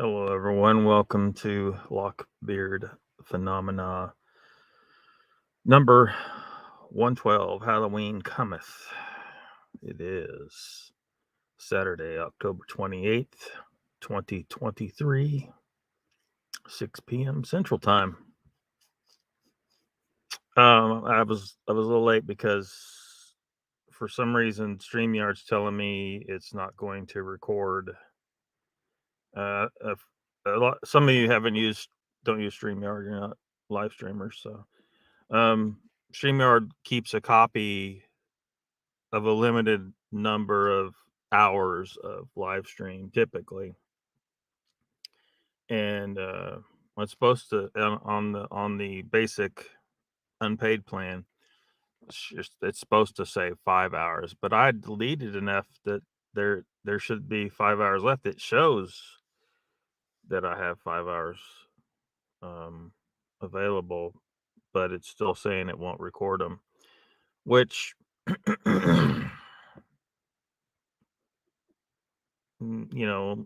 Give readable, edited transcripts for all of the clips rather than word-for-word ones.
Hello, everyone. Welcome to LOCKBEARD Phenomena number 112, Halloween Cometh. It is Saturday, October 28th, 2023, 6 p.m. Central Time. I was a little late because for some reason StreamYard's telling me it's not going to record. Some of you don't use StreamYard, you're not live streamers, so StreamYard keeps a copy of a limited number of hours of live stream typically, and it's supposed to on the basic unpaid plan. It's supposed to say 5 hours, but I deleted enough that there should be 5 hours left. It shows that I have 5 hours available, but it's still saying it won't record them, which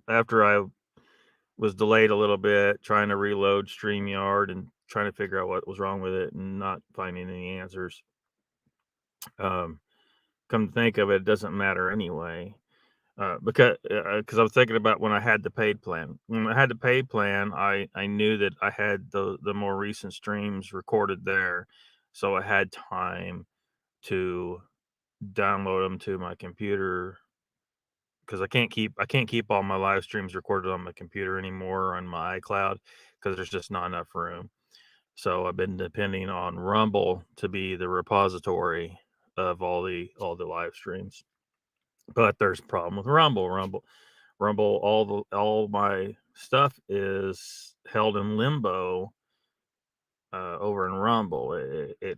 after I was delayed a little bit trying to reload StreamYard and trying to figure out what was wrong with it and not finding any answers. Come to think of it, it doesn't matter anyway. Because I was thinking about when I had the paid plan. When I had the paid plan, I knew that I had the more recent streams recorded there, so I had time to download them to my computer, because I can't keep all my live streams recorded on my computer anymore on my iCloud because there's just not enough room. So I've been depending on Rumble to be the repository of all the live streams. But there's a problem with Rumble. All my stuff is held in limbo over in Rumble. It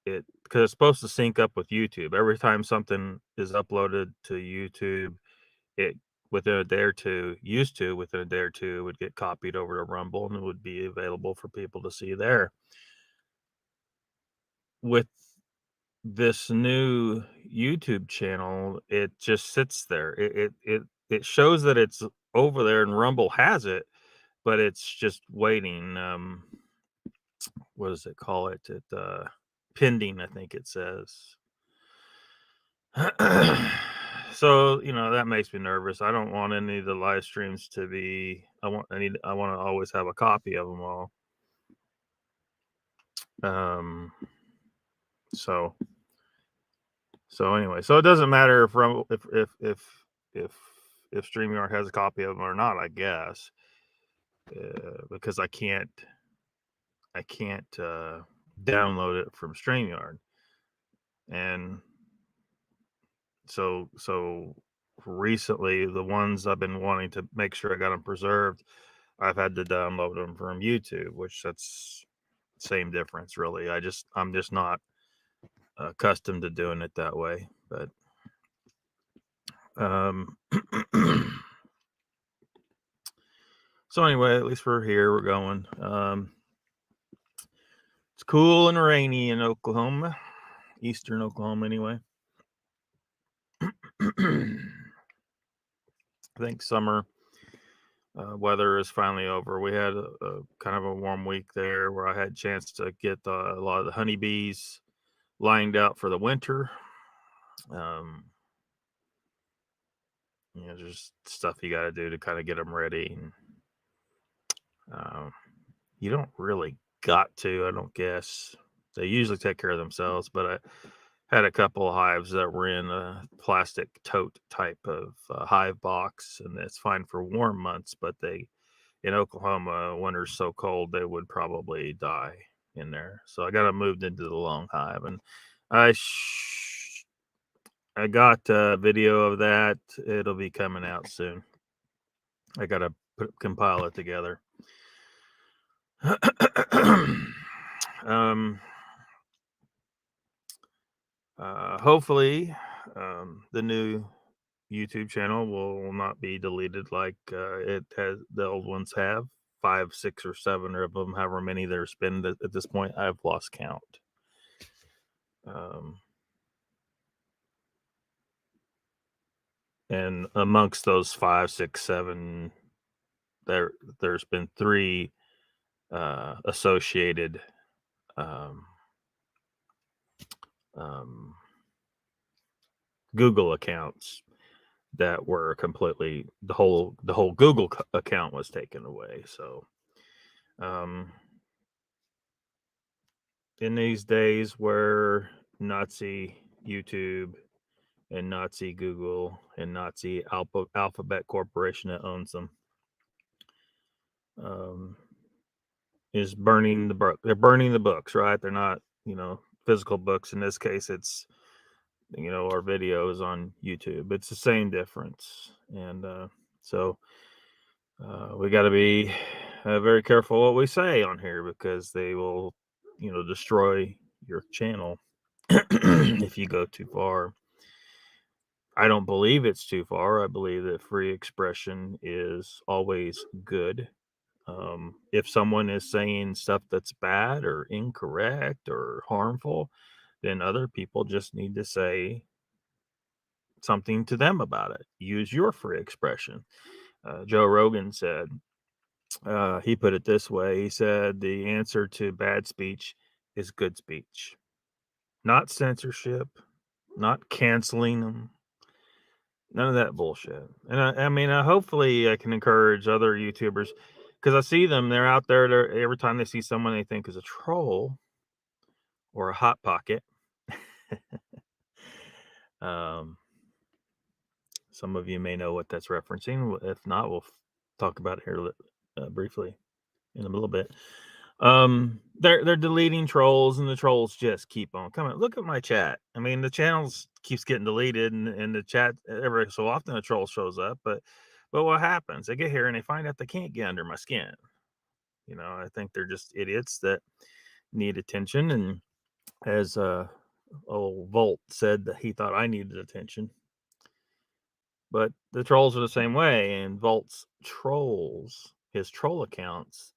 because it's supposed to sync up with YouTube. Every time something is uploaded to YouTube, it within a day or two would get copied over to Rumble and it would be available for people to see there. With this new YouTube channel, it just sits there. It shows that it's over there and Rumble has it, but it's just waiting. What does it call it? Pending, I think it says. So that makes me nervous. I don't want any of the live streams to be. I want to always have a copy of them all. So anyway, so it doesn't matter if StreamYard has a copy of them or not, I guess, because I can't download it from StreamYard, and so recently the ones I've been wanting to make sure I got them preserved, I've had to download them from YouTube, which that's same difference really. I'm just not accustomed to doing it that way, but so anyway, at least we're here, we're going. It's cool and rainy in Oklahoma, eastern Oklahoma anyway. I think summer weather is finally over. We had a kind of a warm week there where I had a chance to get a lot of the honeybees lined out for the winter. Just stuff you got to do to kind of get them ready. And you don't really got to, I don't guess. They usually take care of themselves, but I had a couple of hives that were in a plastic tote type of hive box, and it's fine for warm months, but in Oklahoma, winter's so cold they would probably die in there. So I got them moved into the long hive, and I got a video of that. It'll be coming out soon. I got to compile it together. Hopefully, the new YouTube channel will not be deleted like the old ones have. 5, 6, or 7 of them, however many there's been at this point, I've lost count. And amongst those 5, 6, 7 there's been 3 associated um, um, Google accounts that were completely the whole Google account was taken away. So in these days where Nazi YouTube and Nazi Google and Nazi Alphabet Corporation that owns them is burning the book. They're burning the books, right? They're not, physical books. In this case, it's, our videos on YouTube. It's the same difference. And so we got to be very careful what we say on here, because they will, destroy your channel if you go too far. I don't believe it's too far. I believe that free expression is always good. If someone is saying stuff that's bad or incorrect or harmful, then other people just need to say something to them about it. Use your free expression. Joe Rogan said, he put it this way. He said, the answer to bad speech is good speech, not censorship, not canceling them. None of that bullshit. And I mean, hopefully I can encourage other YouTubers, because I see them. They're out there. Every time they see someone they think is a troll or a hot pocket. Some of you may know what that's referencing. If not, we'll talk about it here briefly in a little bit. They're deleting trolls, and the trolls just keep on coming. Look at my chat. I mean, the channels keeps getting deleted, and the chat every so often a troll shows up. But what happens? They get here and they find out they can't get under my skin. I think they're just idiots that need attention. And as old Volt said, that he thought I needed attention. But the trolls are the same way, and Volt's trolls, his troll accounts,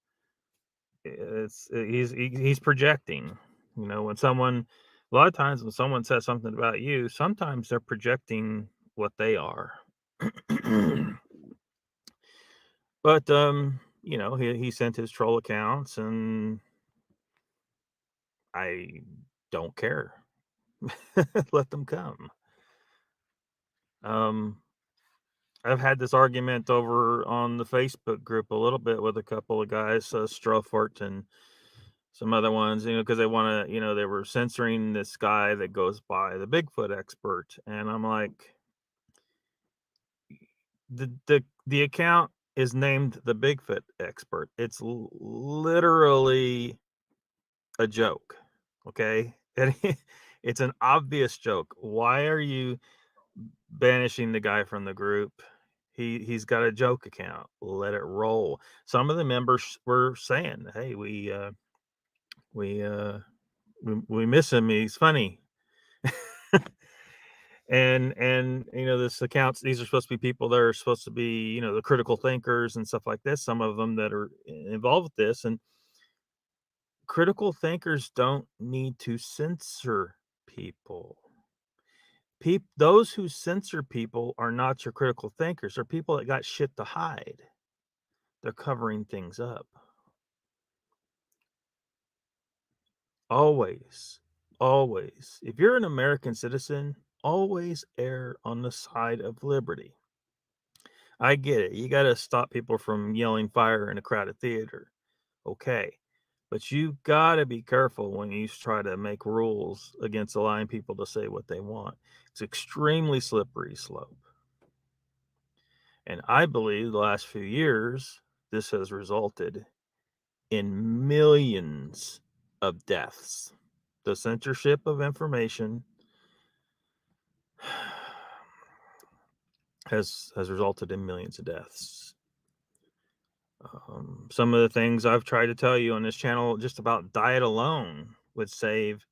he's projecting. When a lot of times when someone says something about you, sometimes they're projecting what they are. But he sent his troll accounts, and I don't care. Let them come. I've had this argument over on the Facebook group a little bit with a couple of guys, Thwart and some other ones, because they want to, they were censoring this guy that goes by the Bigfoot expert. And I'm like, the account is named the Bigfoot expert. It's literally a joke. Okay. It's an obvious joke. Why are you banishing the guy from the group? He's got a joke account. Let it roll. Some of the members were saying, hey, we miss him. He's funny. and this accounts, these are supposed to be people that are supposed to be, the critical thinkers and stuff like this. Some of them that are involved with this, and critical thinkers don't need to censor people. Those who censor people are not your critical thinkers. They're people that got shit to hide. They're covering things up. Always, if you're an American citizen, always err on the side of liberty. I get it. You got to stop people from yelling fire in a crowded theater. Okay. But you got to be careful when you try to make rules against allowing people to say what they want. It's extremely slippery slope. And I believe the last few years, this has resulted in millions of deaths. The censorship of information has resulted in millions of deaths. Some of the things I've tried to tell you on this channel, just about diet alone, would save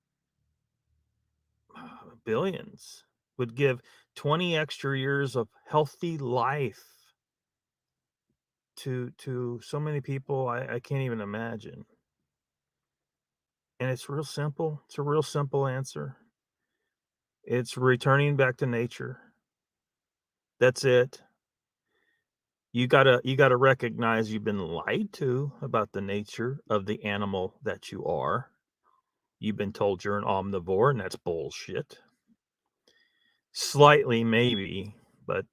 billions, would give 20 extra years of healthy life to so many people I can't even imagine. And it's real simple. It's a real simple answer. It's returning back to nature. That's it. you gotta recognize you've been lied to about the nature of the animal that you are. You've been told you're an omnivore, and that's bullshit. Slightly, maybe, but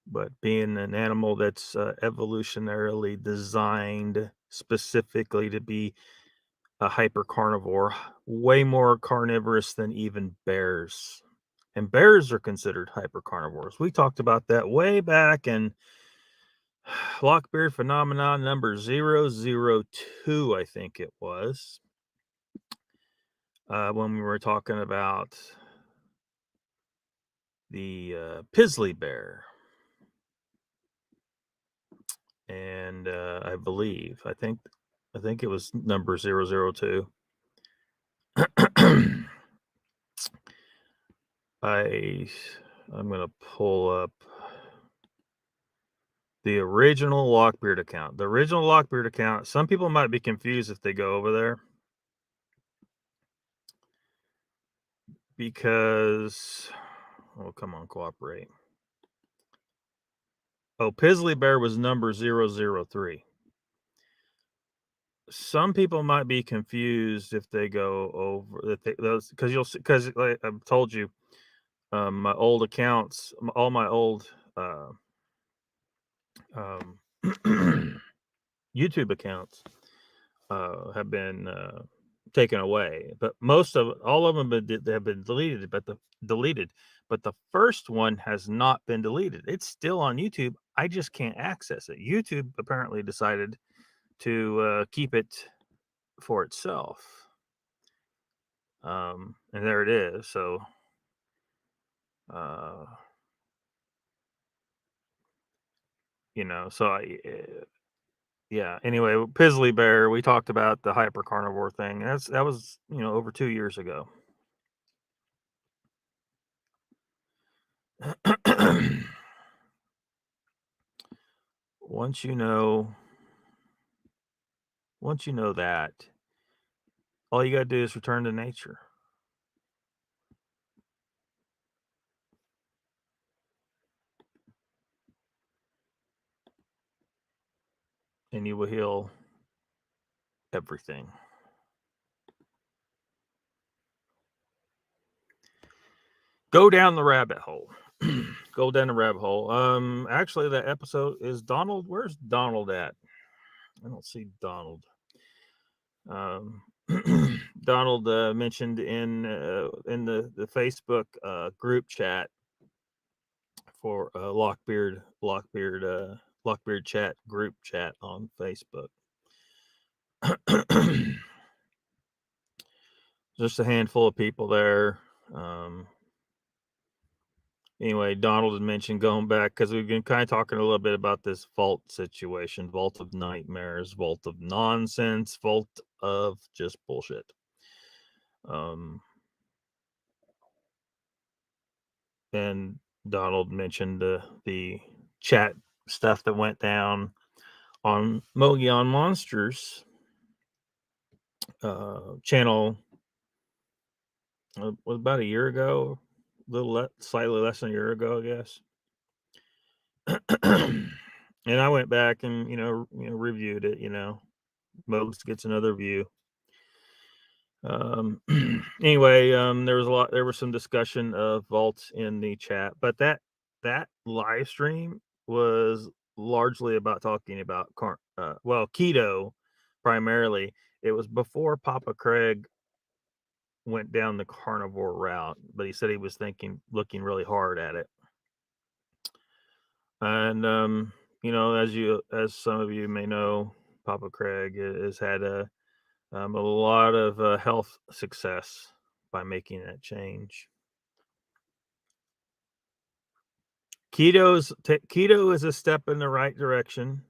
but being an animal that's evolutionarily designed specifically to be a hypercarnivore, way more carnivorous than even bears. And bears are considered hypercarnivores. We talked about that way back in LOCKBEARD Phenomena number 002, I think it was, when we were talking about the Pizzly bear. And I think it was number 002. I'm going to pull up the original LOCKBEARD account. The original LOCKBEARD account, some people might be confused if they go over there, because, oh, come on, cooperate. Oh, Pizzly Bear was number 003. Some people might be confused if they go over those, because like I've told you, my old accounts, all my old YouTube accounts have been taken away, but all of them have been deleted. But the first one has not been deleted. It's still on YouTube. I just can't access it. YouTube apparently decided to keep it for itself, and there it is. So, so yeah. Anyway, Pizzly Bear, we talked about the hypercarnivore thing. That was over 2 years ago. Once you know that, all you got to do is return to nature. And you will heal everything. Go down the rabbit hole. Go down the rabbit hole. Actually, that episode is Donald. Where's Donald at? I don't see Donald. Donald mentioned in the Facebook group chat for LOCKBEARD chat group chat on Facebook. Just a handful of people there. Anyway, Donald had mentioned going back, because we've been kind of talking a little bit about this vault situation, vault of nightmares, vault of nonsense, vault of just bullshit. And Donald mentioned the chat stuff that went down on Mogion Monsters channel. Was about a year ago, slightly less than a year ago, I guess. And I went back and reviewed it. Mogs gets another view. Anyway, there was some discussion of vaults in the chat, but that live stream was largely about talking about keto primarily. It was before Papa Craig went down the carnivore route, but he said he was looking really hard at it. And as some of you may know, Papa Craig has had a lot of health success by making that change. Keto is a step in the right direction,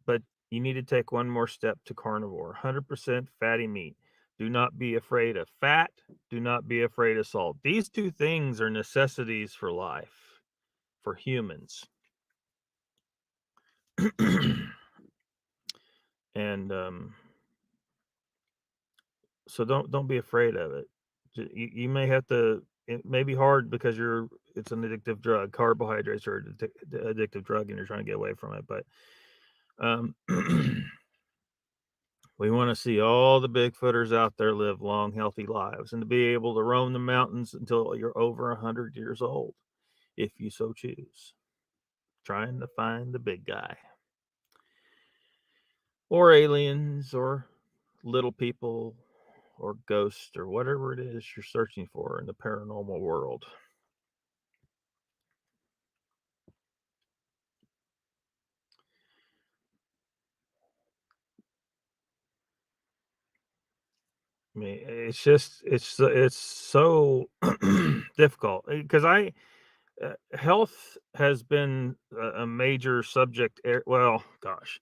but you need to take one more step to carnivore. 100% fatty meat. Do not be afraid of fat. Do not be afraid of salt. These two things are necessities for life, for humans. And so don't be afraid of it. You may have to it may be hard because it's an addictive drug. Carbohydrates are an addictive drug, and you're trying to get away from it. But we want to see all the Bigfooters out there live long, healthy lives, and to be able to roam the mountains until you're over 100 years old, if you so choose. Trying to find the big guy, or aliens, or little people, or ghosts, or whatever it is you're searching for in the paranormal world. I mean, it's so difficult because health has been a major subject. Well, gosh,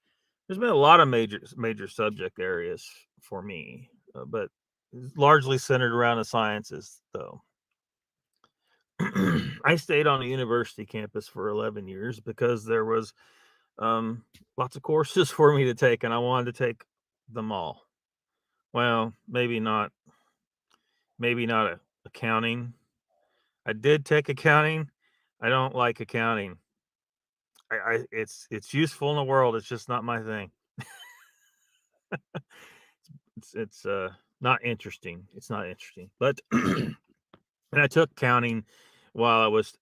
there's been a lot of major subject areas for me, but it's largely centered around the sciences, though. I stayed on a university campus for 11 years because there was lots of courses for me to take, and I wanted to take them all. Well, maybe not accounting. I did take accounting. I don't like accounting. It's useful in the world. It's just not my thing. It's not interesting. It's not interesting. But and I took accounting while I was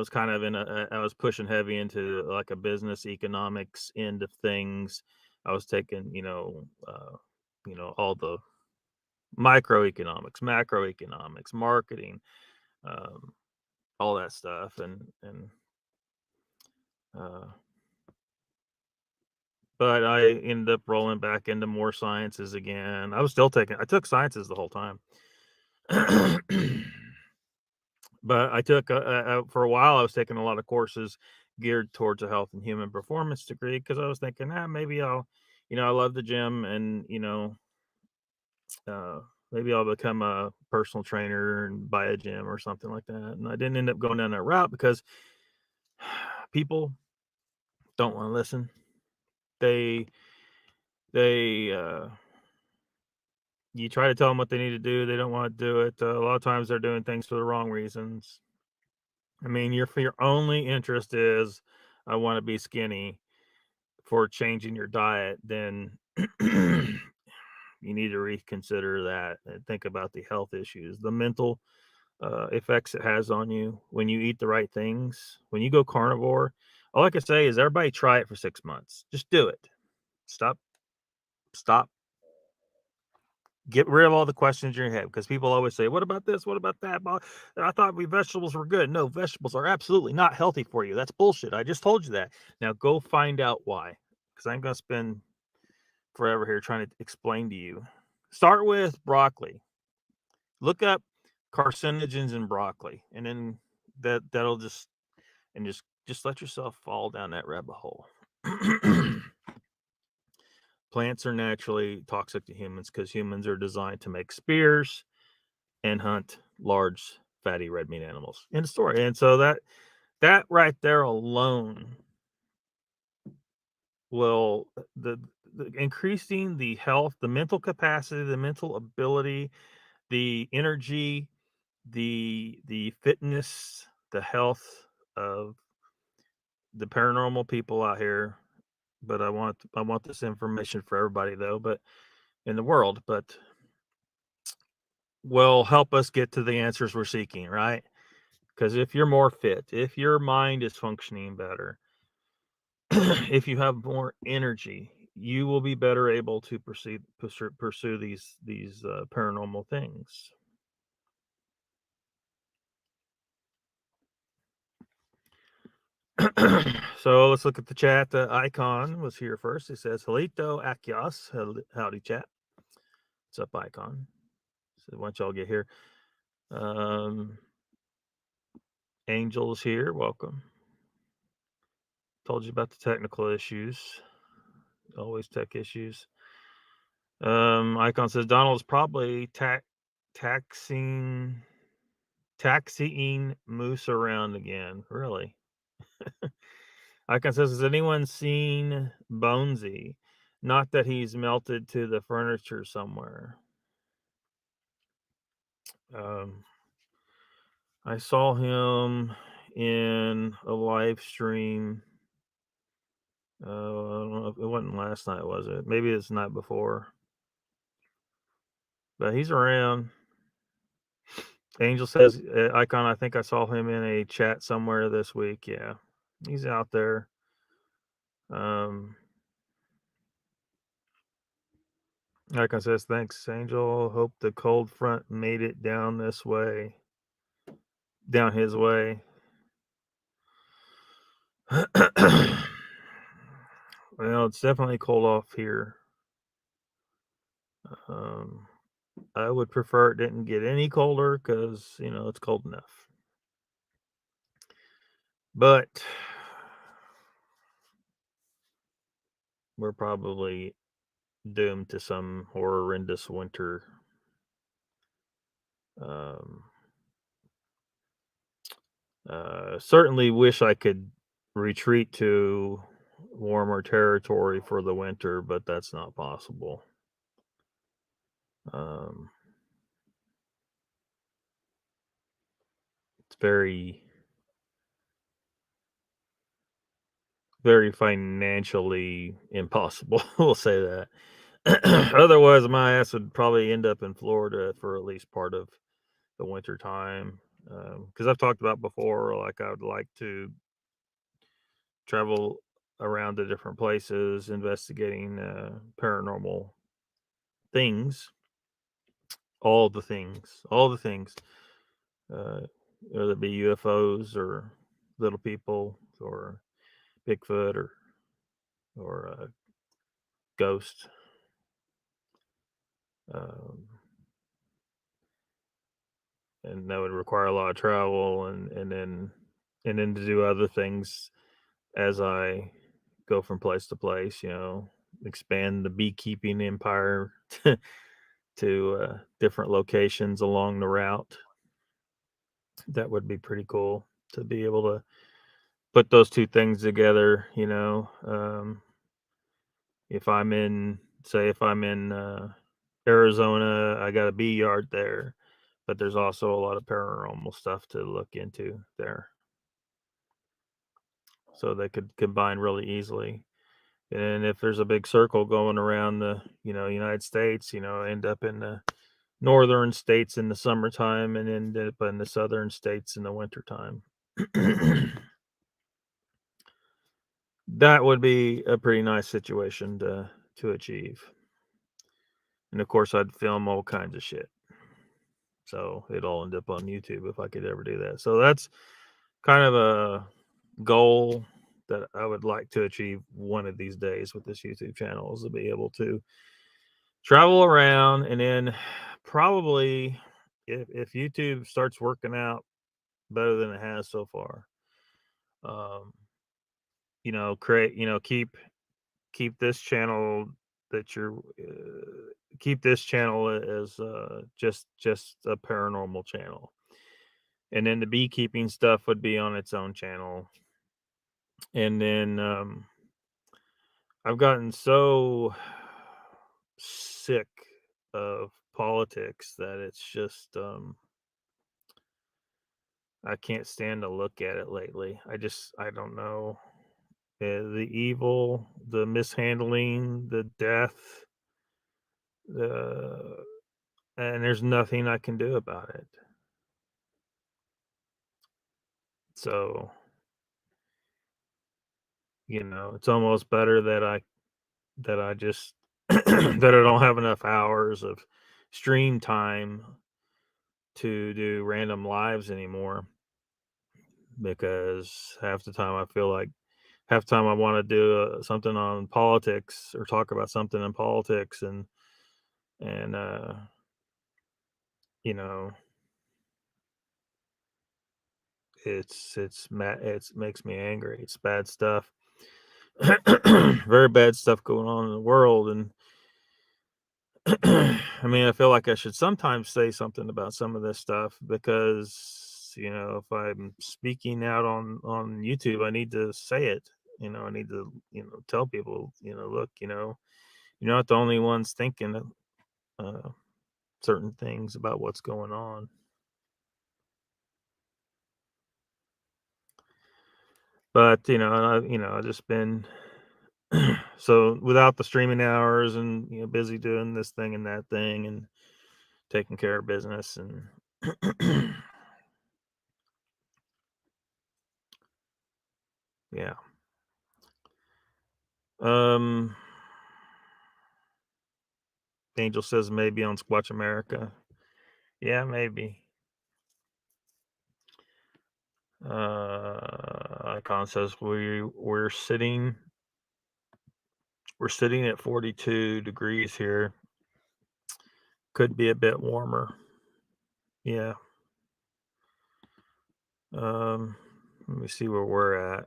kind of I was pushing heavy into like a business economics end of things. I was taking all the microeconomics, macroeconomics, marketing, um, all that stuff, and uh, but I ended up rolling back into more sciences again. I took sciences the whole time. But I took for a while. I was taking a lot of courses geared towards a health and human performance degree because I was thinking, maybe I love the gym, and uh, maybe I'll become a personal trainer and buy a gym or something like that. And I didn't end up going down that route because people don't want to listen. They they You try to tell them what they need to do, they don't want to do it. A lot of times they're doing things for the wrong reasons. I mean, your only interest is, I want to be skinny, for changing your diet, then you need to reconsider that and think about the health issues, the mental effects it has on you when you eat the right things. When you go carnivore, all I can say is everybody try it for 6 months. Just do it. Stop, stop. Get rid of all the questions in your head, because people always say, "What about this? What about that? I thought vegetables were good." No, vegetables are absolutely not healthy for you. That's bullshit. I just told you that. Now go find out why, because I'm going to spend forever here trying to explain to you. Start with broccoli. Look up carcinogens in broccoli, and then that'll just let yourself fall down that rabbit hole. Plants are naturally toxic to humans because humans are designed to make spears and hunt large, fatty red meat animals. In the story. And so that right there alone will the increasing the health, the mental capacity, the mental ability, the energy, the fitness, the health of the paranormal people out here. But I want this information for everybody, though, but in the world, but will help us get to the answers we're seeking, right? Because if you're more fit, if your mind is functioning better, if you have more energy, you will be better able to pursue these paranormal things. So let's look at the chat. The Icon was here first. It says, "Halito Achaeos." Howdy, chat. What's up, Icon? So once y'all get here, Angel's here. Welcome. Told you about the technical issues. Always tech issues. Icon says Donald's probably taxiing moose around again. Really? Icon says, has anyone seen Bonesy? Not that he's melted to the furniture somewhere. Um, I saw him in a live stream. I don't know if it wasn't last night, was it? Maybe it's the night before. But he's around. Angel says, Icon, I think I saw him in a chat somewhere this week. Yeah, he's out there. Icon says, thanks, Angel. Hope the cold front made it down this way, down his way. Well, it's definitely cold off here. I would prefer it didn't get any colder because, it's cold enough. But we're probably doomed to some horrendous winter. Certainly wish I could retreat to warmer territory for the winter, but that's not possible. It's very, very financially impossible. We'll say that. Otherwise, my ass would probably end up in Florida for at least part of the winter time. Because I've talked about before, like I would like to travel around to different places, investigating paranormal things, all the things, whether it be UFOs or little people or Bigfoot or ghost. And that would require a lot of travel and then to do other things as I go from place to place, expand the beekeeping empire to different locations along the route. That would be pretty cool to be able to put those two things together. If I'm in, say, if I'm in Arizona, I got a bee yard there, but there's also a lot of paranormal stuff to look into there. So they could combine really easily. And if there's a big circle going around the, United States, end up in the northern states in the summertime and end up in the southern states in the wintertime. That would be a pretty nice situation to achieve. And of course, I'd film all kinds of shit. So it'd all end up on YouTube if I could ever do that. So that's kind of a goal that I would like to achieve one of these days with this YouTube channel, is to be able to travel around and then probably if YouTube starts working out better than it has so far, create, keep this channel that you're keep this channel as just a paranormal channel, and then the beekeeping stuff would be on its own channel. And then I've gotten so sick of politics that it's just I can't stand to look at it lately. I don't know. The evil, the mishandling, the death, the and there's nothing I can do about it. So, it's almost better that I just that I don't have enough hours of stream time to do random lives anymore, because half the time I feel like half the time I want to do something on politics or talk about something in politics and you know it makes me angry. It's bad stuff. Very bad stuff going on in the world. And I mean, I feel like I should sometimes say something about some of this stuff, because if I'm speaking out on YouTube, I need to say it. I need to tell people, look, you're not the only ones thinking certain things about what's going on. But, I just been so without the streaming hours and, busy doing this thing and that thing and taking care of business and yeah. Um, Angel says maybe on Squatch America. Yeah, maybe. Icon says we're sitting at 42 degrees here. Could be a bit warmer. Yeah. Let me see where we're at.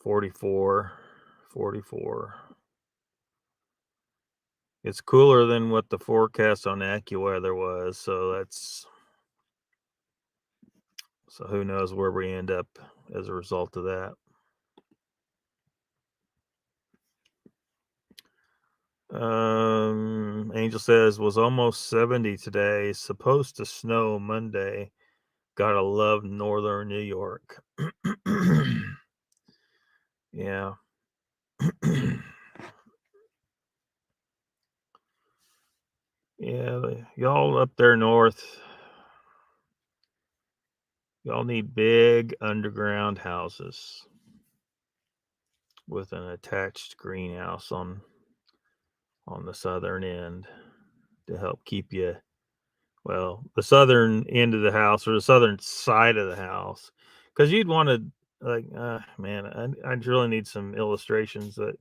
44. 44. It's cooler than what the forecast on AccuWeather was, so who knows where we end up as a result of that. Angel says was almost 70 today. Supposed to snow Monday. Gotta love northern New York. Yeah. Yeah, y'all up there north, y'all need big underground houses with an attached greenhouse on the southern end to help keep you, well, the southern end of the house or the southern side of the house, because you'd want to, like, man, I really need some illustrations that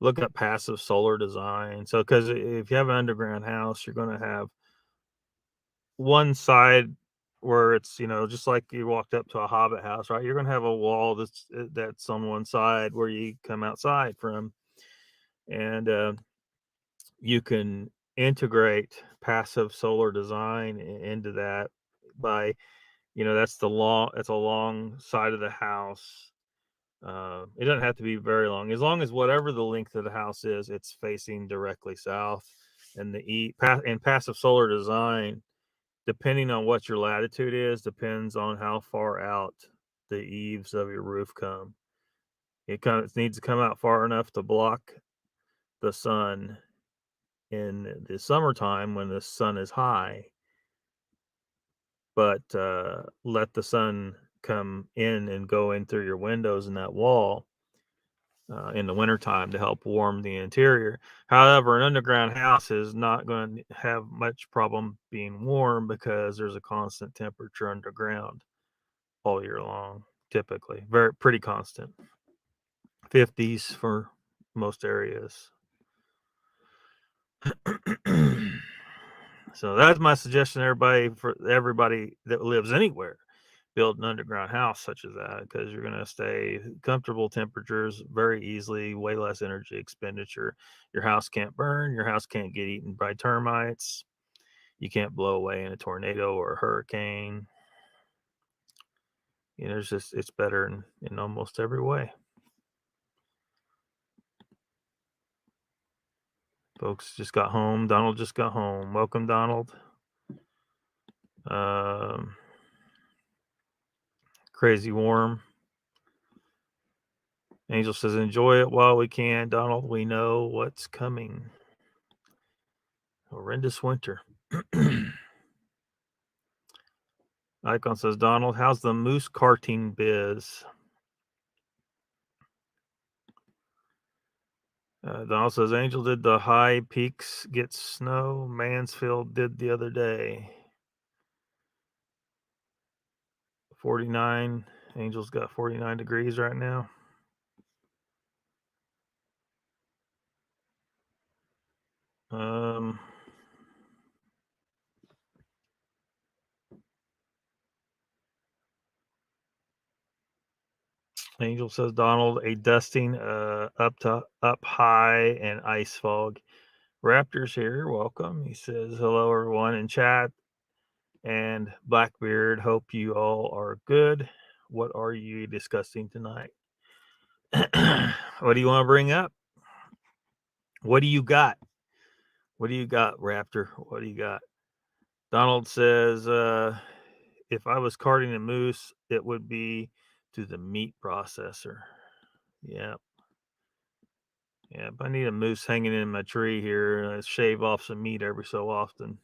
look up passive solar design. So because if you have an underground house, you're going to have one side where it's, just like you walked up to a hobbit house, right? You're going to have a wall that's on one side where you come outside from, and you can integrate passive solar design into that by, it's a long side of the house. It doesn't have to be very long, as long as whatever the length of the house is, it's facing directly south. And and passive solar design, depending on what your latitude is, depends on how far out the eaves of your roof come. It needs to come out far enough to block the sun in the summertime when the sun is high, but let the sun come in and go in through your windows in that wall in the wintertime to help warm the interior. However, an underground house is not going to have much problem being warm because there's a constant temperature underground all year long, typically. Pretty constant. 50s for most areas. So that's my suggestion, for everybody that lives anywhere. Build an underground house such as that, because you're going to stay comfortable temperatures very easily, way less energy expenditure. Your house can't burn. Your house can't get eaten by termites. You can't blow away in a tornado or a hurricane. It's better in almost every way. Folks just got home. Donald just got home. Welcome, Donald. Crazy warm. Angel says, enjoy it while we can. Donald, we know what's coming. Horrendous winter. Icon says, Donald, how's the moose carting biz? Donald says, Angel, did the high peaks get snow? Mansfield did the other day. 49. Angel's got 49 degrees right now. Angel says, Donald, a dusting up high and ice fog. Raptors here, welcome. He says, hello, everyone in chat. And Blackbeard, hope you all are good. What are you discussing tonight? What do you want to bring up? What do you got? What do you got, Raptor? What do you got? Donald says, if I was carting a moose, it would be to the meat processor. Yep. Yep. I need a moose hanging in my tree here. Shave off some meat every so often.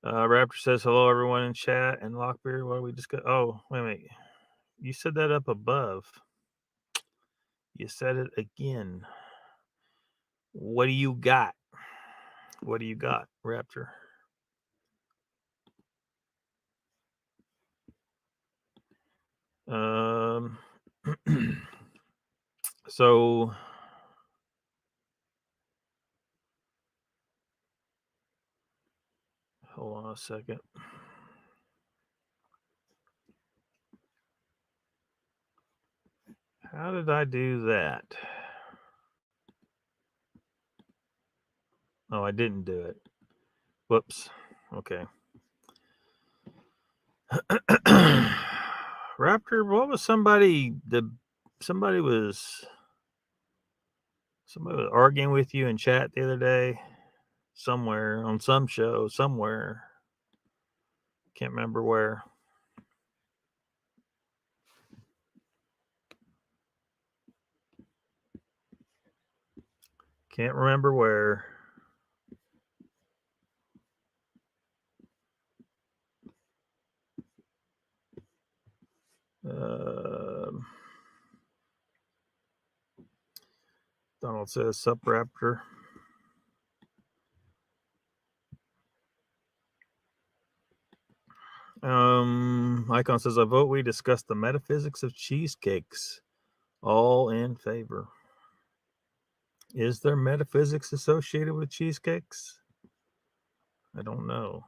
Raptor says hello, everyone in chat. And Lockbeard, what do we discuss? Oh, wait a minute. You said that up above. You said it again. What do you got? What do you got, Raptor? So hold on a second. How did I do that? Oh, I didn't do it. Whoops. Okay. Raptor, what was somebody was arguing with you in chat the other day? Somewhere on some show, somewhere. Can't remember where. Can't remember where. Donald says, "Sup, Raptor." Icon says, "I vote we discuss the metaphysics of cheesecakes. All in favor." Is there metaphysics associated with cheesecakes? I don't know.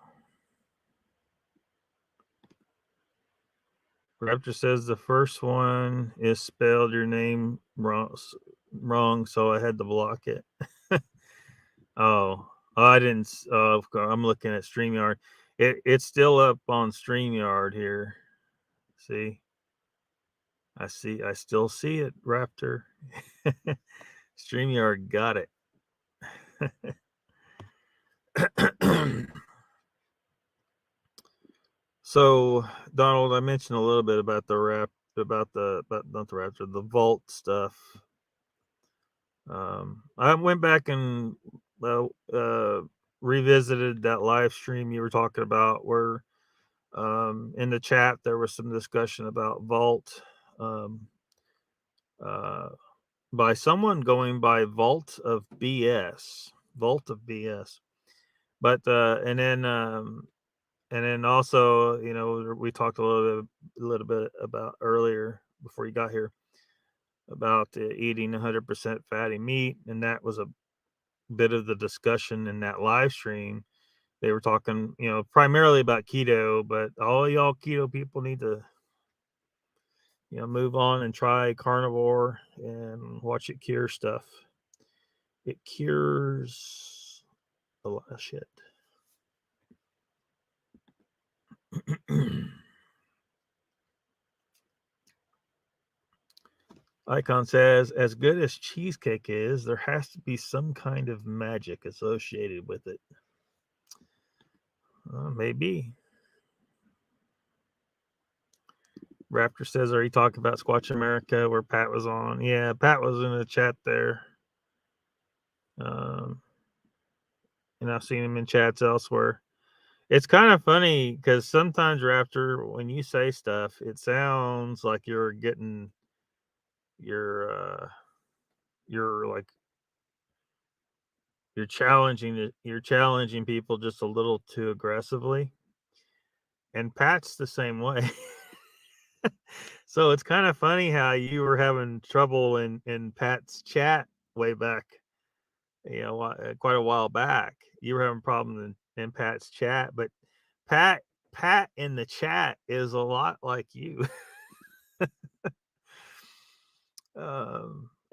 Raptor says the first one is spelled your name wrong, so I had to block it. I didn't. I'm looking at StreamYard. It's still up on StreamYard here. See, I still see it, Raptor. StreamYard got it. So, Donald, I mentioned a little bit about the vault stuff. I went back and revisited that live stream you were talking about, where in the chat there was some discussion about vault by someone going by Vault of BS. But and then also, we talked a little bit about earlier before you got here about eating 100% fatty meat, and that was a bit of the discussion in that live stream. They were talking, primarily about keto, but all y'all keto people need to, move on and try carnivore and watch it cure stuff. It cures a lot of shit. Icon says, as good as cheesecake is, there has to be some kind of magic associated with it. Maybe. Raptor says, are you talking about Squatch America where Pat was on? Yeah, Pat was in the chat there. And I've seen him in chats elsewhere. It's kind of funny because sometimes, Raptor, when you say stuff, it sounds like you're getting you're challenging people just a little too aggressively. And Pat's the same way. So it's kind of funny how you were having trouble in Pat's chat way back, quite a while back. You were having problems in Pat's chat, but Pat in the chat is a lot like you.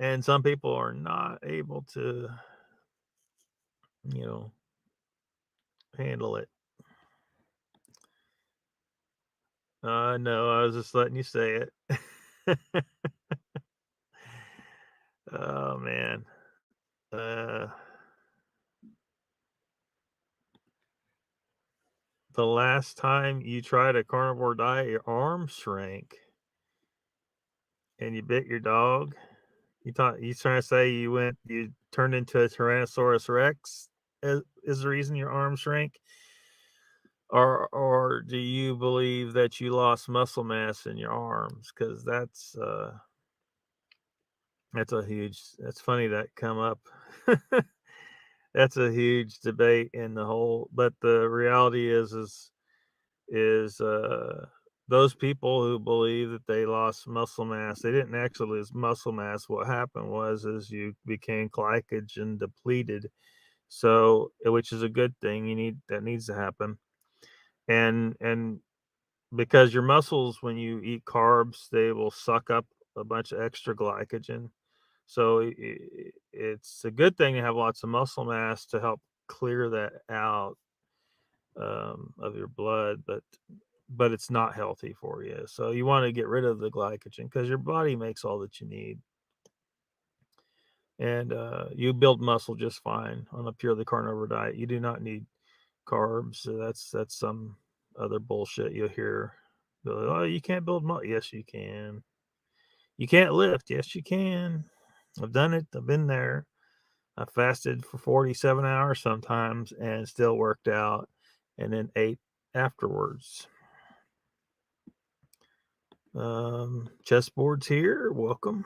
And some people are not able to, handle it. No, I was just letting you say it. Oh man. The last time you tried a carnivore diet, your arm shrank. and you bit your dog. You trying to say you turned into a Tyrannosaurus Rex is the reason your arm shrank? Or do you believe that you lost muscle mass in your arms? Because that's that's funny that come up. That's a huge debate in the whole, but the reality is those people who believe that they lost muscle mass, they didn't actually lose muscle mass. What happened is you became glycogen depleted. So, which is a good thing. That needs to happen. And because your muscles, when you eat carbs, they will suck up a bunch of extra glycogen. So it's a good thing to have lots of muscle mass to help clear that out of your blood, but it's not healthy for you. So you want to get rid of the glycogen because your body makes all that you need, and you build muscle just fine on a purely carnivore diet. You do not need carbs. So that's some other bullshit you'll hear. Like, oh, you can't build muscle. Yes, you can. You can't lift. Yes, you can. I've done it. I've been there. I fasted for 47 hours sometimes and still worked out and then ate afterwards. Chessboard's here. Welcome.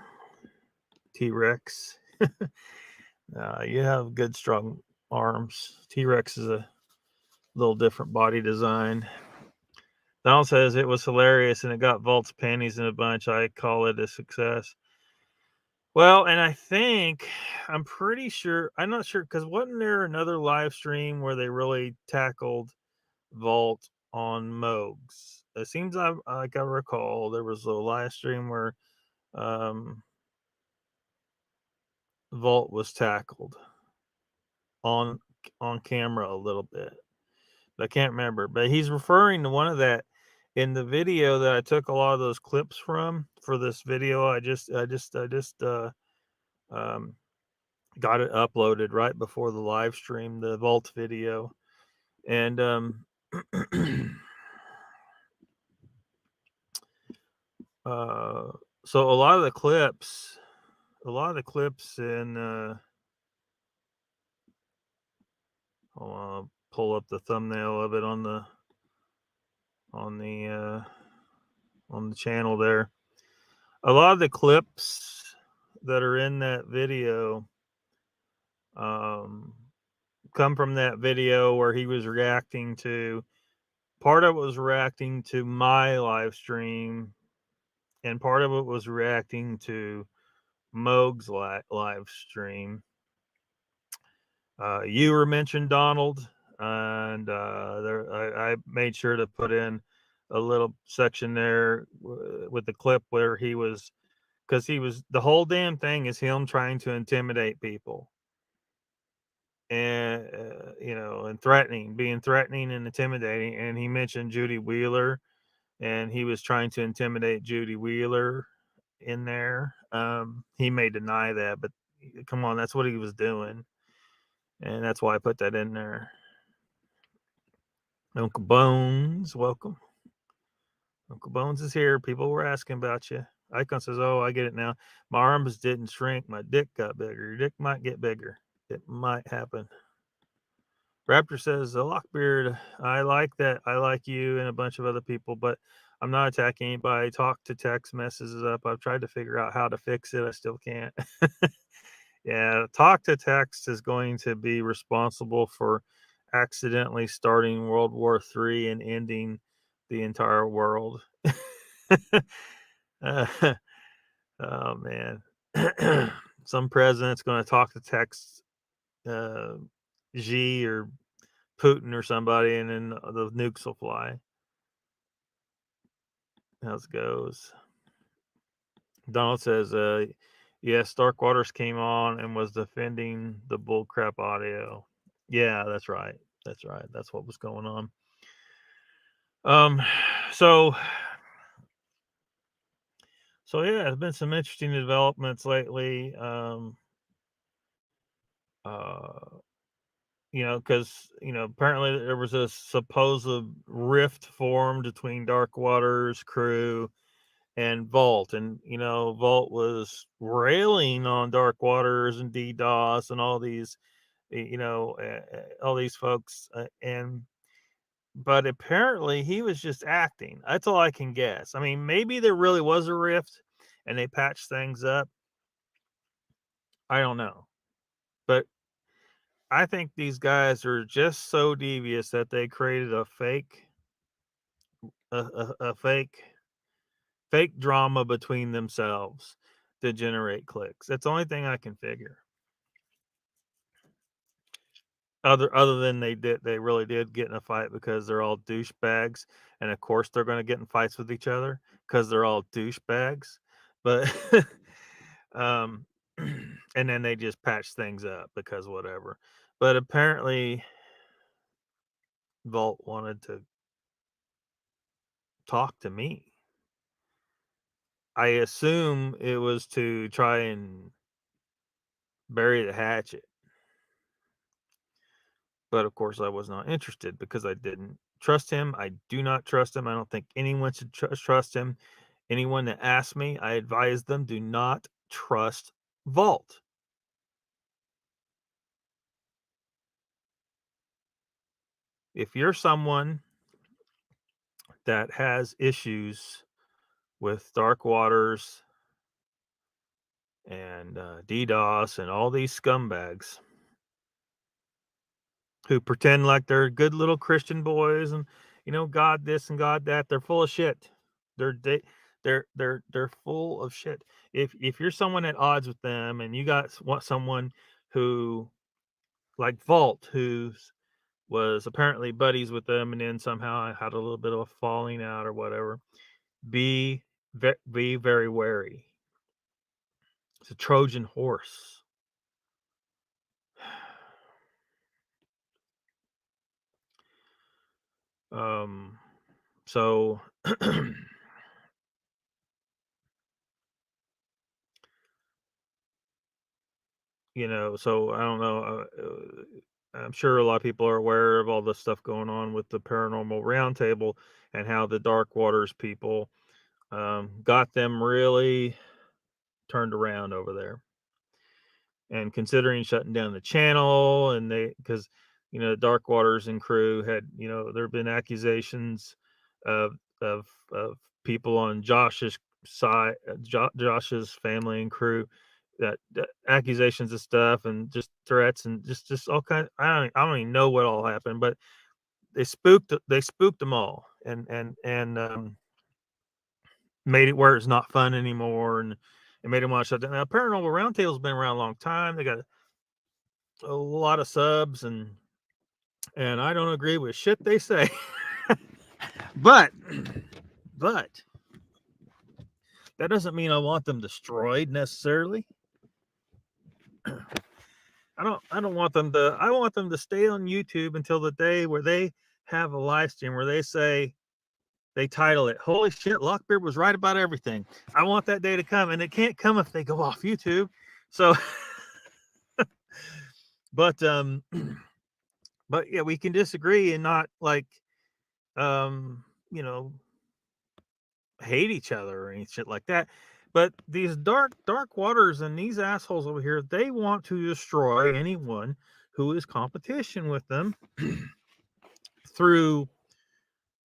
T-Rex. You have good, strong arms. T-Rex is a little different body design. Donald says it was hilarious and it got Volt's panties in a bunch. I call it a success. Well, and I'm pretty sure, I'm not sure, because wasn't there another live stream where they really tackled Vault on Moogs? It seems like I recall there was a live stream where Vault was tackled on camera a little bit. I can't remember, but he's referring to one of that in the video that I took a lot of those clips from for this video. I just got it uploaded right before the live stream, the Vault video, and so a lot of the clips in I'll pull up the thumbnail of it on the channel there. A lot of the clips that are in that video come from that video where he was reacting to, part of it was reacting to my live stream and part of it was reacting to Moog's live stream. You were mentioned, Donald, and I made sure to put in a little section there with the clip where because the whole damn thing is him trying to intimidate people, and and being threatening and intimidating. And he mentioned Judy Wheeler, and he was trying to intimidate Judy Wheeler in there. He may deny that, but come on, that's what he was doing. And that's why I put that in there. Uncle Bones, welcome. Uncle Bones is here. People were asking about you. Icon says, oh, I get it now. My arms didn't shrink. My dick got bigger. Your dick might get bigger. It might happen. Raptor says, Lockbeard, I like that. I like you and a bunch of other people, but I'm not attacking anybody. Talk to text messes it up. I've tried to figure out how to fix it. I still can't. Yeah, talk to text is going to be responsible for accidentally starting World War III and ending the entire world. Oh man, some president's going to talk to text Xi or Putin or somebody, and then the nukes will fly. How's it goes? Donald says, yes, Dark Waters came on and was defending the bullcrap audio. Yeah, that's right. That's right. That's what was going on. So yeah, there's been some interesting developments lately. Because apparently there was a supposed rift formed between Dark Waters crew and Vault, and Vault was railing on Dark Waters and DDoS and all these, all these folks, and but apparently he was just acting. That's all I can guess. I mean, maybe there really was a rift and they patched things up. I don't know, but I think these guys are just so devious that they created a fake drama between themselves to generate clicks. That's the only thing I can figure. Other than they really did get in a fight because they're all douchebags, and of course they're going to get in fights with each other because they're all douchebags. But um, and then they just patch things up because whatever. But apparently, Vault wanted to talk to me. I assume it was to try and bury the hatchet. But of course, I was not interested because I didn't trust him. I do not trust him. I don't think anyone should trust him. Anyone that asks me, I advise them do not trust Vault. If you're someone that has issues with Dark Waters and DDoS and all these scumbags who pretend like they're good little Christian boys and God this and God that, they're full of shit. They're full of shit. If you're someone at odds with them and you got someone who like Vault who was apparently buddies with them and then somehow I had a little bit of a falling out or whatever, be be very wary. It's a Trojan horse. So so I don't know. I'm sure a lot of people are aware of all the stuff going on with the paranormal roundtable and how the Dark Waters people got them really turned around over there. And considering shutting down the channel, and they because Dark Waters and crew had there have been accusations of of people on Josh's side, Josh's family and crew that accusations of stuff and just threats and just all kind. I don't even know what all happened, but they spooked them all and made it where it's not fun anymore and it made them want to shut down. Now, Paranormal Roundtable's been around a long time. They got a lot of subs and I don't agree with shit they say. but but that doesn't mean I want them destroyed necessarily. I don't want them to I want them to stay on YouTube until the day where they have a live stream where they say they title it "Holy shit, Lockbeard was right about everything." I want that day to come, and it can't come if they go off YouTube. So but but yeah, we can disagree and not like you know hate each other or any shit like that. But these dark waters and these assholes over here, they want to destroy anyone who is competition with them through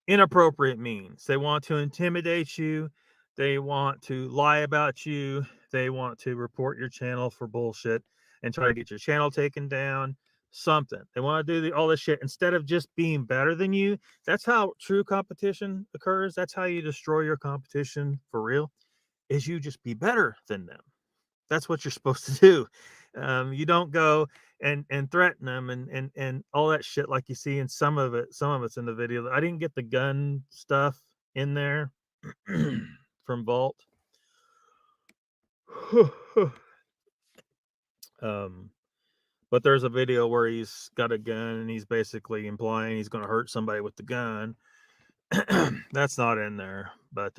inappropriate means. They want to intimidate you. They want to lie about you. They want to report your channel for bullshit and try to get your channel taken down. Something. They want to do all this shit instead of just being better than you. That's how true competition occurs. That's how you destroy your competition for real, is you just be better than them. That's what you're supposed to do. You don't go and threaten them and all that shit like you see in some of it's in the video. I didn't get the gun stuff in there from Vault. But there's a video where he's got a gun and he's basically implying he's going to hurt somebody with the gun. That's not in there, but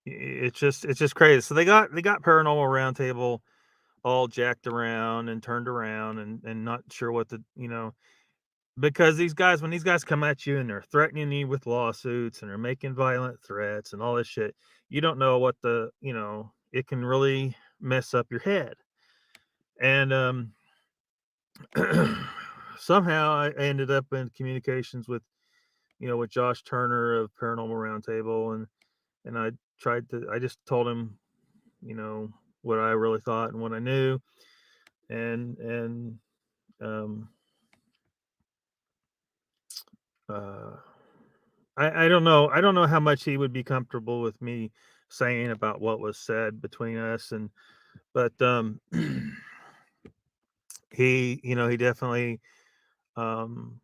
it's just crazy. So they got Paranormal Roundtable all jacked around and turned around and not sure what the Because these guys, when these guys come at you and they're threatening you with lawsuits and they're making violent threats and all this shit, you don't know what it can really mess up your head. And somehow I ended up in communications with, with Josh Turner of Paranormal Roundtable, and I just told him, what I really thought and what I knew, and um, uh, I don't know. I don't know how much he would be comfortable with me saying about what was said between us, but he definitely um,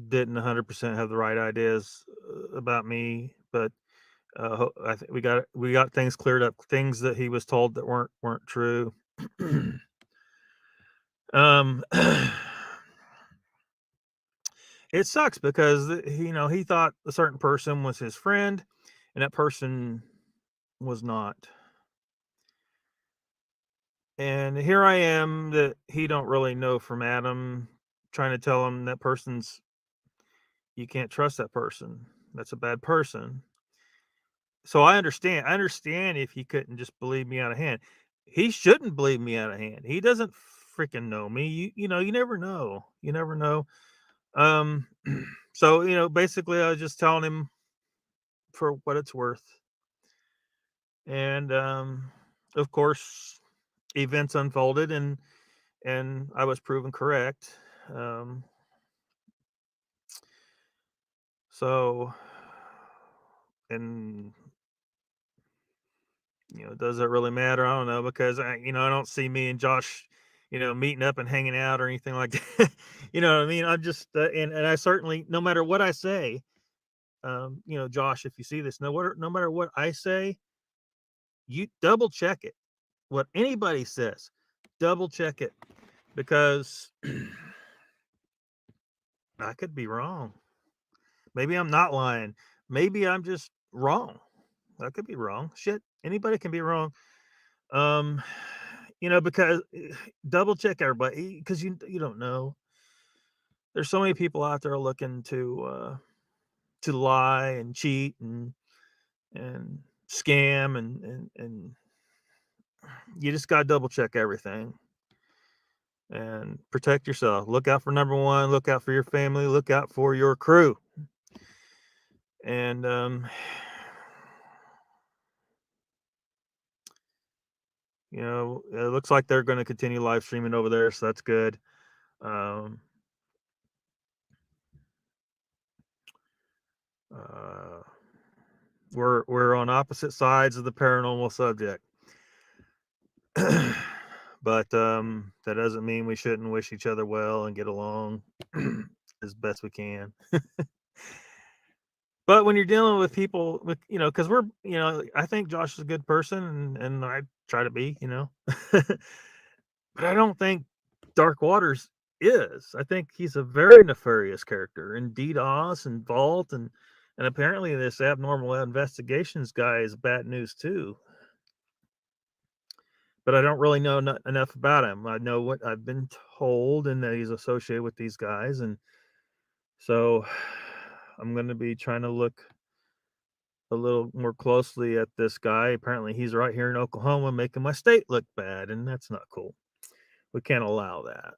didn't 100% have the right ideas about me, but I think we got things cleared up, things that he was told that weren't true. um, it sucks because he thought a certain person was his friend, and that person was not. And here I am that he don't really know from Adam, trying to tell him that person's you can't trust that person. That's a bad person. So I understand. I understand if he couldn't just believe me out of hand. He shouldn't believe me out of hand. He doesn't freaking know me. You never know. You never know. Um so basically I was just telling him for what it's worth. And of course events unfolded, and I was proven correct. Um so and does it really matter? I don't know, because I don't see me and Josh, meeting up and hanging out or anything like that. You know what I mean? I'm just, and I certainly, no matter what I say, Josh, if you see this, no matter what I say, you double check it. What anybody says, double check it, because I could be wrong. Maybe I'm not lying. Maybe I'm just wrong. I could be wrong. Shit, anybody can be wrong. Um, because double check everybody, because you don't know. There's so many people out there looking to lie and cheat and scam, and you just got to double check everything and protect yourself. Look out for number one. Look out for your family. Look out for your crew. And it looks like they're going to continue live streaming over there, so that's good. Um, uh, we're on opposite sides of the paranormal subject. But that doesn't mean we shouldn't wish each other well and get along as best we can. But when you're dealing with people with, because I think Josh is a good person, and I try to be, but I don't think Dark Waters is. I think he's a very nefarious character, and DDoS and Vault, and apparently this abnormal investigations guy is bad news too. But I don't really know enough about him. I know what I've been told, and that he's associated with these guys, and so I'm going to be trying to look a little more closely at this guy. Apparently, he's right here in Oklahoma, making my state look bad, and that's not cool. We can't allow that,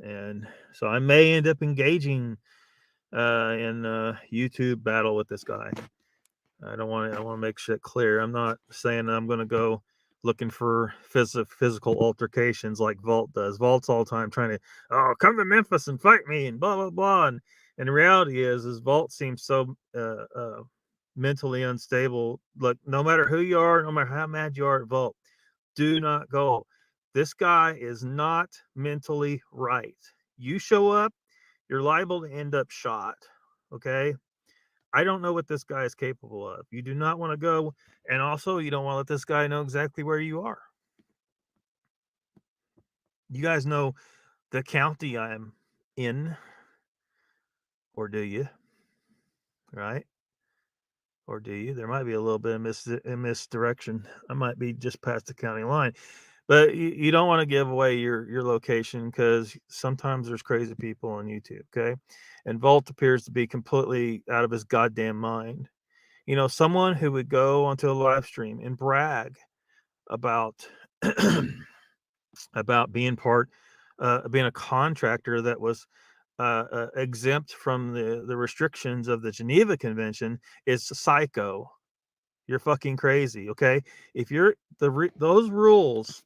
and so I may end up engaging in a YouTube battle with this guy. I want to make shit clear. I'm not saying that I'm going to go looking for physical altercations like Vault does. Vault's all the time trying to, come to Memphis and fight me and blah blah blah. And the reality is Vault seems so mentally unstable. Look, no matter who you are, no matter how mad you are at Vault, do not go. This guy is not mentally right. You show up, you're liable to end up shot. Okay. I don't know what this guy is capable of. You do not want to go, and also you don't want to let this guy know exactly where you are. You guys know the county I'm in, or do you? Right? Or do you? There might be a little bit of misdirection. I might be just past the county line, But you don't want to give away your location because sometimes there's crazy people on YouTube, okay? And Volt appears to be completely out of his goddamn mind. You know, someone who would go onto a live stream and brag about about being a contractor that was exempt from the restrictions of the Geneva Convention is psycho. You're fucking crazy, okay? If you're those rules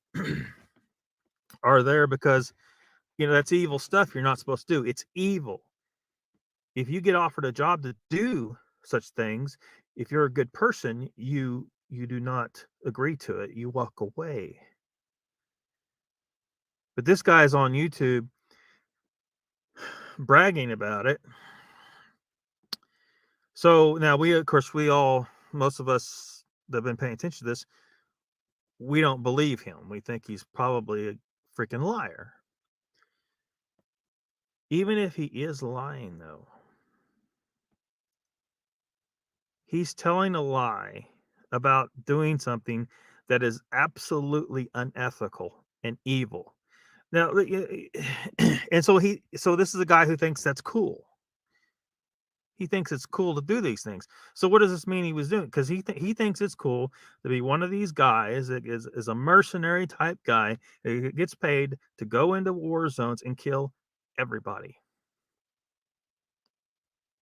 are there because that's evil stuff you're not supposed to do. It's evil. If you get offered a job to do such things, if you're a good person, you do not agree to it. You walk away. But this guy's on YouTube bragging about it. So now of course, most of us that have been paying attention to this, we don't believe him. We think he's probably a freaking liar. Even if he is lying, though, he's telling a lie about doing something that is absolutely unethical and evil. Now, and so this is a guy who thinks that's cool. He thinks it's cool to do these things. So what does this mean he was doing? Because he thinks it's cool to be one of these guys that is a mercenary type guy who gets paid to go into war zones and kill everybody,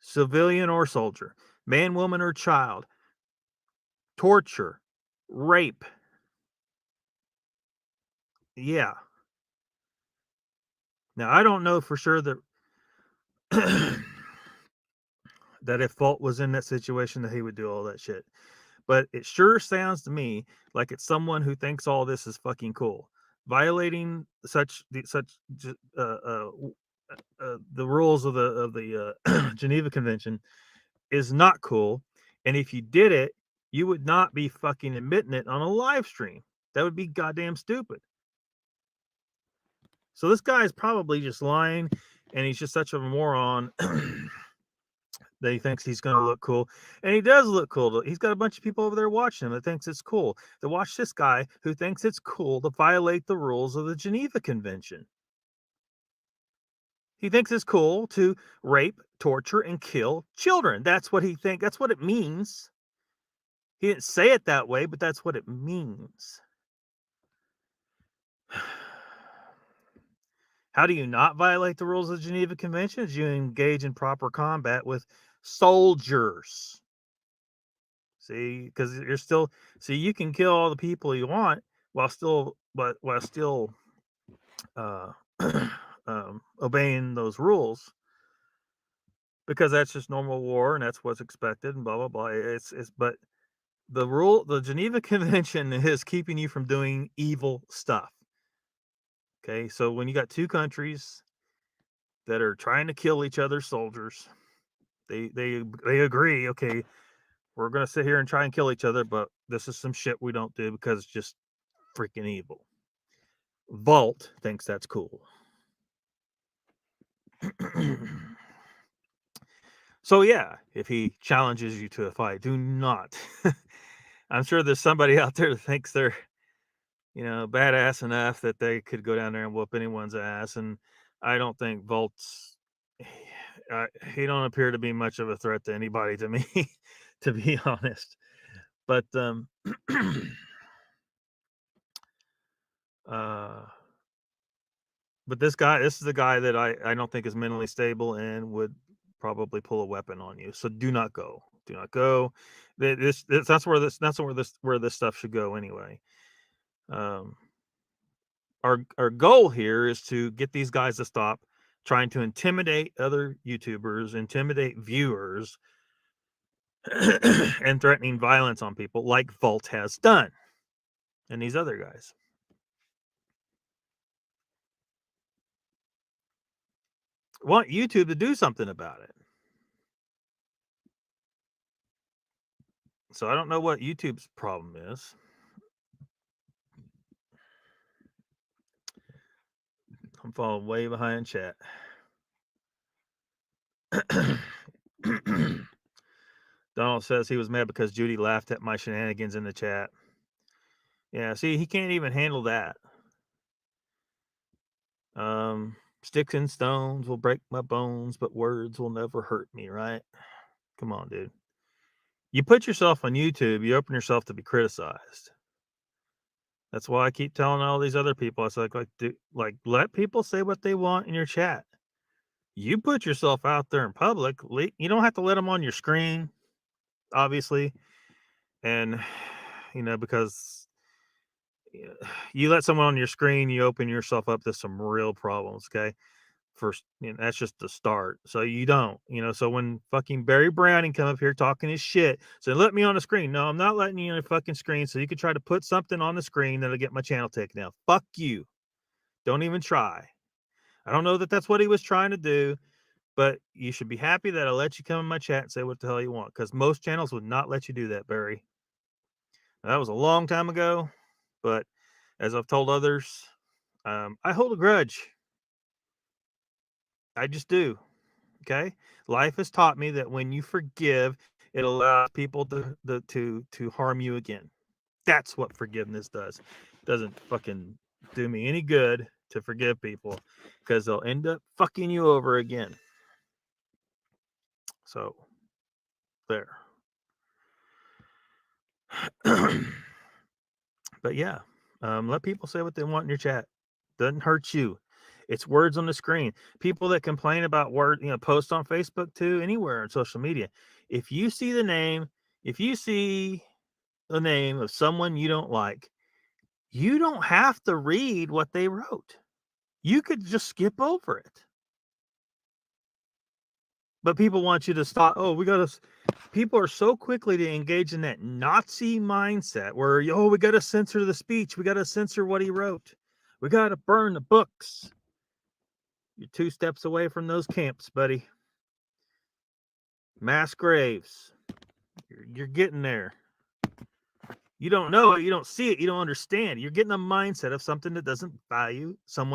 civilian or soldier, man, woman, or child, torture, rape. Yeah. Now I don't know for sure that that if Fault was in that situation that he would do all that shit. But it sure sounds to me like it's someone who thinks all this is fucking cool. Violating the rules of the Geneva Convention is not cool, and if you did it, you would not be fucking admitting it on a live stream. That would be goddamn stupid. So this guy is probably just lying, and he's just such a moron that he thinks he's going to look cool. And he does look cool. He's got a bunch of people over there watching him that thinks it's cool to watch this guy who thinks it's cool to violate the rules of the Geneva Convention. He thinks it's cool to rape, torture, and kill children. That's what he thinks. That's what it means. He didn't say it that way, but that's what it means. How do you not violate the rules of the Geneva Convention? You engage in proper combat with soldiers. See, because you're still you can kill all the people you want while still uh, obeying those rules, because that's just normal war and that's what's expected and blah blah blah. But the Geneva Convention is keeping you from doing evil stuff. Okay, so when you got two countries that are trying to kill each other's soldiers, they agree. Okay, we're gonna sit here and try and kill each other, but this is some shit we don't do because it's just freaking evil. Vault thinks that's cool. So yeah, if he challenges you to a fight, do not. I'm sure there's somebody out there that thinks they're, badass enough that they could go down there and whoop anyone's ass. And I don't think Volt's. He don't appear to be much of a threat to anybody to me, to be honest. But uh, but this is a guy that I don't think is mentally stable and would probably pull a weapon on you. So do not go. Do not go. That's where this stuff should go anyway. Our goal here is to get these guys to stop trying to intimidate other YouTubers, intimidate viewers, and threatening violence on people like Volt has done, and these other guys. Want YouTube to do something about it. So I don't know what YouTube's problem is. I'm falling way behind chat. Donald says he was mad because Judy laughed at my shenanigans in the chat. Yeah, see, he can't even handle that. Sticks and stones will break my bones, but words will never hurt me, right? Come on, dude. You put yourself on YouTube, you open yourself to be criticized. That's why I keep telling all these other people, I say, let people say what they want in your chat. You put yourself out there in public. You don't have to let them on your screen, obviously. And, because you let someone on your screen, you open yourself up to some real problems, okay? First, that's just the start. So you don't, so when fucking Barry Browning come up here talking his shit, so let me on the screen. No, I'm not letting you on the fucking screen. So you could try to put something on the screen that'll get my channel taken down. Fuck you. Don't even try. I don't know that that's what he was trying to do, but you should be happy that I let you come in my chat and say what the hell you want, because most channels would not let you do that, Barry. Now, that was a long time ago, but as I've told others, I hold a grudge. I just do. Okay, life has taught me that when you forgive, it allows people to harm you again. That's what forgiveness does. It doesn't fucking do me any good to forgive people, because they'll end up fucking you over again. So there. But yeah, let people say what they want in your chat. Doesn't hurt you. It's words on the screen. People that complain about post on Facebook too, anywhere on social media. If you see the name of someone you don't like, you don't have to read what they wrote. You could just skip over it. But people want you to stop. Oh, people are so quickly to engage in that Nazi mindset where, we got to censor the speech. We got to censor what he wrote. We got to burn the books. You're 2 steps away from those camps, buddy. Mass graves. You're getting there. You don't know it. You don't see it. You don't understand. You're getting a mindset of someone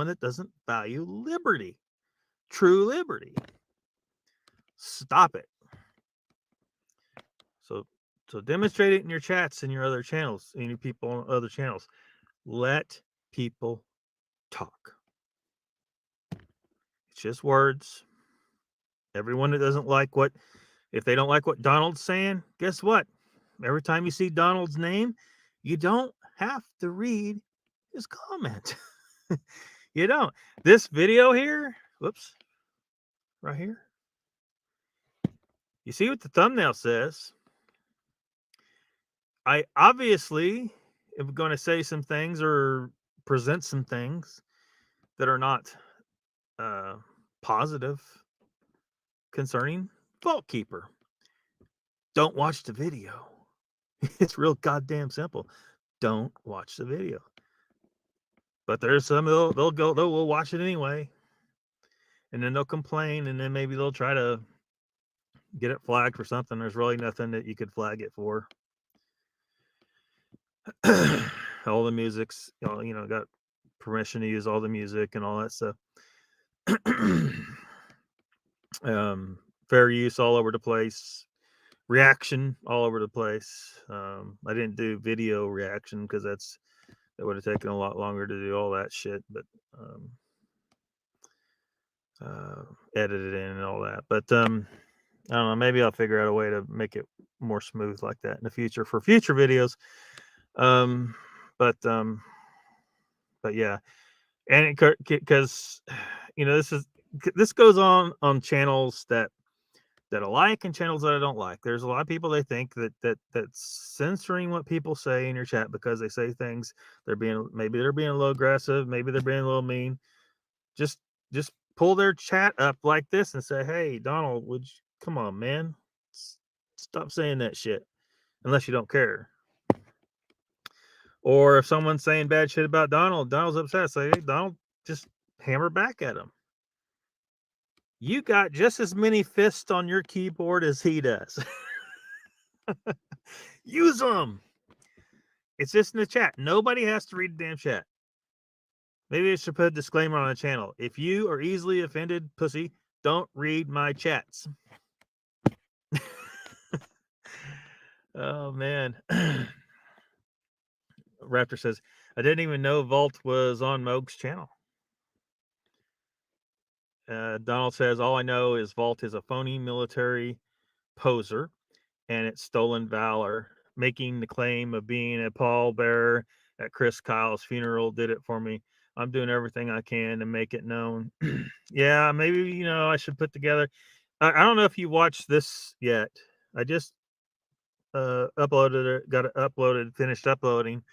that doesn't value liberty, true liberty. Stop it. So demonstrate it in your chats and your other channels, and your people on other channels. Let people talk. It's just words. Everyone that doesn't like if they don't like what Donald's saying, guess what? Every time you see Donald's name, you don't have to read his comment. You don't. This video here, whoops, right here. You see what the thumbnail says? I obviously am going to say some things or present some things that are not positive concerning Vault Keeper. Don't watch the video. It's real goddamn simple. Don't watch the video. But there's some they'll watch it anyway, and then they'll complain, and then maybe they'll try to get it flagged for something. There's really nothing that you could flag it for. All the music's, got permission to use all the music and all that stuff. Fair use all over the place. Reaction all over the place. I didn't do video reaction because that would have taken a lot longer to do all that shit, but edit it in and all that. But I don't know, maybe I'll figure out a way to make it more smooth like that in the future for future videos. But yeah, and because this goes on channels that I like and channels that I don't like. There's a lot of people, they think that's censoring what people say in your chat because they say things. Maybe they're being a little aggressive, maybe they're being a little mean. Just pull their chat up like this and say, "Hey, Donald, come on, man, stop saying that shit," unless you don't care. Or if someone's saying bad shit about Donald's upset, say, "Hey, Donald, just hammer back at him. You got just as many fists on your keyboard as he does. Use them." It's just in the chat. Nobody has to read the damn chat. Maybe I should put a disclaimer on the channel. If you are easily offended, pussy, don't read my chats. Oh, man. Raptor says, I didn't even know Vault was on Moog's channel. Donald says, all I know is Vault is a phony military poser, and it's stolen valor. Making the claim of being a pallbearer at Chris Kyle's funeral did it for me. I'm doing everything I can to make it known. Yeah, maybe, I should put together. I don't know if you watched this yet. I just uploaded it, got it uploaded, finished uploading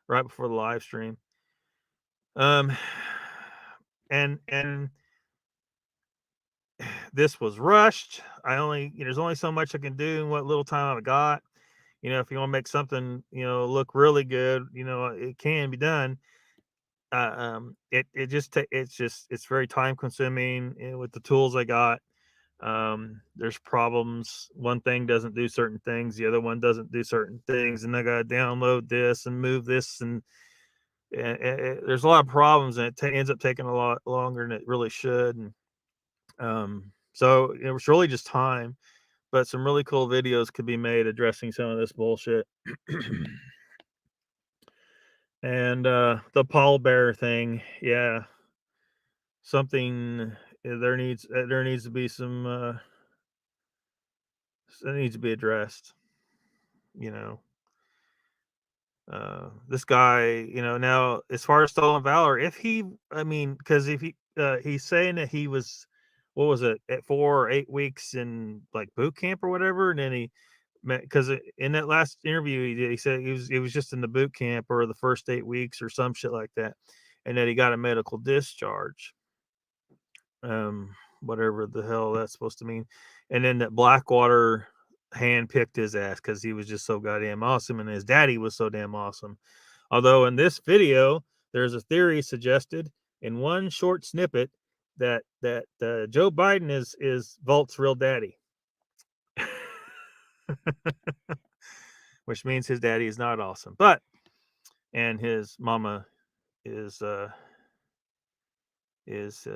right before the live stream. And this was rushed. There's only so much I can do in what little time I've got. If you want to make something, look really good, it can be done. It's very time consuming with the tools I got. There's problems. One thing doesn't do certain things, the other one doesn't do certain things, and I got to download this and move this, and there's a lot of problems, and it ends up taking a lot longer than it really should. And so it was really just time, but some really cool videos could be made addressing some of this bullshit. And the pallbearer thing, yeah, something there needs to be some that needs to be addressed. This guy, now as far as stolen valor, because if he's saying that he was, what was it, at 4 or 8 weeks in like boot camp or whatever, and then he because in that last interview he said he was just in the boot camp or the first 8 weeks or some shit like that, and that he got a medical discharge, whatever the hell that's supposed to mean, and then that Blackwater handpicked his ass because he was just so goddamn awesome, and his daddy was so damn awesome. Although in this video, there's a theory suggested in one short snippet that Joe Biden is Volt's real daddy, which means his daddy is not awesome, and his mama is his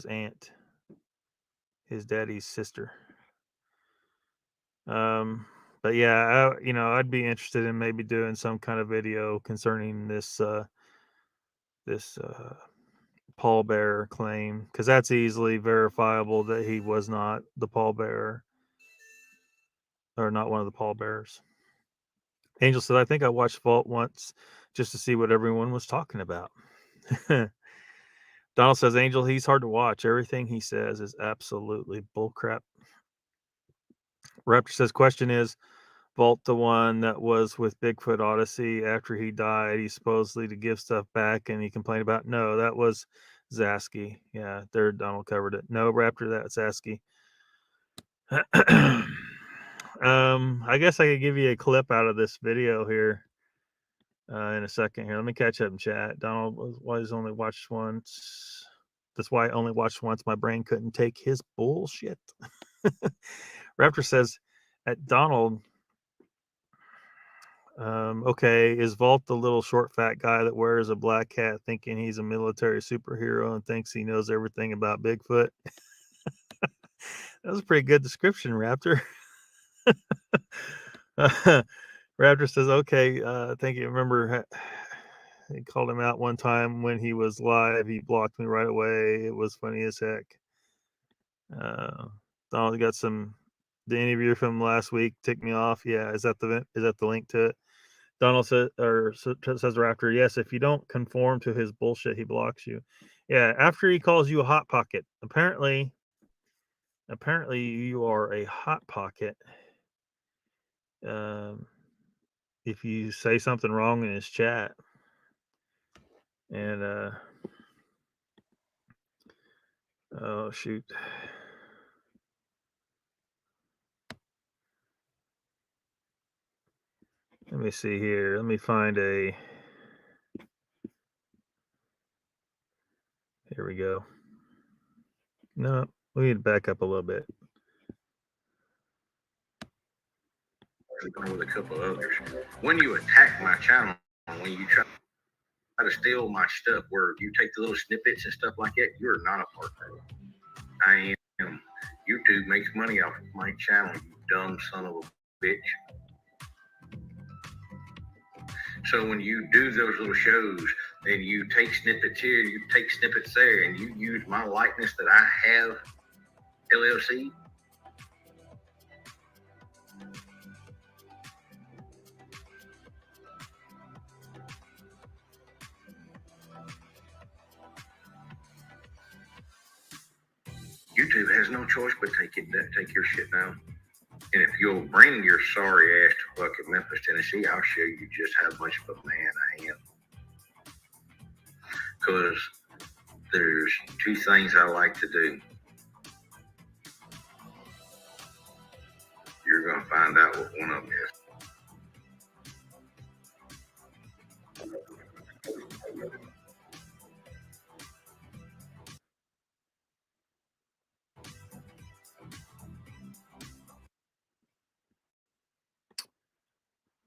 aunt, his daddy's sister. But yeah, I'd be interested in maybe doing some kind of video concerning this pallbearer claim, because that's easily verifiable that he was not the pallbearer, or not one of the pallbearers. Angel said, I think I watched Vault once just to see what everyone was talking about. Donald says, Angel, he's hard to watch. Everything he says is absolutely bullcrap. Raptor says, question is, Vault the one that was with Bigfoot Odyssey after he died, he supposedly to give stuff back and he complained about? No, that was Zasky. Yeah, there Donald covered it. No, Raptor, that's Zasky. I guess I could give you a clip out of this video here in a second here. Let me catch up in chat. Donald was only watched once. That's why I only watched once. My brain couldn't take his bullshit. Raptor says, at Donald, okay, is Vault the little short fat guy that wears a black hat thinking he's a military superhero and thinks he knows everything about Bigfoot? That was a pretty good description, Raptor. Raptor says, okay, thank you. Remember, he called him out one time when he was live. He blocked me right away. It was funny as heck. Donald got the interview from last week ticked me off. Yeah, is that the link to it? Donald says Raptor, yes, if you don't conform to his bullshit, he blocks you. Yeah, after he calls you a hot pocket. Apparently you are a hot pocket. If you say something wrong in his chat. And oh shoot. Let me see here. Let me find a. Here we go. No, we need to back up a little bit. With a couple others. When you attack my channel, when you try to steal my stuff, where you take the little snippets and stuff like that, you are not a partner. I am. YouTube makes money off of my channel, you dumb son of a bitch. So when you do those little shows and you take snippets here, you take snippets there, and you use my likeness that I have LLC, YouTube has no choice but take your shit down. And if you'll bring your sorry ass to fucking Memphis, Tennessee, I'll show you just how much of a man I am. Because there's two things I like to do. You're going to find out what one of them is.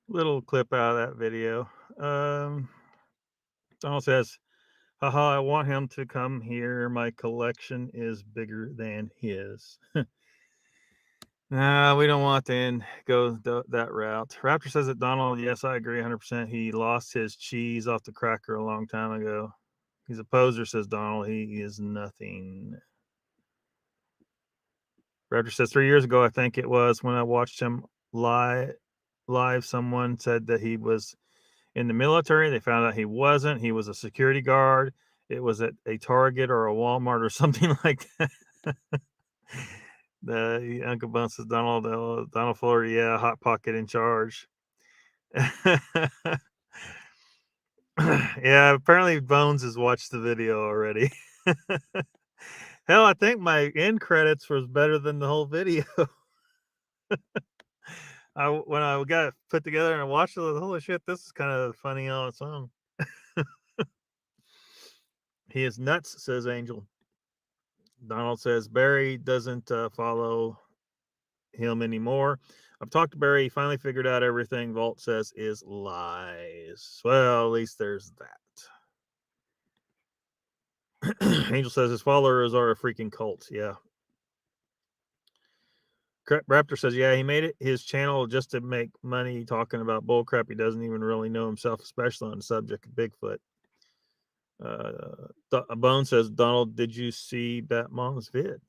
Little clip out of that video. Donald says, haha, I want him to come here. My collection is bigger than his. Nah, we don't want to go that route. Raptor says that Donald, yes, I agree 100%. He lost his cheese off the cracker a long time ago. He's a poser, says Donald. He is nothing. Raptor says 3 years ago, I think it was, when I watched him live, someone said that he was in the military. They found out he wasn't. He was a security guard. It was at a Target or a Walmart or something like that. The Uncle Bun says Donald Fuller, yeah, hot pocket in charge. Yeah, apparently Bones has watched the video already. Hell, I think my end credits was better than the whole video. When I got it put together and I watched it, holy shit, this is kind of funny on its own. He is nuts, says Angel. Donald says Barry doesn't follow him anymore. I've talked to Barry. He finally figured out everything Vault says is lies. Well, at least there's that. Angel says his followers are a freaking cult. Yeah. Raptor says, yeah, he made it his channel just to make money talking about bullcrap. He doesn't even really know himself, especially on the subject of Bigfoot. Bone says, Donald, did you see Batmom's vid?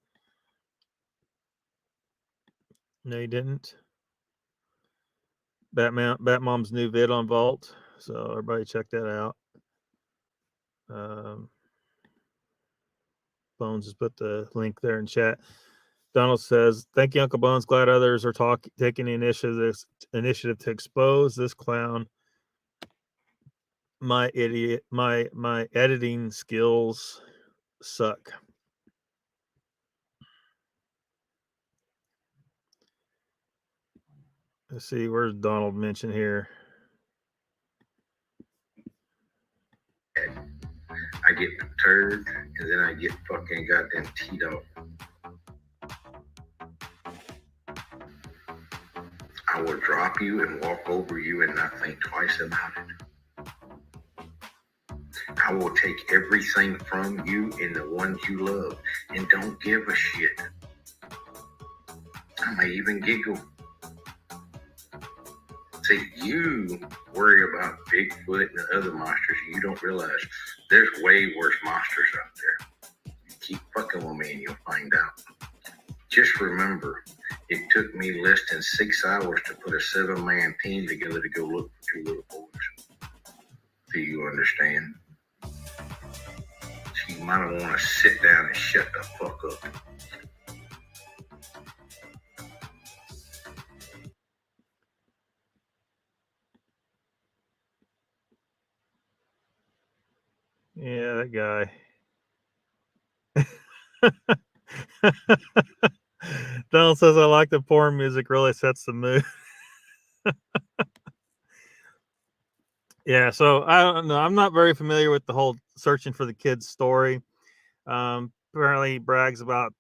No, you didn't. Batmom's new vid on Vault. So everybody check that out. Bones has put the link there in chat. Donald says, thank you, Uncle Bones. Glad others are taking the initiative to expose this clown. My editing skills suck. Let's see, where's Donald mentioned here? I get perturbed, and then I get fucking goddamn teed off. I will drop you and walk over you and not think twice about it. I will take everything from you and the ones you love and don't give a shit. I may even giggle. See, you worry about Bigfoot and the other monsters, and you don't realize there's way worse monsters out there. Keep fucking with me and you'll find out. Just remember, it took me less than 6 hours to put a 7-man team together to go look for 2 little boys. Do you understand? So you might want to sit down and shut the fuck up. Yeah, that guy. Donald says, I like the porn music, really sets the mood. Yeah, so I don't know. I'm not very familiar with the whole searching for the kids story. Apparently, he brags about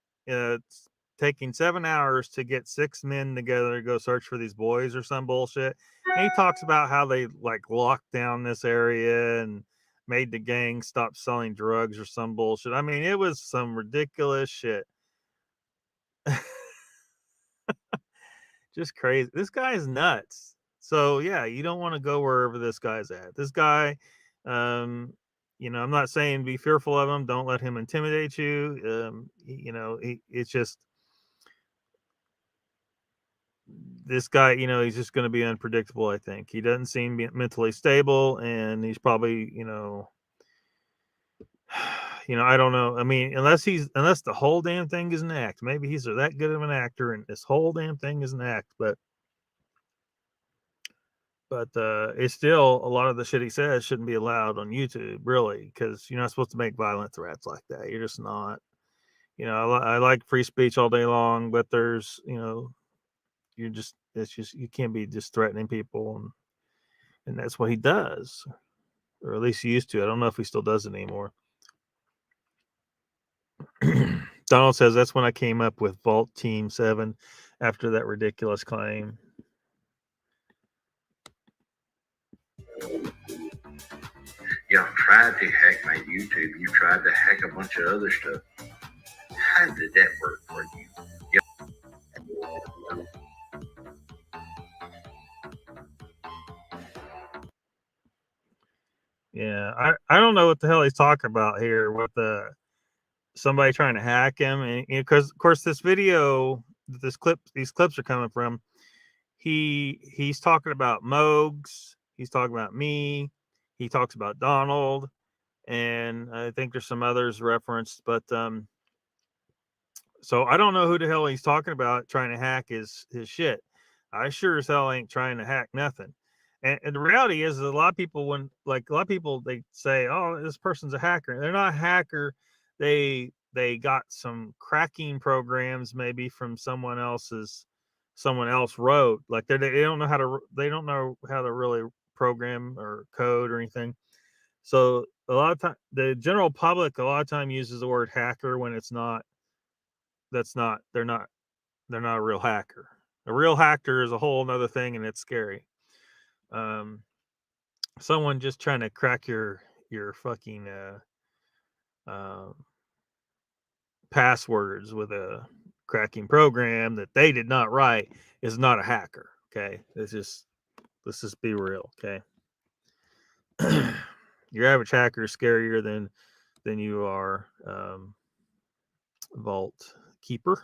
taking 7 hours to get 6 men together to go search for these boys or some bullshit. And he talks about how they like locked down this area and made the gang stop selling drugs or some bullshit. I mean, it was some ridiculous shit. Just crazy. This guy is nuts. So yeah, you don't want to go wherever this guy's at. This guy, I'm not saying be fearful of him. Don't let him intimidate you. It's just this guy. He's just going to be unpredictable. I think he doesn't seem mentally stable, and he's probably, I don't know. I mean, unless the whole damn thing is an act. Maybe he's that good of an actor, and this whole damn thing is an act. But it's still a lot of the shit he says shouldn't be allowed on YouTube, really, because you're not supposed to make violent threats like that. You're just not. I like free speech all day long, but there's, it's just you can't be just threatening people, and that's what he does, or at least he used to. I don't know if he still does it anymore. Donald says that's when I came up with Vault Team 7 after that ridiculous claim. Y'all tried to hack my YouTube. You tried to hack a bunch of other stuff. How did that work for you? Yeah, I don't know what the hell he's talking about here with somebody trying to hack him, and because of course this video, these clips are coming from. He's talking about Mogs. He's talking about me. He talks about Donald, and I think there's some others referenced, but so I don't know who the hell he's talking about trying to hack his shit. I sure as hell ain't trying to hack nothing. And the reality is a lot of people they say, oh, this person's a hacker. They're not a hacker. They got some cracking programs maybe from someone else wrote. Like they don't know how to really program or code or anything. So a lot of time the general public a lot of time uses the word hacker when it's not. They're not a real hacker. A real hacker is a whole other thing, and it's scary. Someone just trying to crack your fucking passwords with a cracking program that they did not write is not a hacker. Okay, let's just be real. Okay, your average hacker is scarier than you are vault keeper,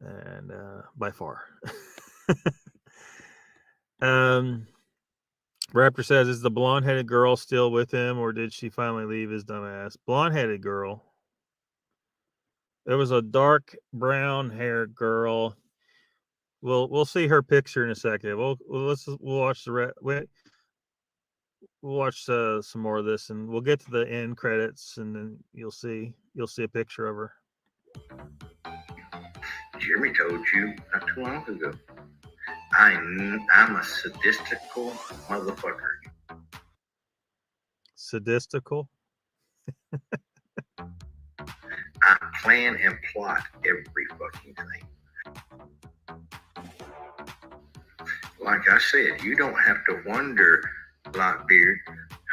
and by far. Raptor says, is the blonde-headed girl still with him, or did she finally leave his dumb ass? Blonde-headed girl. There was a dark brown-haired girl. We'll see her picture in a second. We'll watch we'll watch some more of this, and we'll get to the end credits, and then you'll see a picture of her. Jeremy told you not too long ago. I'm a sadistical motherfucker. Sadistical? I plan and plot every fucking thing. Like I said, you don't have to wonder, Lockbeard,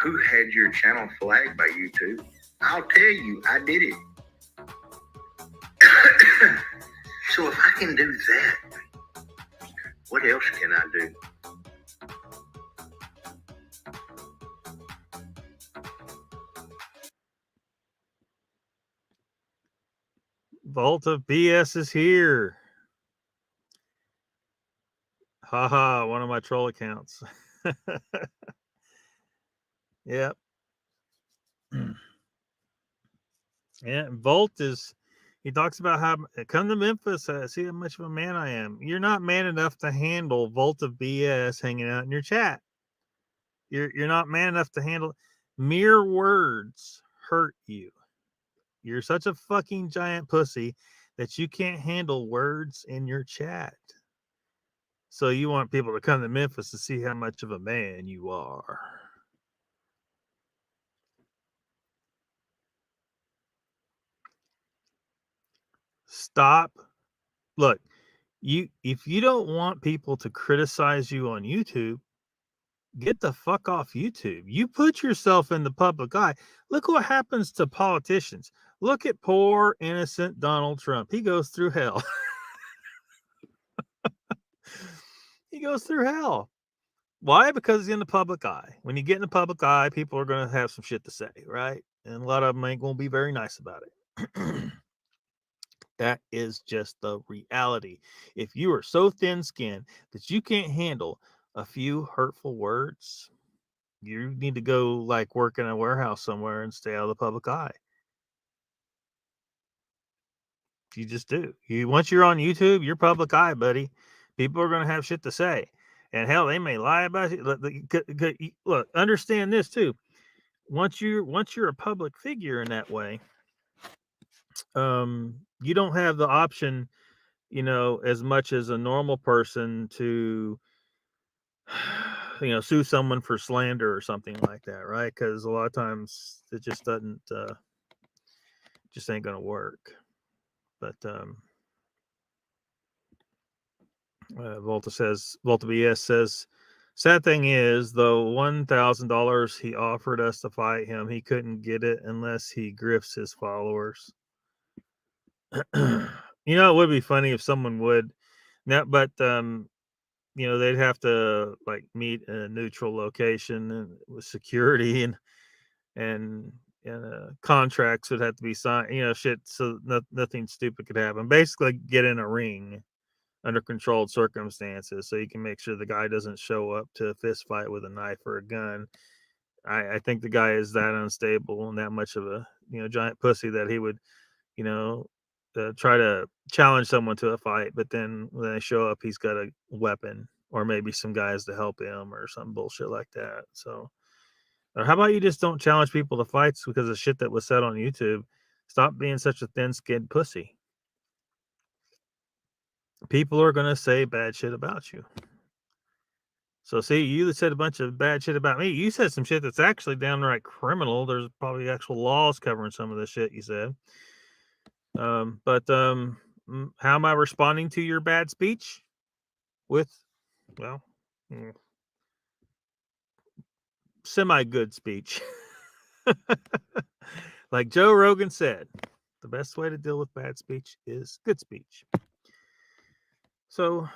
who had your channel flagged by YouTube. I'll tell you, I did it. So if I can do that, what else can I do? Vault of BS is here. Haha, one of my troll accounts. Yep. Yeah, Volt he talks about how come to Memphis, see how much of a man I am. You're not man enough to handle Volt of BS hanging out in your chat. You're not man enough to handle mere words hurt you. You're such a fucking giant pussy that you can't handle words in your chat. So you want people to come to Memphis to see how much of a man you are. Stop. Look, if you don't want people to criticize you on YouTube, get the fuck off YouTube. You put yourself in the public eye. Look what happens to politicians. Look at poor innocent Donald Trump. He goes through hell. He goes through hell. Why? Because he's in the public eye. When you get in the public eye, people are going to have some shit to say, right? And a lot of them ain't going to be very nice about it. That is just the reality. If you are so thin-skinned that you can't handle a few hurtful words, you need to go like work in a warehouse somewhere and stay out of the public eye. You just do. Once you're on YouTube, you're public eye, buddy. People are going to have shit to say, and hell, they may lie about you. Look, understand this too. Once you're a public figure in that way, you don't have the option, as much as a normal person to, sue someone for slander or something like that, right? Because a lot of times it just doesn't, just ain't gonna work. But Volta BS says, sad thing is, though, $1,000 he offered us to fight him, he couldn't get it unless he grifts his followers. It would be funny if someone would. Now, but they'd have to like meet in a neutral location and with security and contracts would have to be signed. Shit, so nothing stupid could happen. Basically, get in a ring under controlled circumstances so you can make sure the guy doesn't show up to a fist fight with a knife or a gun. I think the guy is that unstable and that much of a giant pussy that he would try to challenge someone to a fight, but then when they show up, he's got a weapon or maybe some guys to help him or some bullshit like that. So, how about you just don't challenge people to fights because of shit that was said on YouTube? Stop being such a thin-skinned pussy. People are going to say bad shit about you. So, see, you said a bunch of bad shit about me. You said some shit that's actually downright criminal. There's probably actual laws covering some of the shit you said. But how am I responding to your bad speech? With, well, semi-good speech. Like Joe Rogan said, the best way to deal with bad speech is good speech. So,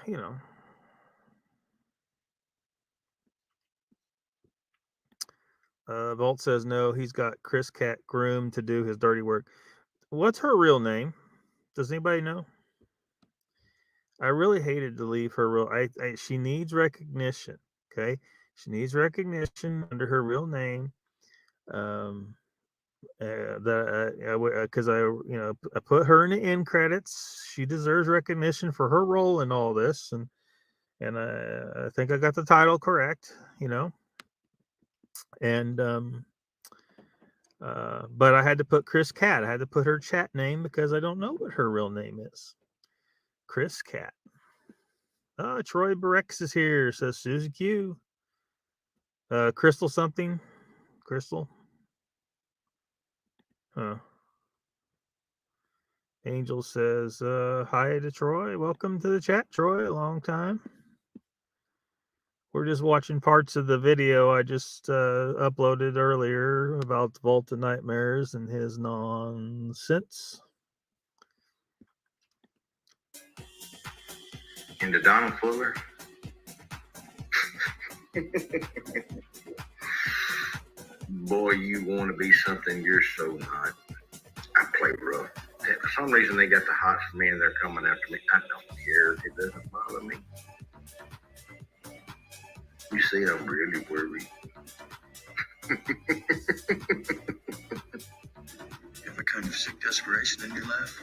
Volt says no, he's got Chris Cat groomed to do his dirty work. What's her real name? Does anybody know? I really hated to leave her real. She needs recognition. Okay, she needs recognition under her real name. Because I put her in the end credits. She deserves recognition for her role in all this, and I think I got the title correct. And but I had to put Chris Cat. I had to put her chat name because I don't know what her real name is. Chris Cat. Oh, Troy Barex is here, says Susie Q. Crystal something. Crystal. Huh. Angel says, hi to Troy. Welcome to the chat, Troy. A long time. We're just watching parts of the video I just uploaded earlier about the Vault of Nightmares and his nonsense. Into Donald Fuller. Boy, you want to be something you're so not. I play rough. For some reason, they got the hots for me and they're coming after me. I don't care. It doesn't bother me. You see, I'm really worried. You have a kind of sick desperation in your laugh.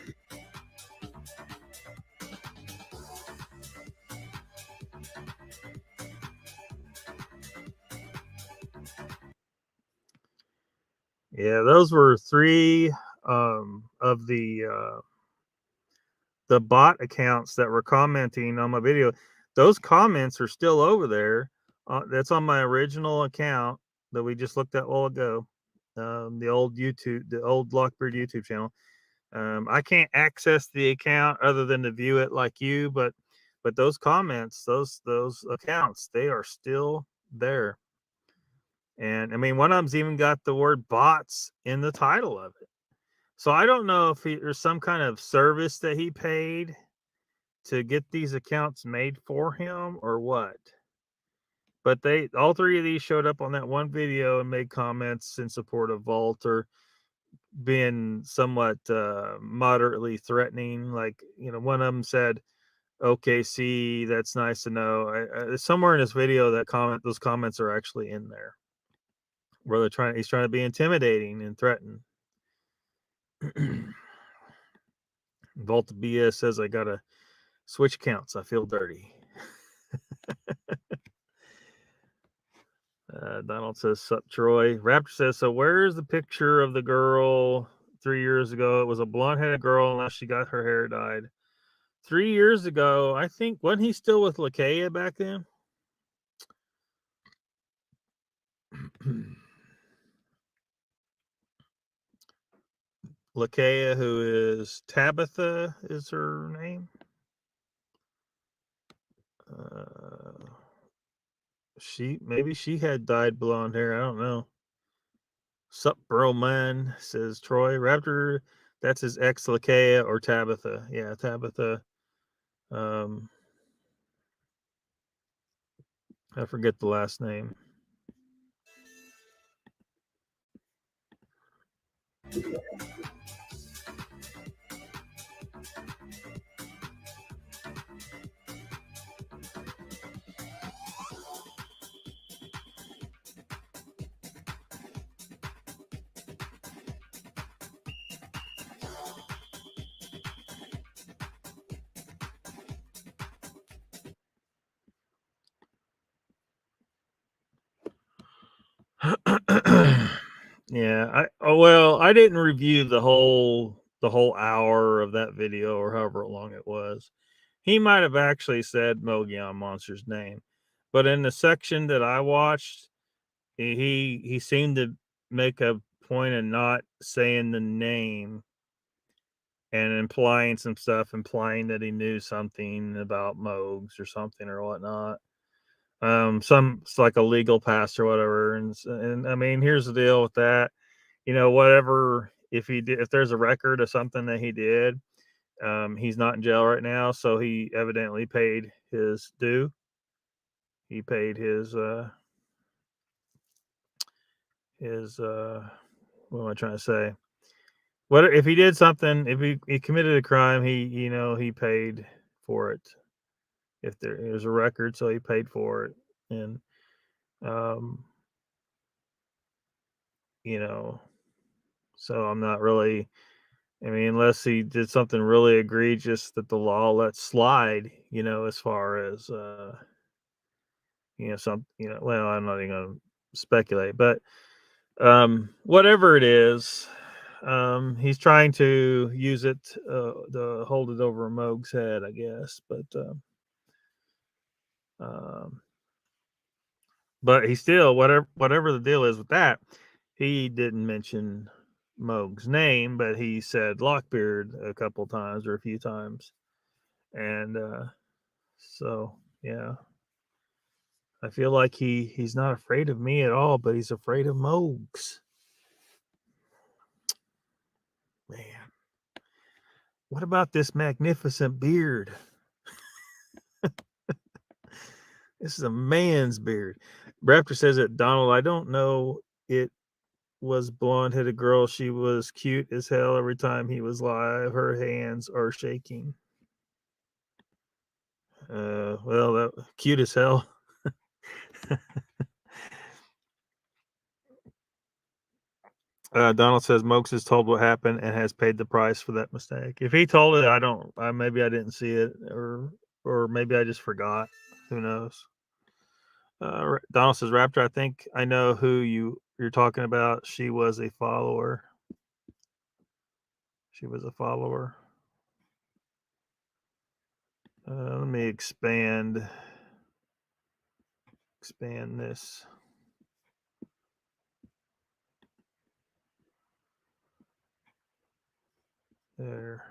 Yeah, those were 3 of the bot accounts that were commenting on my video. Those comments are still over there. That's on my original account that we just looked at a while ago. The old LOCKBEARD YouTube channel. I can't access the account other than to view it like you, but those comments, those accounts, they are still there. And I mean, one of them's even got the word bots in the title of it. So I don't know if there's some kind of service that he paid to get these accounts made for him or what. But all three of these showed up on that one video and made comments in support of Vault, or being somewhat moderately threatening. Like, one of them said, "OKC, that's nice to know." Somewhere in this video, those comments are actually in there, where he's trying to be intimidating and threaten. Vault BS says, "I gotta switch counts. I feel dirty." Donald says, "Sup, Troy." Raptor says, "So where's the picture of the girl 3 years ago? It was a blonde-headed girl, unless she got her hair dyed." 3 years ago, I think, wasn't he still with Lakeia back then? Lakeia, who is Tabitha, is her name. Maybe she had dyed blonde hair. I don't know. Sup, bro, man, says Troy. Raptor, that's his ex, Lakeia, or Tabitha. Yeah, Tabitha. I forget the last name. Yeah, I didn't review the whole hour of that video, or however long it was. He might have actually said Mogion Monster's name, but in the section that I watched, he seemed to make a point of not saying the name and implying some stuff, implying that he knew something about Mogs or something or whatnot. It's like a legal pass or whatever, and I mean, here's the deal with that. Whatever, if there's a record of something that he did, he's not in jail right now, so he evidently paid his due. He paid his what am I trying to say? What if he did something? If he committed a crime, he paid for it. If there's a record, so he paid for it, and so I'm not really. I mean, unless he did something really egregious that the law lets slide, as far as well, I'm not even going to speculate, but whatever it is, he's trying to use it to hold it over Moog's head, I guess. But he still, whatever the deal is with that, he didn't mention Moog's name, but he said Lockbeard a couple times, or a few times, and so yeah, I feel like he's not afraid of me at all, but he's afraid of Moogs. Man, what about this magnificent beard? This is a man's beard. Raptor says that, Donald, I don't know, it was blonde-headed girl. She was cute as hell every time he was live. Her hands are shaking. Well, that cute as hell. Donald says Mokes is told what happened and has paid the price for that mistake. If he told it, maybe I didn't see it, or maybe I just forgot. Who knows? Donald says, Raptor, I think I know who you're talking about. She was a follower. Let me expand this. There.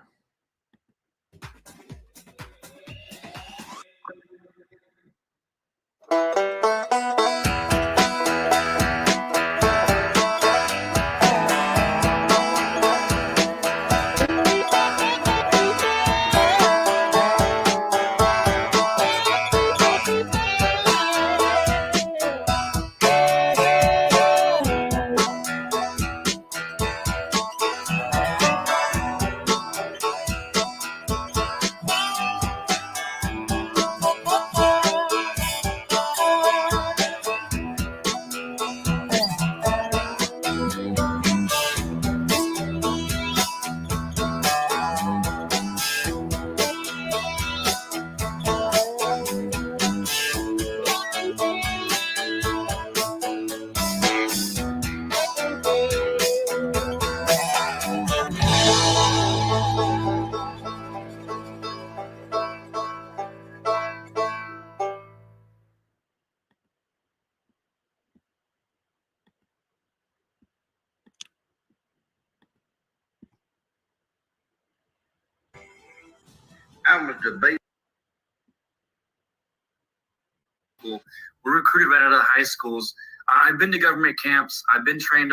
I was debating. We're recruited right out of the high schools. I've been to government camps. I've been trained.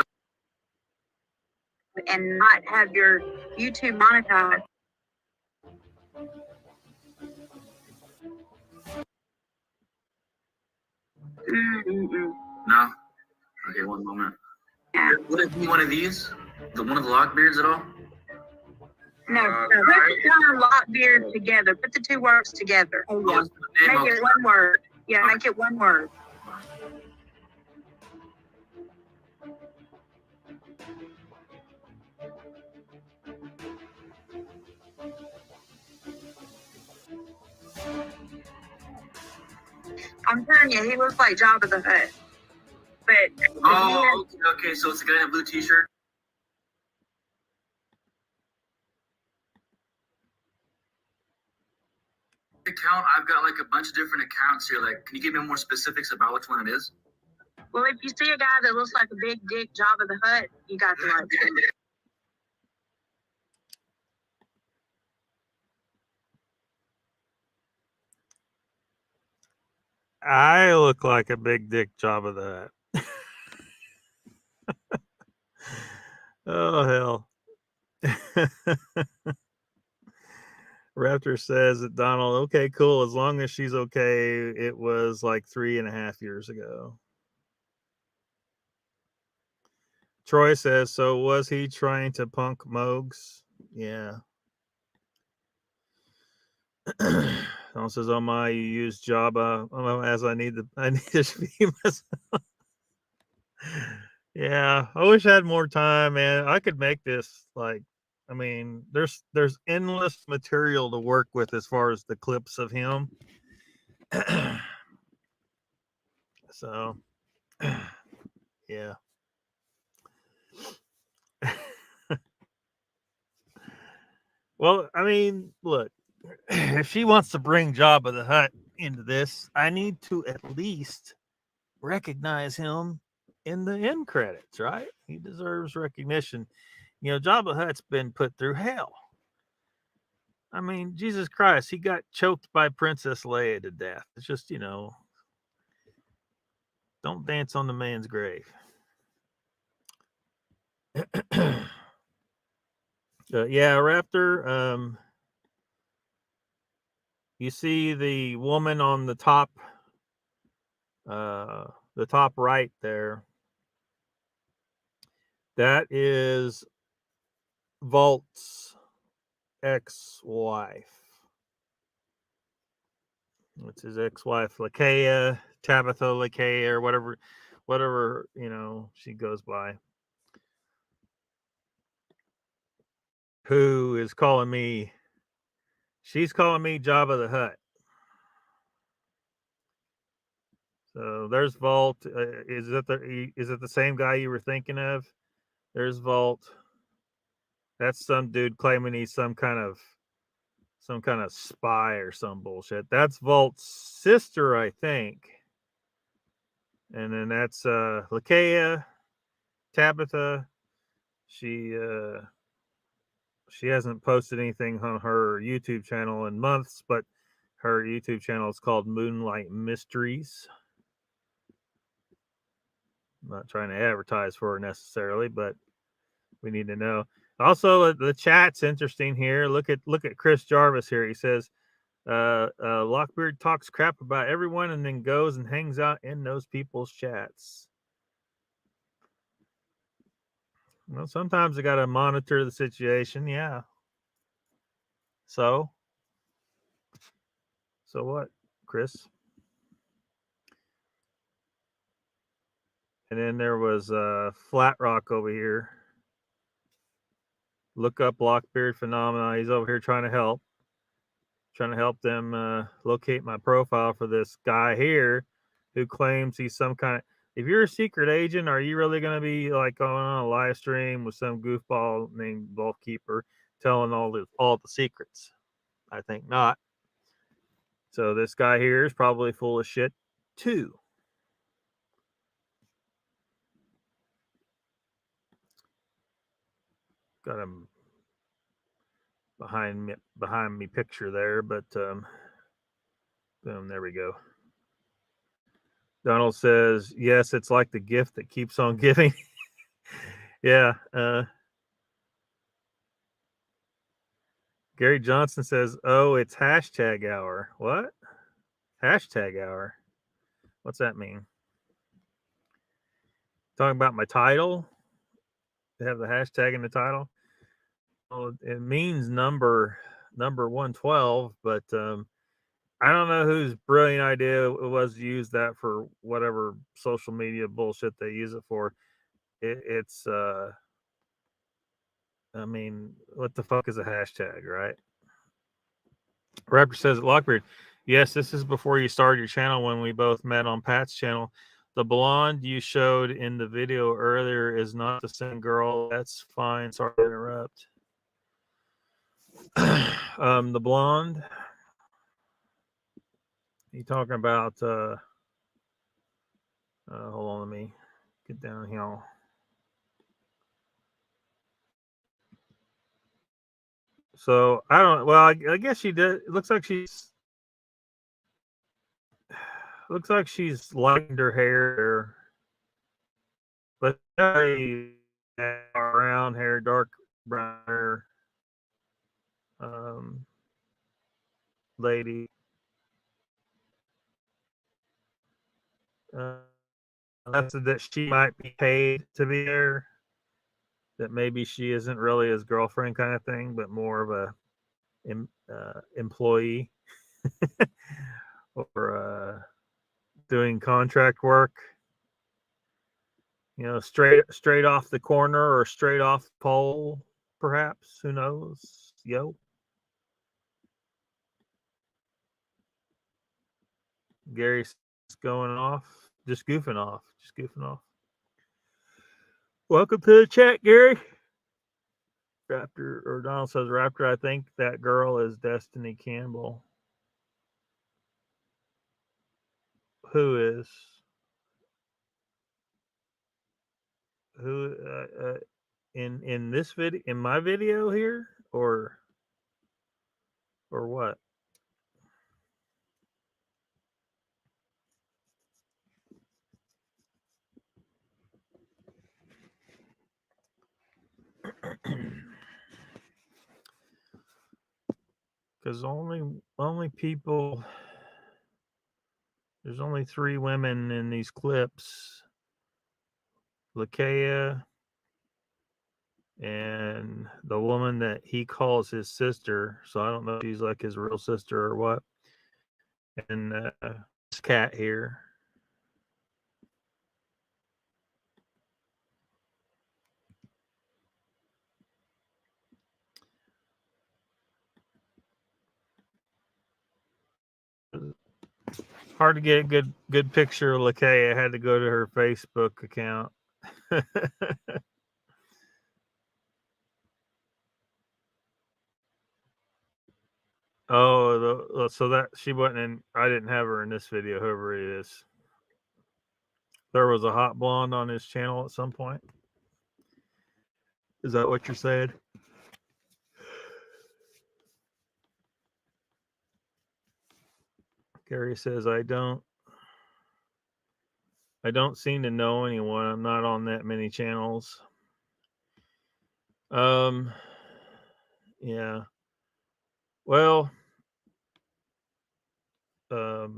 And not have your YouTube monetized. No. Okay, one moment. Yeah. Would it be one of these? One of the Lockbeards at all? No, put the term LOCKBEARD together. Put the two words together. Oh, yeah. Make it one word. Yeah, make it one word. I'm telling you, he looks like Jabba the Hutt. But Oh, okay. So it's the guy in a blue T-shirt. Account. I've got like a bunch of different accounts here. Like, can you give me more specifics about which one it is? well, if you see a guy that looks like a big dick Jabba the Hutt, you got the right one. I look like a big dick Jabba the Hutt. Oh, hell. Raptor says that Donald, okay, cool. As long as she's okay, it was like 3.5 years ago. Troy says, so was he trying to punk Mogs? Yeah. Donald says, oh my, you use Jabba. Oh, as I need to speak myself. Yeah, I wish I had more time, man. I could make this like, I mean, there's endless material to work with as far as the clips of him. So, yeah. Well, I mean, look, if she wants to bring Jabba the Hutt into this, I need to at least recognize him in the end credits, right? He deserves recognition. You know, Jabba the Hutt's been put through hell. I mean, Jesus Christ, he got choked by Princess Leia to death. It's just, you know, don't dance on the man's grave. Yeah, Raptor. You see the woman on the top right there. That is Vault's ex-wife. It's his ex-wife, Lakeia, Tabitha Lakeia, or whatever, you know, she goes by. Who is calling me? She's calling me Jabba the Hutt. So there's Vault. Is it the same guy you were thinking of? There's Vault. That's some dude claiming he's some kind of spy or some bullshit. That's Vault's sister, I think. And then that's Lakeia, Tabitha. She hasn't posted anything on her YouTube channel in months, but her YouTube channel is called Moonlight Mysteries. I'm not trying to advertise for her necessarily, but we need to know. Also, the chat's interesting here. Look at Chris Jarvis here. He says, Lockbeard talks crap about everyone and then goes and hangs out in those people's chats. Well, sometimes I got to monitor the situation. Yeah. So what, Chris? And then there was Flat Rock over here. Look up Lockbeard Phenomena. He's over here trying to help them locate my profile for this guy here who claims he's some kind of. If you're a secret agent, are you really going to be like going on a live stream with some goofball named Vault Keeper telling all the secrets? I think not. So this guy here is probably full of shit too. Got him. behind me picture there, but boom, there we go. Donald says, yes, it's like the gift that keeps on giving. Yeah. Gary Johnson says, oh, it's hashtag hour. What? Hashtag hour. What's that mean? Talking about my title? They have the hashtag in the title. Well, it means number 112, but I don't know whose brilliant idea it was to use that for whatever social media bullshit they use it for. It's I mean, what the fuck is a hashtag, right? Raptor says, Lockbeard, yes, this is before you started your channel when we both met on Pat's channel. The blonde you showed in the video earlier is not the same girl. That's fine. Sorry to interrupt. The blonde. You talking about hold on, let me get down here. So I don't, well, I guess she did. It looks like she's lightened her hair, but brown hair, dark brown hair lady. That she might be paid to be there. That maybe she isn't really his girlfriend kind of thing, but more of a employee or doing contract work. You know, straight off the corner or straight off the pole, perhaps. Who knows? Yo. Gary's going off. Just goofing off. Welcome to the chat, Gary. Raptor, or Donald says, Raptor, I think that girl is Destiny Campbell. Who is? Who in this video, in my video here, or what? Because only people, there's only 3 women in these clips. Lakeia and the woman that he calls his sister. So I don't know if she's like his real sister or what. And this cat here. Hard to get a good picture of Lakeia. I had to go to her Facebook account. Oh, so that she wasn't in. I didn't have her in this video. Whoever it is, there was a hot blonde on his channel at some point. Is that what you're saying? Gary says, I don't seem to know anyone. I'm not on that many channels. Yeah. Well, the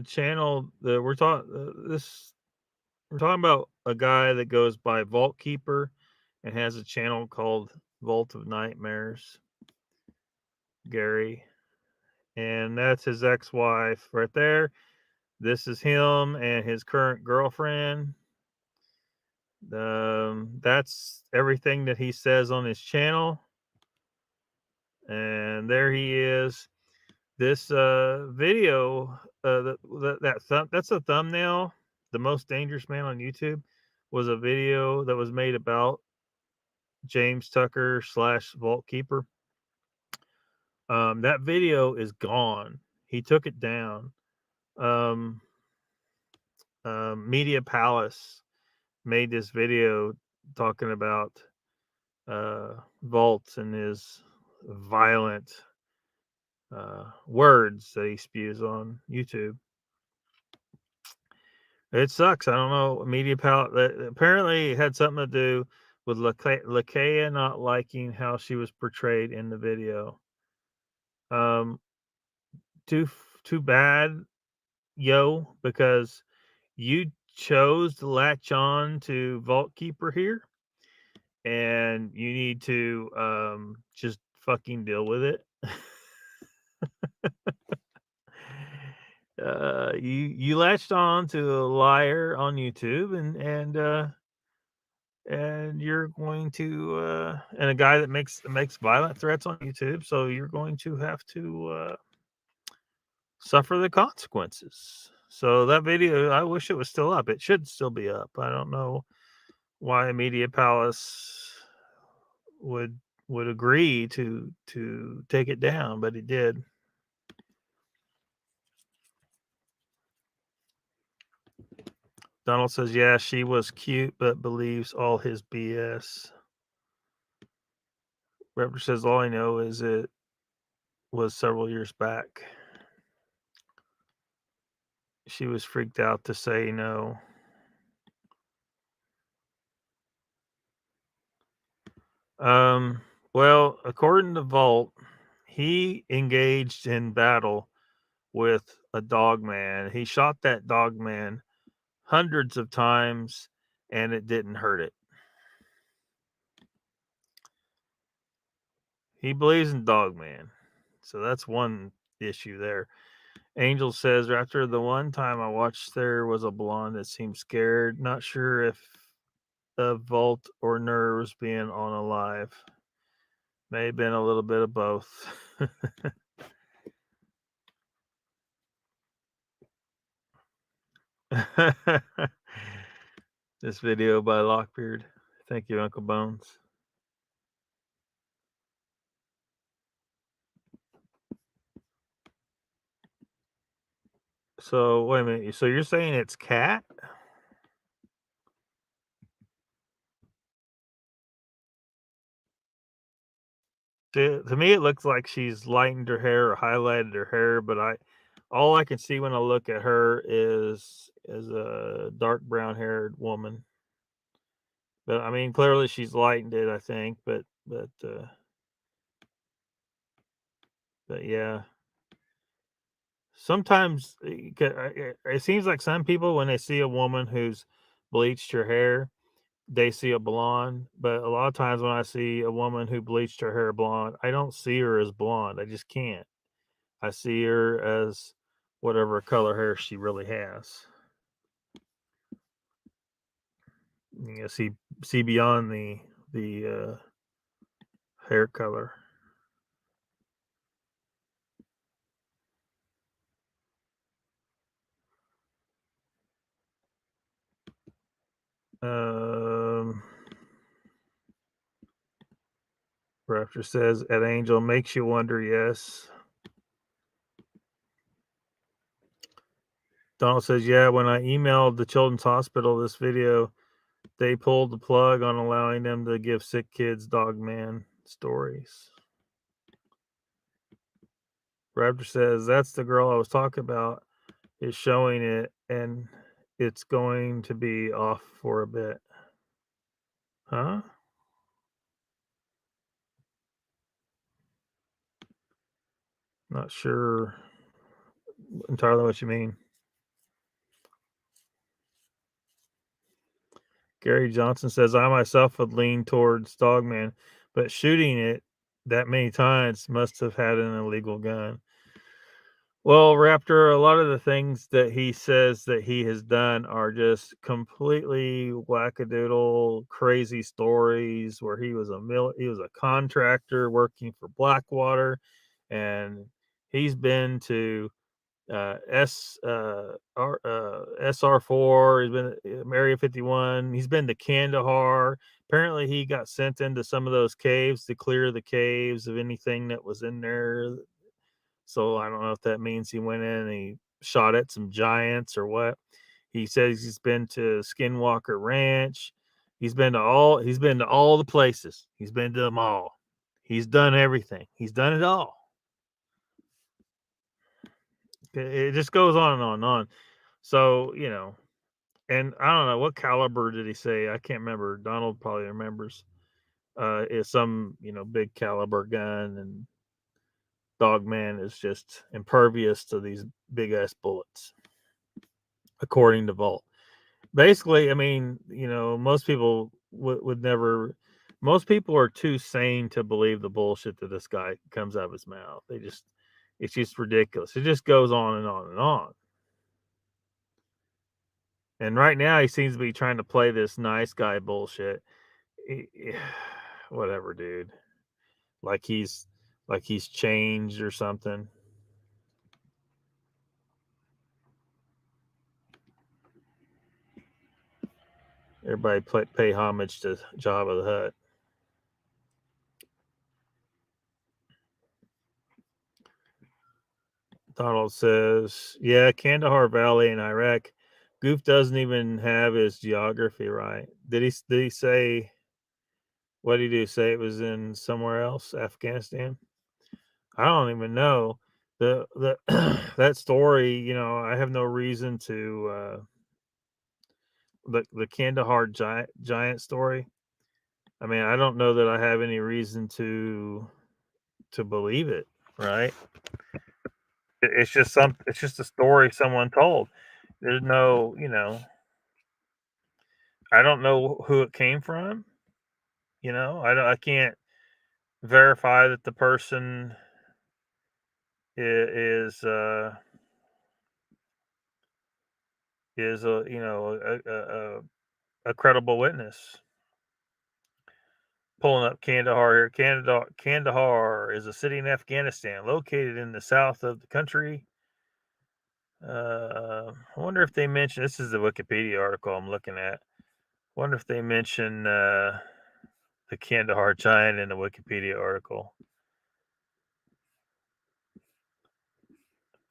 channel that we're talking about a guy that goes by Vault Keeper and has a channel called Vault of Nightmares. Gary, and that's his ex-wife right there. This is him and his current girlfriend. That's everything that he says on his channel, and there he is. This video, that's a thumbnail. The Most Dangerous Man on YouTube was a video that was made about James Tucker / Vault Keeper. That video is gone. He took it down. Media Palace made this video talking about vaults and his violent words that he spews on YouTube. It sucks. I don't know. Media palette that apparently it had something to do with Lakeia not liking how she was portrayed in the video. Too bad, yo, because you chose to latch on to Vault Keeper here, and you need to just fucking deal with it. You latched on to a liar on YouTube, and you're going to and a guy that makes violent threats on YouTube, so you're going to have to suffer the consequences. So that video, I wish it was still up. It should still be up. I don't know why Media Palace would agree to take it down, but it did. Donald says, yeah, she was cute, but believes all his BS. Raptor says, all I know is it was several years back. She was freaked out to say no. Well, according to Vault, he engaged in battle with a dog man. He shot that dog man hundreds of times and it didn't hurt it. He believes in dog man. So that's one issue there. Angel says, after the one time I watched, there was a blonde that seemed scared. Not sure if the Vault or nerves being on alive. May have been a little bit of both. This video by Lockbeard. Thank you, Uncle Bones. So wait a minute. So you're saying it's Cat? To me, it looks like she's lightened her hair or highlighted her hair, but all I can see when I look at her is a dark brown haired woman. But I mean, clearly she's lightened it, I think. But yeah. Sometimes it seems like some people, when they see a woman who's bleached her hair, they see a blonde. But a lot of times when I see a woman who bleached her hair blonde, I don't see her as blonde. I just can't. I see her as whatever color hair she really has. You know, see beyond the hair color. Raptor says, at Angel makes you wonder, yes. Donald says, yeah, when I emailed the Children's Hospital this video, they pulled the plug on allowing them to give sick kids Dogman stories. Raptor says, that's the girl I was talking about, is showing it, and it's going to be off for a bit. Huh? Not sure entirely what you mean. Gary Johnson says, I myself would lean towards Dogman, but shooting it that many times must have had an illegal gun. Well, Raptor, a lot of the things that he says that he has done are just completely wackadoodle, crazy stories where he was a contractor working for Blackwater, and he's been to SR4. He's been Area 51. He's been to Kandahar. Apparently, he got sent into some of those caves to clear the caves of anything that was in there. So I don't know if that means he went in and he shot at some giants or what. He says he's been to Skinwalker Ranch. He's been to all the places. He's been to them all. He's done everything. He's done it all. It just goes on and on and on. So, you know, and I don't know what caliber did he say? I can't remember. Donald probably remembers. Is some, you know, big caliber gun, and Dogman is just impervious to these big ass bullets, according to Volt. Basically, I mean, you know, most people would never. Most people are too sane to believe the bullshit that this guy comes out of his mouth. It's just ridiculous. It just goes on and on and on. And right now, he seems to be trying to play this nice guy bullshit. Whatever, dude. Like he's changed or something. Everybody pay homage to Jabba the Hutt. Donald says, yeah, Kandahar Valley in Iraq. Goof doesn't even have his geography right. Did he say, what did he say? It was in somewhere else, Afghanistan? I don't even know. The that story, you know, I have no reason to the Kandahar giant story. I mean, I don't know that I have any reason to believe it, right? It's just a story someone told. There's no, you know, I don't know who it came from. You know, I can't verify that the person is a, you know, a credible witness. Pulling up Kandahar here. Kandahar is a city in Afghanistan, located in the south of the country. I wonder if they mention, this is the Wikipedia article I'm looking at. I wonder if they mention the Kandahar giant in the Wikipedia article.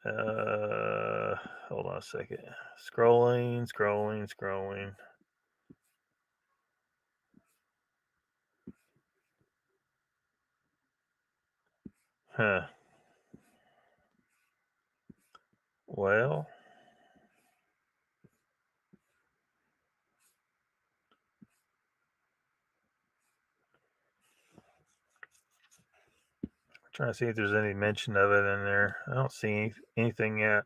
Hold on a second. Scrolling. Huh. Well, I'm trying to see if there's any mention of it in there. I don't see anything yet.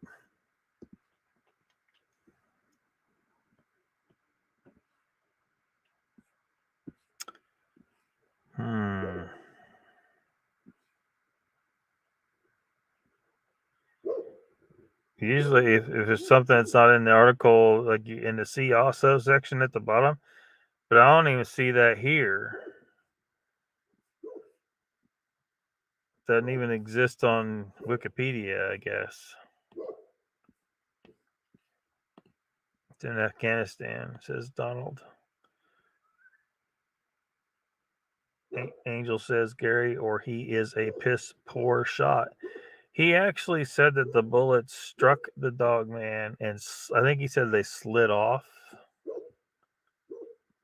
Usually, if it's something that's not in the article, like in the see also section at the bottom, but I don't even see that here. Doesn't even exist on Wikipedia, I guess. It's in Afghanistan, says Donald. Angel says Gary, or he is a piss poor shot. He actually said that the bullets struck the dog man, and I think he said they slid off.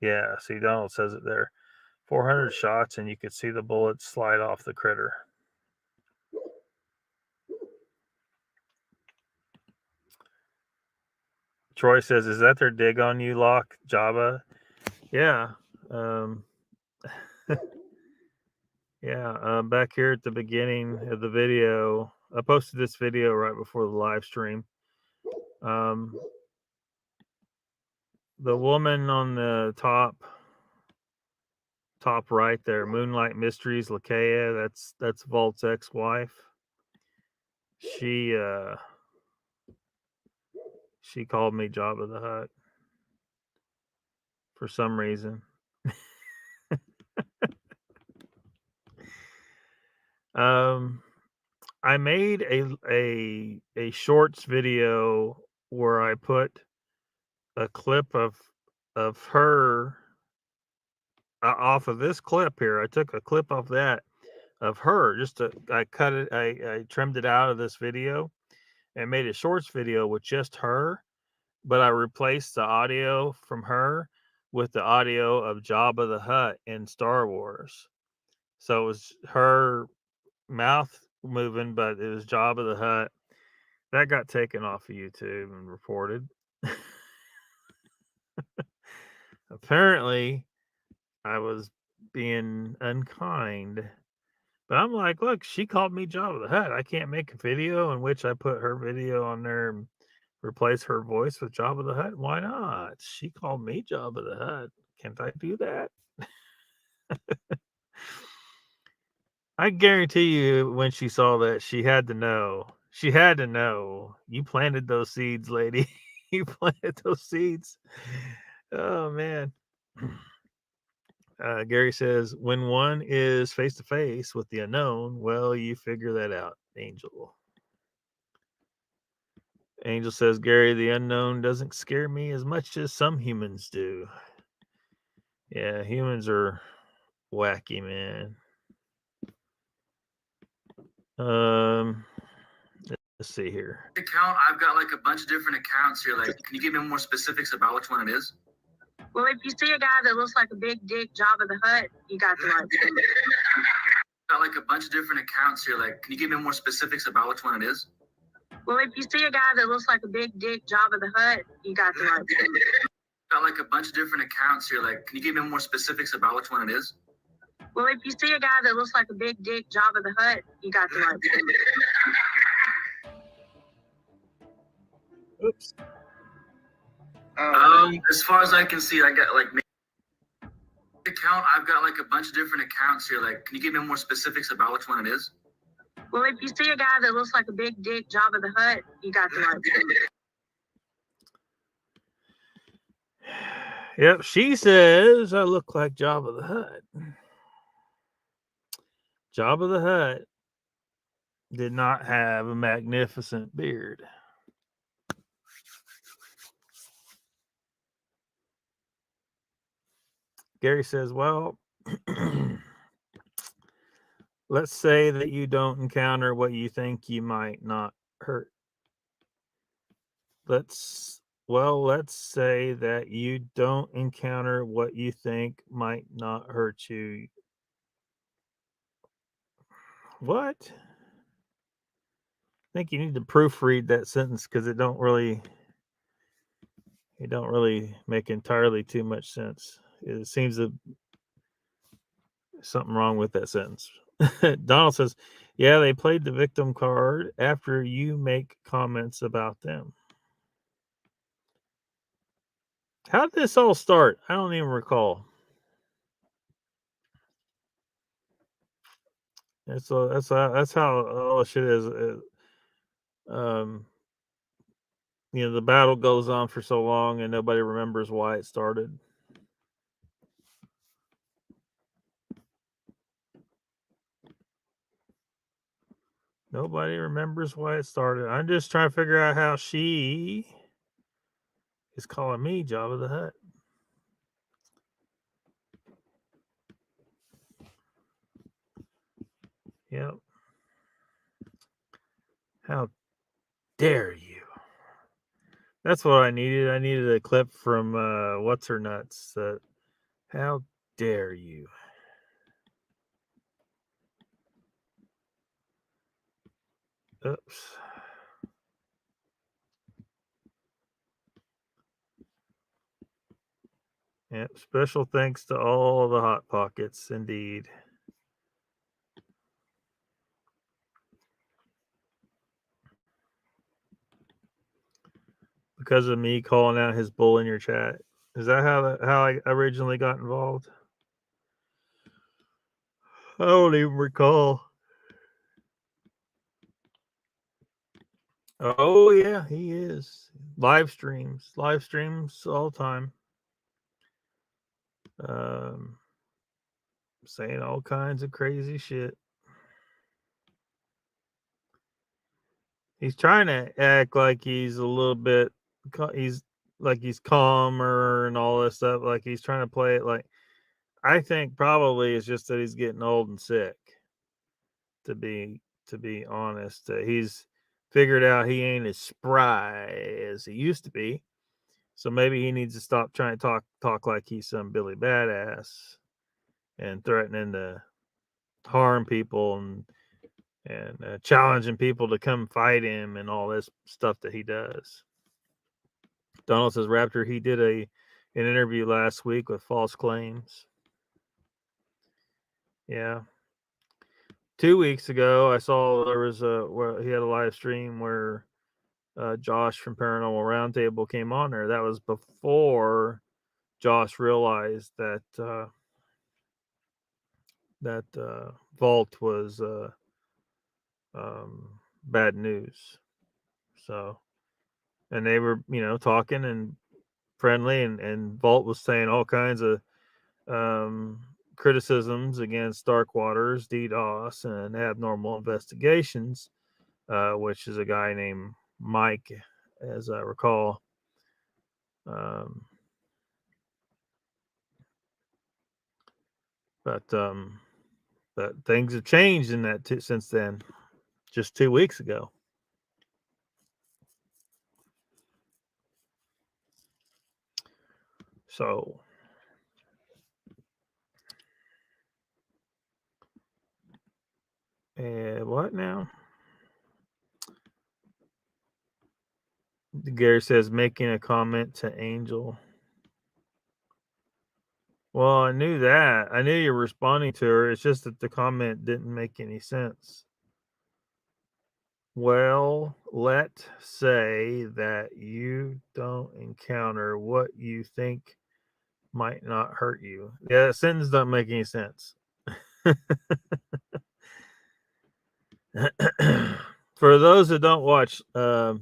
Yeah, see, Donald says it there. 400 shots, and you could see the bullets slide off the critter. Troy says, is that their dig on you, Lock, Jabba? Yeah. Yeah, back here at the beginning of the video, I posted this video right before the live stream. The woman on the top right there, Moonlight Mysteries, Lakea, that's Vault's ex-wife. She called me Jabba the Hutt for some reason. I made a shorts video where I put a clip of her off of this clip here. I took a clip of that of her, I cut it, I trimmed it out of this video and made a shorts video with just her, but I replaced the audio from her with the audio of Jabba the Hutt in Star Wars. So it was her mouth moving, but it was Jabba the Hutt. That got taken off of YouTube and reported. Apparently, I was being unkind. But I'm like, look, she called me Jabba the Hutt. I can't make a video in which I put her video on there and replace her voice with Jabba the Hutt. Why not? She called me Jabba the Hutt. Can't I do that? I guarantee you, when she saw that, she had to know. She had to know. You planted those seeds, lady. You planted those seeds. Oh, man. Gary says, when one is face to face with the unknown, well, you figure that out, Angel. Angel says, Gary, the unknown doesn't scare me as much as some humans do. Yeah, humans are wacky, man. Let's see here. Account, I've got like a bunch of different accounts here. Like, can you give me more specifics about which one it is? Well, if you see a guy that looks like a big dick Jabba the Hutt, you got the right one. Got like a bunch of different accounts here. Like, can you give me more specifics about which one it is? Well, if you see a guy that looks like a big dick Jabba the Hutt, you got the right one. Got like a bunch of different accounts here. Like, can you give me more specifics about which one it is? Well, if you see a guy that looks like a big dick Jabba the Hutt, you got the right one. Oops. As far as I can see, I got like account. I've got like a bunch of different accounts here. Like, can you give me more specifics about which one it is? Well, if you see a guy that looks like a big dick Jabba the Hutt, you got the right one. Yep, she says I look like Jabba the Hutt. Jabba the Hutt did not have a magnificent beard. Gary says, well, let's say that you don't encounter what you think you might not hurt. Let's say that you don't encounter what you think might not hurt you. What? I think you need to proofread that sentence because it don't really make entirely too much sense. It seems that something wrong with that sentence. Donald says, yeah, they played the victim card after you make comments about them. How did this all start? I don't even recall. That's how all shit is. The battle goes on for so long and nobody remembers why it started. Nobody remembers why it started. I'm just trying to figure out how she is calling me Jabba the Hutt. Yep. How dare you? That's what I needed. I needed a clip from What's Her Nuts. How dare you? Oops. Yep. Special thanks to all the Hot Pockets, indeed. Because of me calling out his bull in your chat. Is that how I originally got involved? I don't even recall. Oh yeah, he is. Live streams all the time. Saying all kinds of crazy shit. He's trying to act like he's a little bit, he's calmer and all this stuff. Like he's trying to play it like, I think probably it's just that he's getting old and sick. To be honest, he's figured out he ain't as spry as he used to be. So maybe he needs to stop trying to talk like he's some Billy Badass and threatening to harm people and challenging people to come fight him and all this stuff that he does. Donald says, Raptor, he did an interview last week with false claims. Yeah. 2 weeks ago, I saw there was he had a live stream where Josh from Paranormal Roundtable came on there. That was before Josh realized that Vault was bad news. So, and they were, talking and friendly, and Vault was saying all kinds of criticisms against Dark Waters, DDoS, and Abnormal Investigations, which is a guy named Mike, as I recall. But things have changed in that since then, just 2 weeks ago. So, what now? Gary says, making a comment to Angel. Well, I knew that. I knew you were responding to her. It's just that the comment didn't make any sense. Well, let's say that you don't encounter what you think might not hurt you. Yeah, that sentence doesn't make any sense. For those that don't watch Vault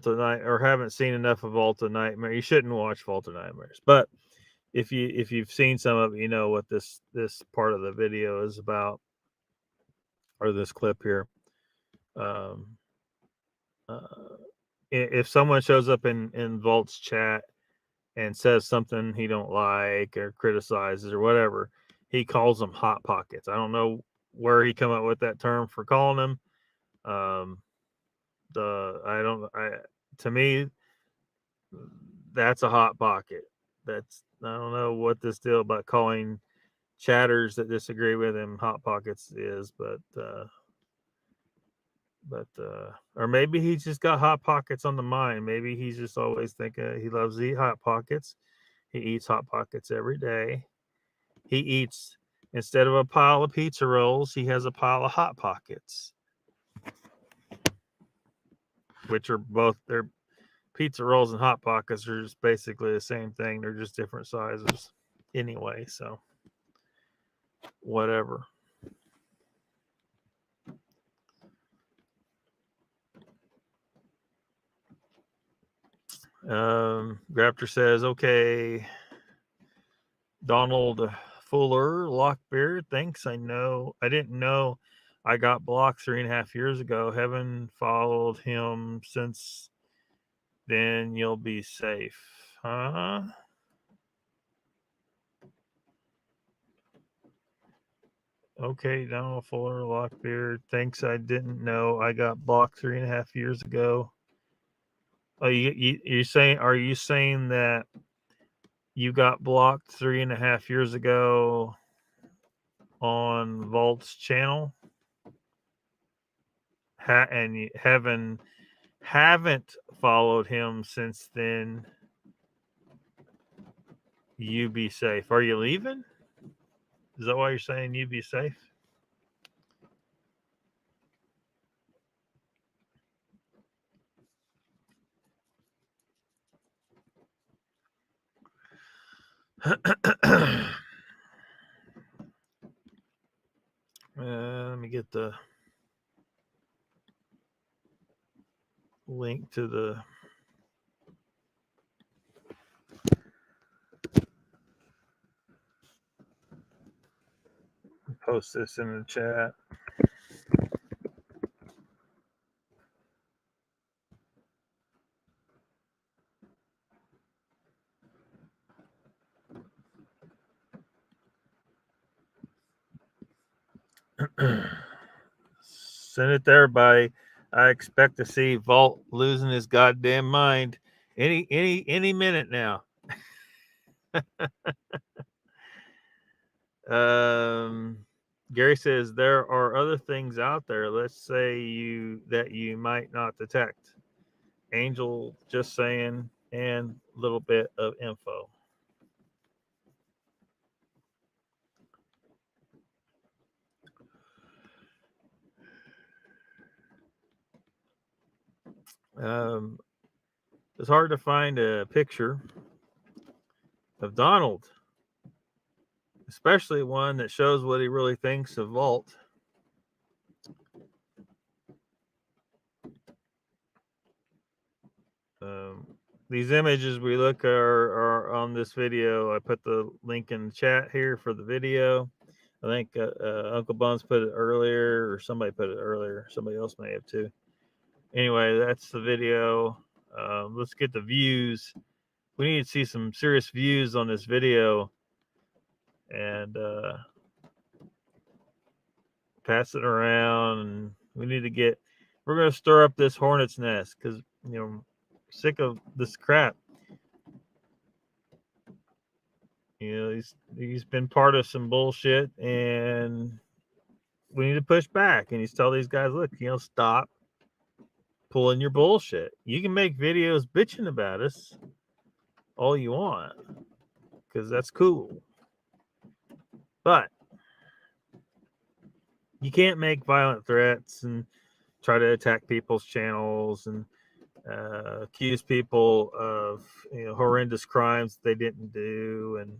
of Night or haven't seen enough of Vault of Nightmare, you shouldn't watch Vault of Nightmares. But if you've seen some of it, you know what this part of the video is about, or this clip here. If someone shows up in Vault's chat and says something he don't like or criticizes or whatever, he calls them hot pockets. I don't know where he come up with that term for calling them. To me, that's a hot pocket. I don't know what this deal about calling chatters that disagree with him hot pockets is, but or maybe he's just got hot pockets on the mind. Maybe he's just always thinking he loves to eat hot pockets. He eats hot pockets every day. He eats, instead of a pile of pizza rolls, he has a pile of hot pockets, which are both, they're pizza rolls and hot pockets are just basically the same thing. They're just different sizes anyway. So whatever. Raptor says, okay, Donald Fuller, Lockbeard, thanks. I didn't know I got blocked 3.5 years ago. Haven't followed him since then. You'll be safe. Huh? Okay, Donald Fuller, Lockbeard, thanks. I didn't know I got blocked 3.5 years ago. Oh, you're saying? Are you saying that you got blocked 3.5 years ago on Vault's channel? And you haven't followed him since then? You be safe. Are you leaving? Is that why you're saying you be safe? Let me get the link to the post this in the chat. Send it to everybody. I expect to see Vault losing his goddamn mind Any minute now. Gary says there are other things out there. Let's say that you might not detect. Angel just saying, and a little bit of info. It's hard to find a picture of Donald, especially one that shows what he really thinks of Vault. These images we look are on this video. I put the link in the chat here for the video. I think Uncle Buns put it earlier, or somebody put it earlier. Somebody else may have too. Anyway, that's the video. Let's get the views. We need to see some serious views on this video, and pass it around. And we need to get. We're going to stir up this hornet's nest because sick of this crap. He's been part of some bullshit, and we need to push back. And he's tell these guys, look, stop pulling your bullshit. You can make videos bitching about us all you want, because that's cool. But you can't make violent threats and try to attack people's channels and accuse people of horrendous crimes they didn't do, and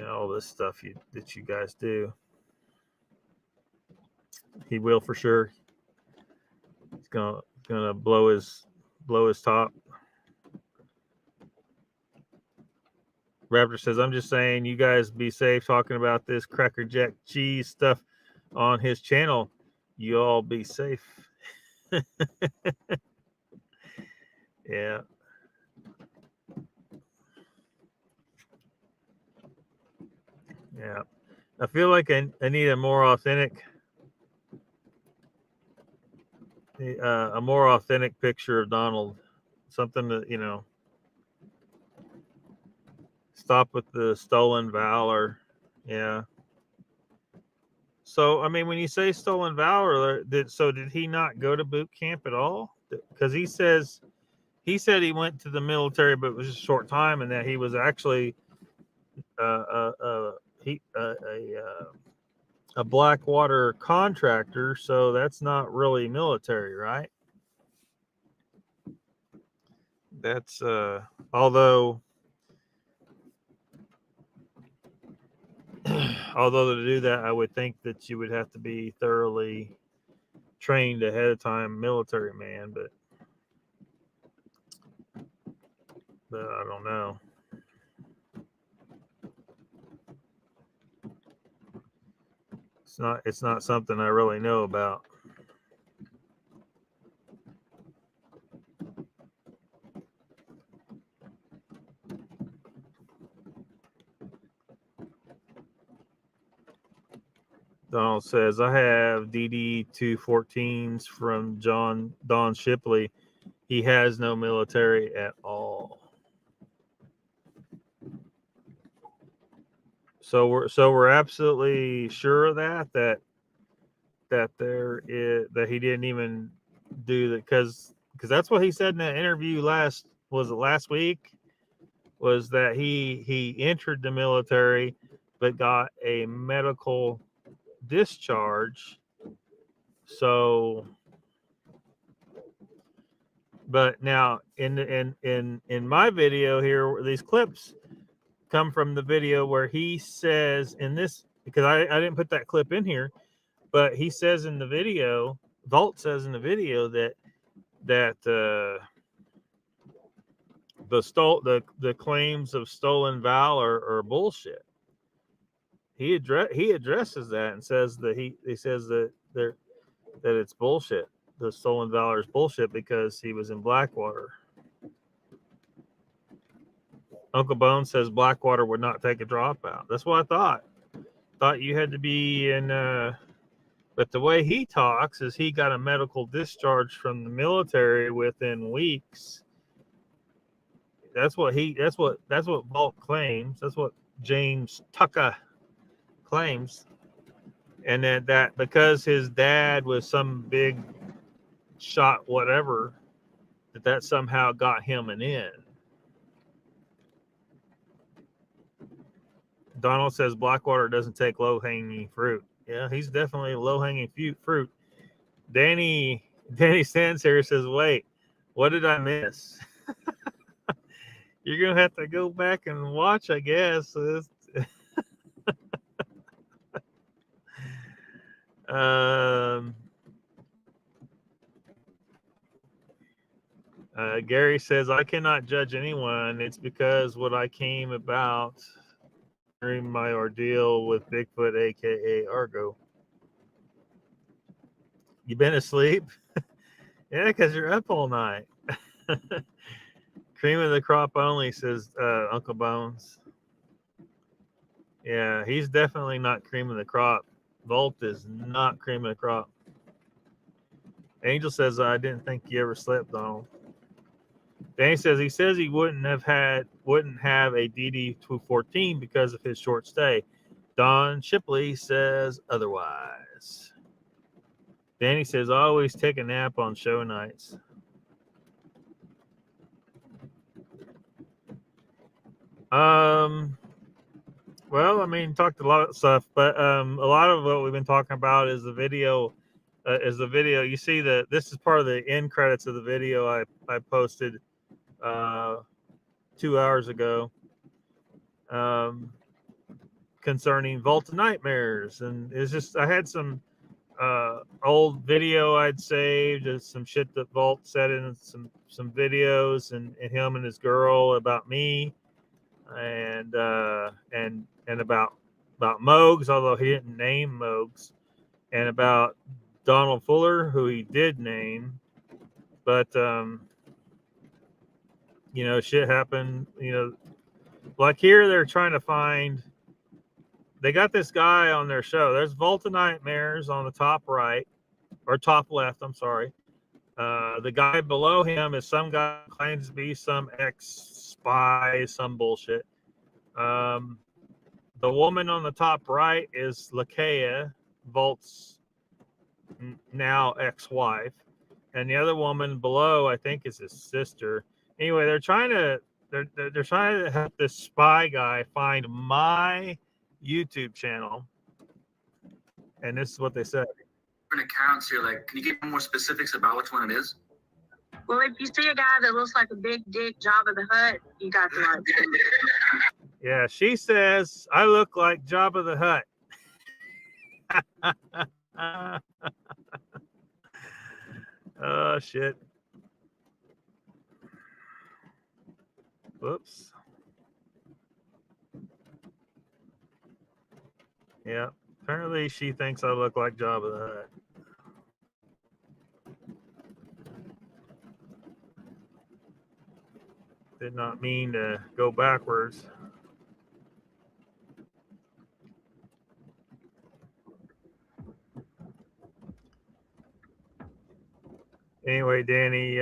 all this stuff that you guys do. He will for sure. He's gonna blow his top. Raptor says, I'm just saying, you guys be safe talking about this Cracker Jack cheese stuff on his channel. You all be safe. Yeah. Yeah. I feel like I need a more authentic picture of Donald. Something that, stop with the stolen valor. Yeah. So, I mean, when you say stolen valor, did he not go to boot camp at all? Because he said he went to the military, but it was a short time, and that he was actually a Blackwater contractor. So that's not really military, right? That's although to do that, I would think that you would have to be thoroughly trained ahead of time, military man, but I don't know. It's not something I really know about. Donald says, I have DD-214s from Don Shipley. He has no military at all. So we're absolutely sure of that he didn't even do that, because that's what he said in that interview last week, was that he entered the military but got a medical discharge. So, but now in my video here, these clips come from the video where he says in this, because I didn't put that clip in here, but he says in the video, Vault says in the video that the claims of stolen valor are bullshit. He addresses that and says that he says that it's bullshit. The stolen valor is bullshit because he was in Blackwater. Uncle Bone says Blackwater would not take a dropout. That's what I thought. Thought you had to be in. But the way he talks is he got a medical discharge from the military within weeks, That's what Vault claims. That's what James Tucker claims. And that because his dad was some big shot whatever, that somehow got him an in. Donald says Blackwater doesn't take low-hanging fruit. Yeah, he's definitely low-hanging fruit. Danny stands here and says, wait, what did I miss? You're going to have to go back and watch, I guess. Gary says, I cannot judge anyone. It's because what I came about during my ordeal with Bigfoot, a.k.a. Argo. You been asleep? Yeah, because you're up all night. Cream of the crop only, says Uncle Bones. Yeah, he's definitely not cream of the crop. Volt is not cream of the crop. Angel says, I didn't think you ever slept, Donald. Danny says he wouldn't have a DD-214 because of his short stay. Don Shipley says otherwise. Danny says, I always take a nap on show nights. Well, I mean, talked a lot of stuff, but a lot of what we've been talking about is the video. You see this is part of the end credits of the video I posted 2 hours ago concerning Vault of Nightmares, and it's just I had some old video I'd saved, some shit that Vault said in some videos, and him and his girl about me, and about Mogs, although he didn't name Mogs, and about Donald Fuller, who he did name, but shit happened. Like here, they're trying to find. They got this guy on their show. There's Vault of Nightmares on the top right, or top left. I'm sorry. The guy below him is some guy who claims to be some ex-spy, some bullshit. The woman on the top right is Achaeos, Vault's now ex-wife, and the other woman below, I think, is his sister. Anyway, they're trying to help this spy guy find my YouTube channel, and this is what they said. Different accounts here, like, can you give more specifics about which one it is? Well, if you see a guy that looks like a big dick Jabba the Hutt, you got the right one. Yeah, she says I look like Jabba the Hutt. Oh shit. Whoops. Yeah, apparently she thinks I look like Jabba the Hutt. Did not mean to go backwards. Anyway, Danny,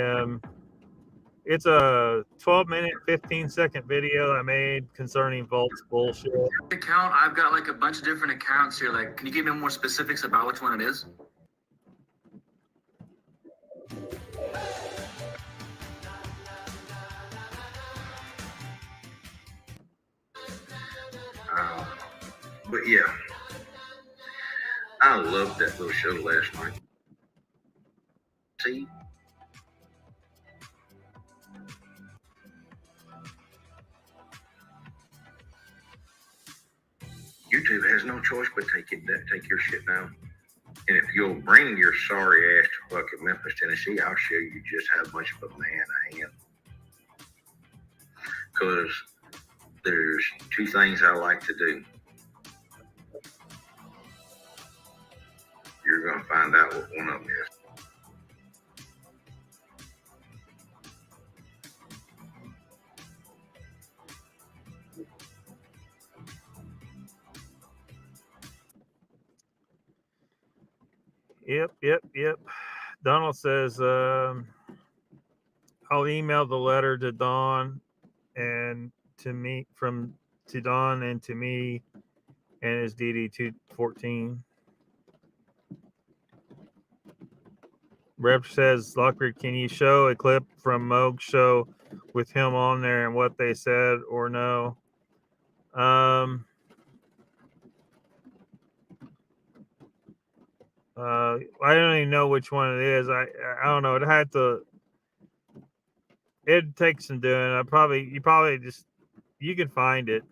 it's a 12-minute, 15-second video I made concerning Vault's bullshit. Account, I've got like a bunch of different accounts here. Like, can you give me more specifics about which one it is? But yeah, I loved that little show last night. See? YouTube has no choice but take your shit down. And if you'll bring your sorry ass to fucking Memphis, Tennessee, I'll show you just how much of a man I am. Because there's two things I like to do. You're going to find out what one of them is. Yep. Donald says, I'll email the letter to Dawn and to me from to Don and to me and his DD214. Rep says, Lockbeard, can you show a clip from Moog's show with him on there and what they said or no? I don't even know which one it is. I don't know. It'd take some doing. You can find it.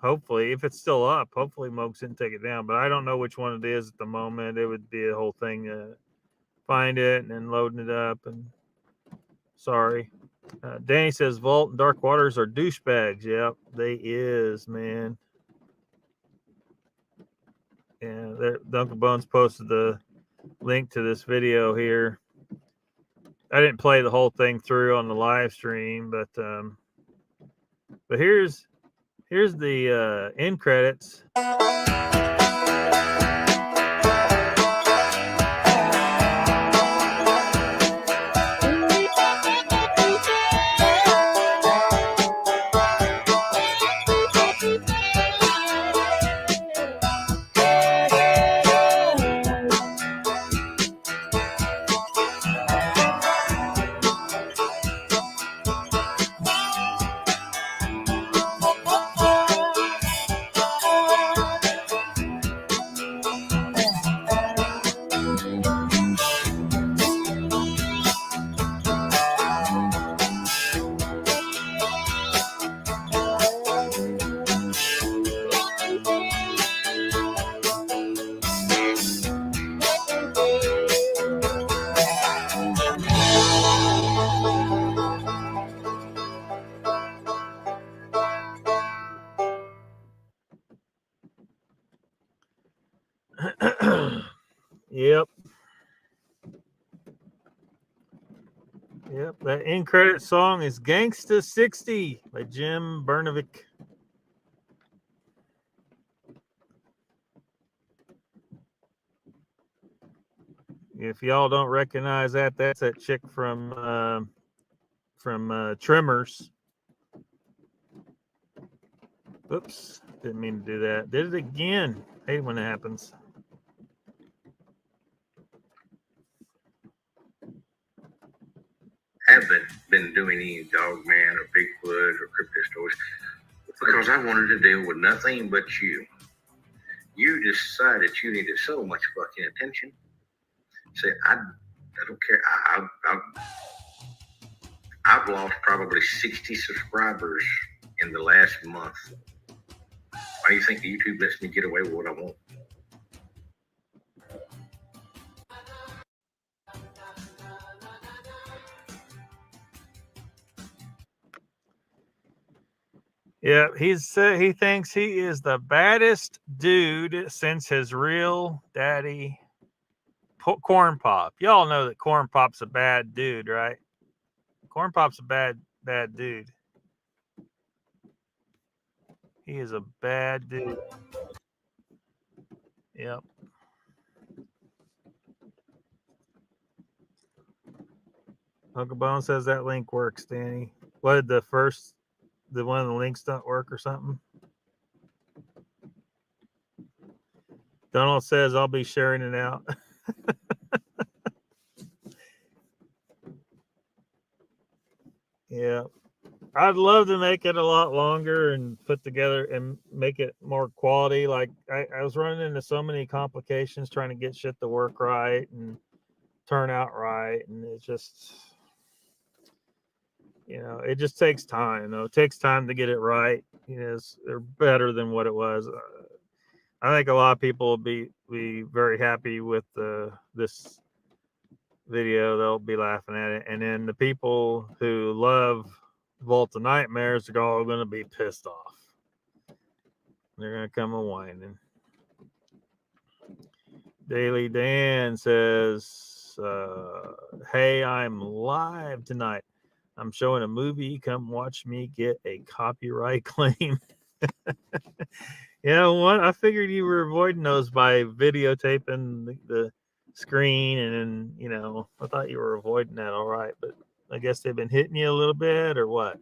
Hopefully, if it's still up, hopefully Moog didn't take it down. But I don't know which one it is at the moment. It would be a whole thing. Find it and then loading it up. And sorry. Danny says Vault and Dark Waters are douchebags. Yep, they is, man. And Duncan Bones posted the link to this video here. I didn't play the whole thing through on the live stream, but here's the end credits. Yep. Yep. That end credit song is Gangsta 60 by Jim Bernovic. If y'all don't recognize that, that's that chick from Tremors. Oops, didn't mean to do that. Did it again. Hate when it happens. Haven't been doing any Dog Man or Bigfoot or crypto stories because I wanted to deal with nothing but you. You decided you needed so much fucking attention. Say, I don't care. I've lost probably 60 subscribers in the last month. Why do you think YouTube lets me get away with what I want? Yeah, he thinks he is the baddest dude since his real daddy, Corn Pop. Y'all know that Corn Pop's a bad dude, right? Corn Pop's a bad dude. He is a bad dude. Yep. Uncle Bone says that link works, Danny. What did one of the links don't work or something? Donald says I'll be sharing it out. Yeah. I'd love to make it a lot longer and put together and make it more quality. Like I was running into so many complications trying to get shit to work right and turn out right. And it just, it just takes time. It takes time to get it right. They're better than what it was. I think a lot of people will be very happy with this video. They'll be laughing at it. And then the people who love Vault of Nightmares are all going to be pissed off. They're going to come a whining. Daily Dan says, hey, I'm live tonight. I'm showing a movie. Come watch me get a copyright claim. What? I figured you were avoiding those by videotaping the screen, and then, I thought you were avoiding that all right, but I guess they've been hitting you a little bit or what?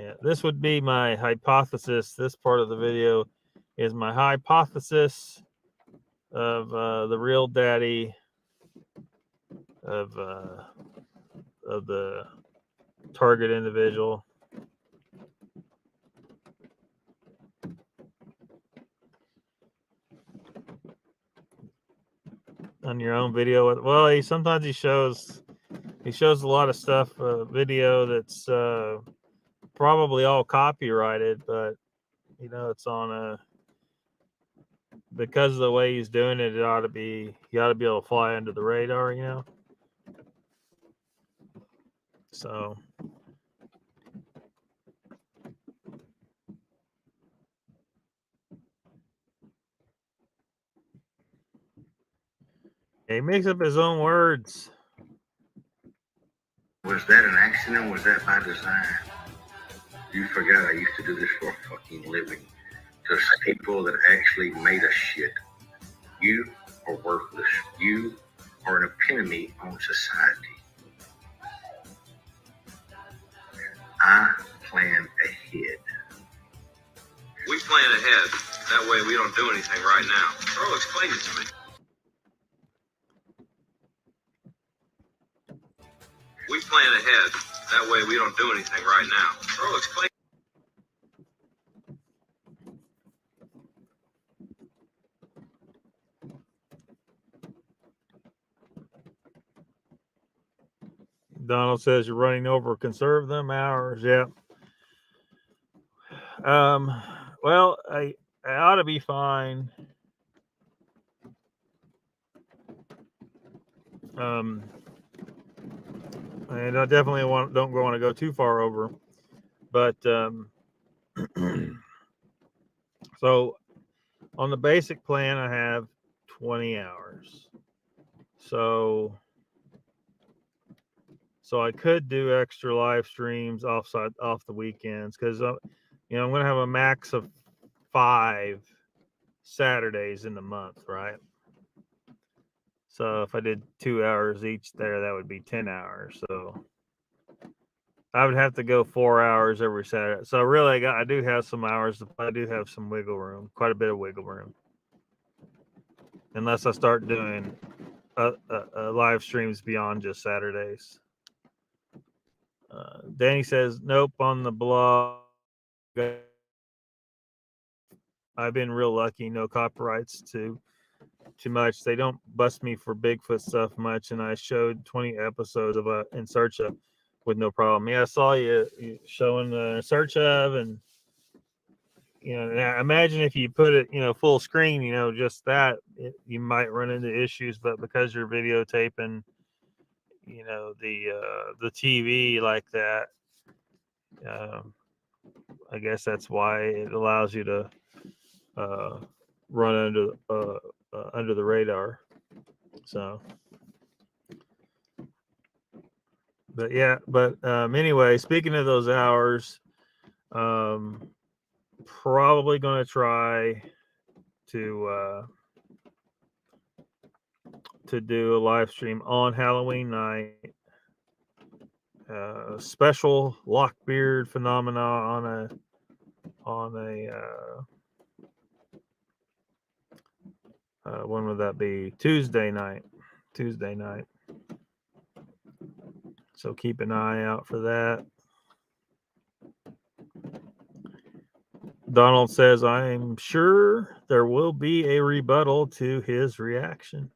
Yeah, this would be my hypothesis. This part of the video is my hypothesis of the real daddy of the target individual. On your own video, well, sometimes he shows a lot of stuff, video that's probably all copyrighted, but you know, it's on a, because of the way he's doing it, you ought to be able to fly under the radar, you know. So he makes up his own words. Was that an accident? Was that by design? You forgot I used to do this for a fucking living. To people that actually made a shit. You are worthless. You are an epitome on society. I plan ahead. We plan ahead. That way we don't do anything right now. Earl, explain it to me. We plan ahead. That way we don't do anything right now. Earl, explain. Donald says you're running over. Conserve them hours. Yeah. Well, I ought to be fine. And I definitely don't want to go too far over. But so on the basic plan, I have 20 hours. So I could do extra live streams off the weekends, because you know, I'm going to have a max of 5 Saturdays in the month, right? So if I did 2 hours each there, that would be 10 hours. So I would have to go 4 hours every Saturday. So really, I do have some hours. I do have some wiggle room, quite a bit of wiggle room. Unless I start doing live streams beyond just Saturdays. Danny says, nope, on the blog. I've been real lucky. No copyrights too much. They don't bust me for Bigfoot stuff much. And I showed 20 episodes of In Search Of with no problem. Yeah, I saw you showing In Search Of, and you know, imagine if you put it, you know, full screen, you know, just that, you might run into issues. But because you're videotaping, you know, the TV like that, I guess that's why it allows you to run under the radar. So, but yeah, anyway, speaking of those hours, probably going to try to do a live stream on Halloween night. Special LOCKBEARD Phenomena on a when would that be? Tuesday night. So keep an eye out for that. Donald says, I'm sure there will be a rebuttal to his reaction.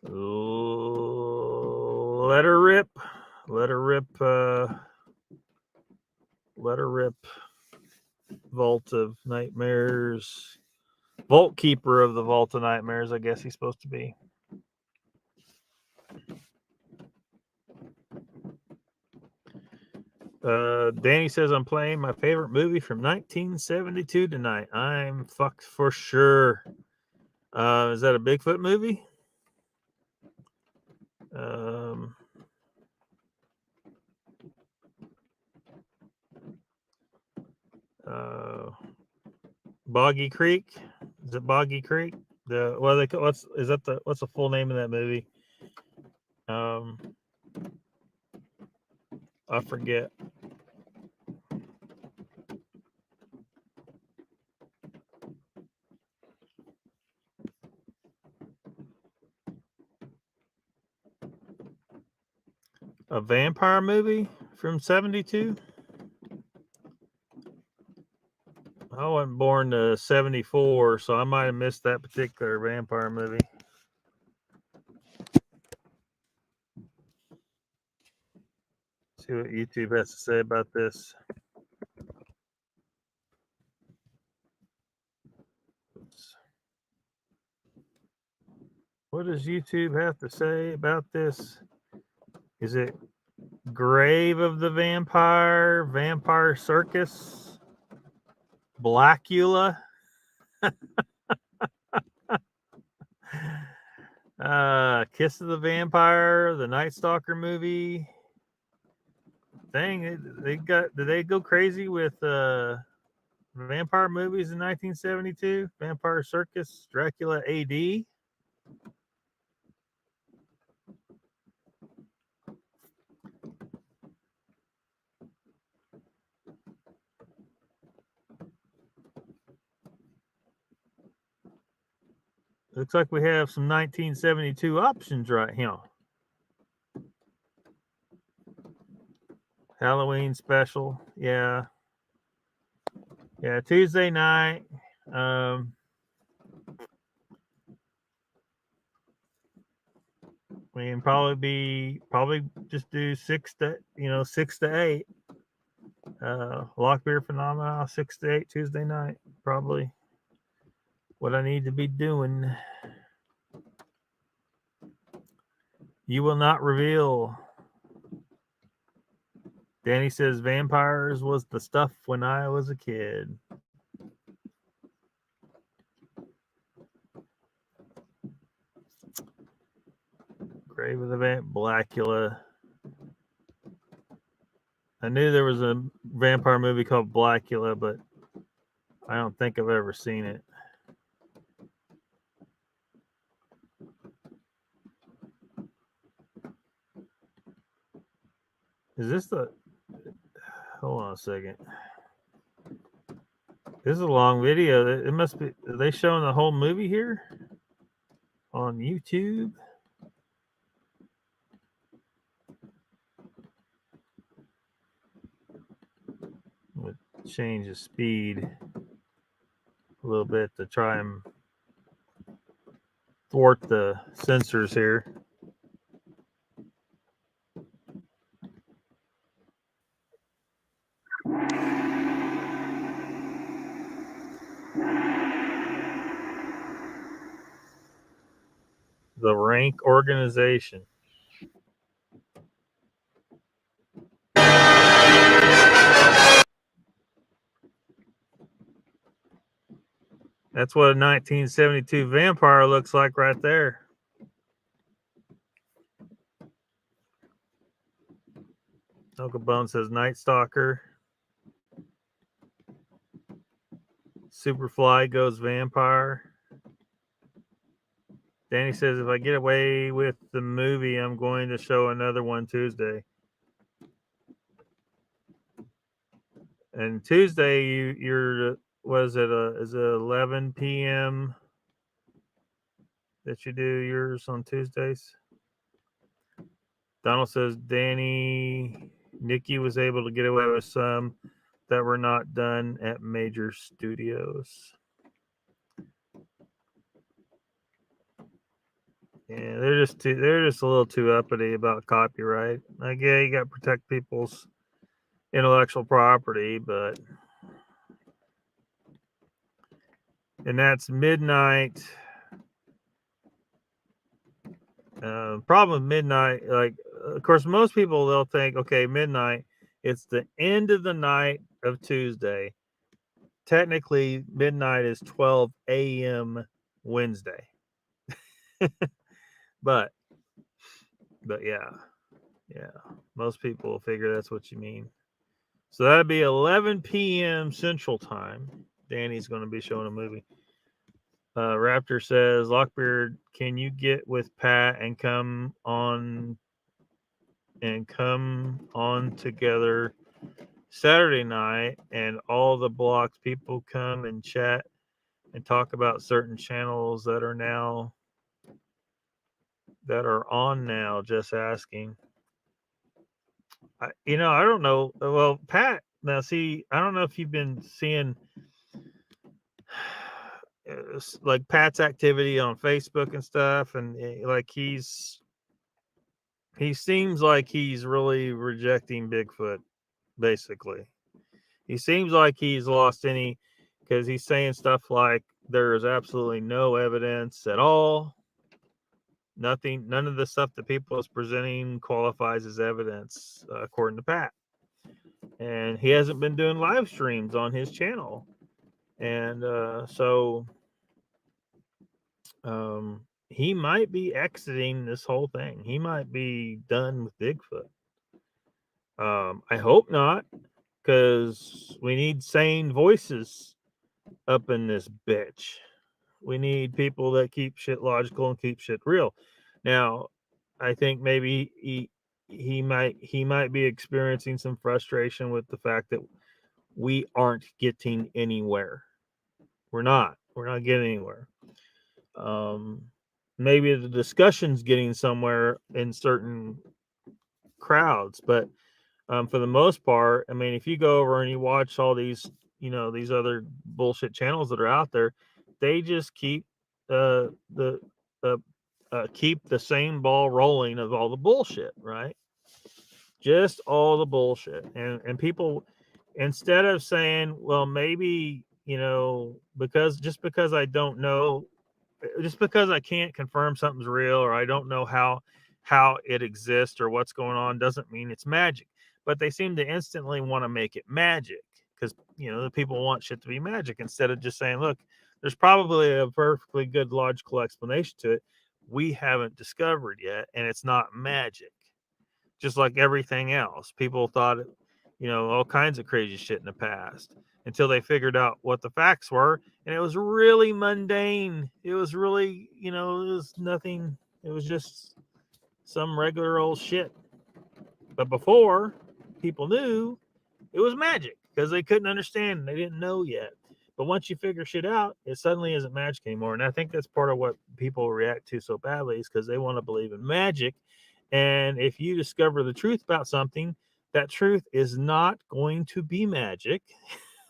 Let her rip. Vault of Nightmares. Vault Keeper of the Vault of Nightmares, I guess he's supposed to be. Danny says, I'm playing my favorite movie from 1972 tonight. I'm fucked for sure. Is that a Bigfoot movie? Boggy Creek. Is it Boggy Creek? What's the full name of that movie? I forget. A vampire movie from 72? I wasn't born to 74, so I might have missed that particular vampire movie. See what YouTube has to say about this. Oops. What does YouTube have to say about this? Is it Grave of the Vampire, Vampire Circus, Blackula? Kiss of the Vampire, the Night Stalker movie. Dang, did they go crazy with vampire movies in 1972? Vampire Circus, Dracula AD. Looks like we have some 1972 options right here. Halloween special, yeah. Yeah, Tuesday night. We can probably just do 6 to 8. LOCKBEARD Phenomena, 6 to 8 Tuesday night. Probably what I need to be doing. You will not reveal. Danny says vampires was the stuff when I was a kid. Grave of the Blackula. I knew there was a vampire movie called Blackula, but I don't think I've ever seen it. Is this the... Hold on a second. This is a long video. It must be... Are they showing the whole movie here? On YouTube? We'll change the speed a little bit to try and thwart the sensors here. The rank organization. That's what a 1972 vampire looks like right there. Uncle Bone says Night Stalker. Superfly goes vampire. Danny says if I get away with the movie, I'm going to show another one Tuesday. And Tuesday, you're is it 11 p.m. that you do yours on Tuesdays? Donald says Nikki was able to get away with some that were not done at major studios. Yeah, they're just a little too uppity about copyright. Like, yeah, you got to protect people's intellectual property, but and that's midnight. Problem with midnight, like, of course, most people they'll think, okay, midnight, it's the end of the night of Tuesday. Technically, midnight is 12 a.m. Wednesday. but yeah, most people will figure that's what you mean. So that'd be 11 p.m. Central Time. Danny's going to be showing a movie. Raptor says, Lockbeard, can you get with Pat and come on together Saturday night and all the blocks people come and chat and talk about certain channels that are on now, just asking. I don't know. Well, Pat, now see, I don't know if you've been seeing like Pat's activity on Facebook and stuff, and like he seems like he's really rejecting Bigfoot. Basically, he seems like he's lost any, because he's saying stuff like there is absolutely no evidence at all. Nothing, none of the stuff that people is presenting qualifies as evidence, according to Pat. And he hasn't been doing live streams on his channel, and so he might be exiting this whole thing. He might be done with Bigfoot. I hope not, because we need sane voices up in this bitch. We need people that keep shit logical and keep shit real. Now, I think maybe he might be experiencing some frustration with the fact that we aren't getting anywhere. We're not getting anywhere. Maybe the discussion's getting somewhere in certain crowds, but for the most part, I mean, if you go over and you watch all these, these other bullshit channels that are out there, they just keep keep the same ball rolling of all the bullshit, right? Just all the bullshit, and people, instead of saying, well, maybe because I don't know, just because I can't confirm something's real, or I don't know how it exists or what's going on, doesn't mean it's magic. But they seem to instantly want to make it magic, because the people want shit to be magic, instead of just saying, look, there's probably a perfectly good logical explanation to it we haven't discovered yet, and it's not magic. Just like everything else, people thought all kinds of crazy shit in the past, until they figured out what the facts were, and it was really mundane. It was really, it was nothing. It was just some regular old shit. But before, people knew it was magic because they couldn't understand. They didn't know yet. But once you figure shit out, it suddenly isn't magic anymore. And I think that's part of what people react to so badly, is because they want to believe in magic. And if you discover the truth about something, that truth is not going to be magic.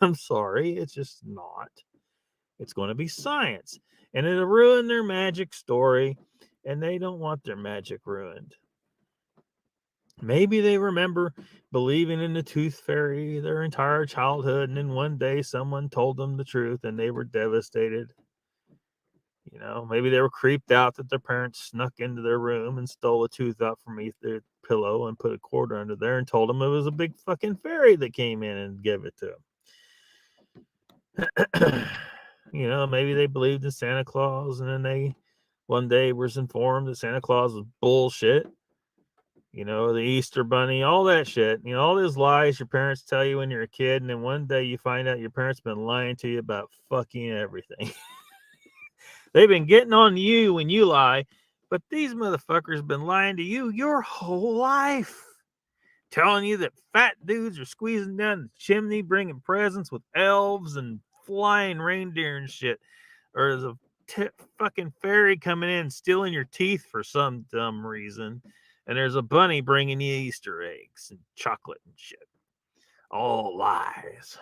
I'm sorry, it's just not. It's going to be science. And it'll ruin their magic story. And they don't want their magic ruined. Maybe they remember believing in the tooth fairy their entire childhood, and then one day someone told them the truth and they were devastated. Maybe they were creeped out that their parents snuck into their room and stole a tooth out from beneath their pillow and put a quarter under there and told them it was a big fucking fairy that came in and gave it to them. Maybe they believed in Santa Claus, and then they one day was informed that Santa Claus was bullshit. The Easter Bunny, all that shit. All those lies your parents tell you when you're a kid, and then one day you find out your parents been lying to you about fucking everything. They've been getting on you when you lie, but these motherfuckers been lying to you your whole life. Telling you that fat dudes are squeezing down the chimney, bringing presents with elves and flying reindeer and shit. Or there's a fucking fairy coming in stealing your teeth for some dumb reason. And there's a bunny bringing you Easter eggs and chocolate and shit. All lies.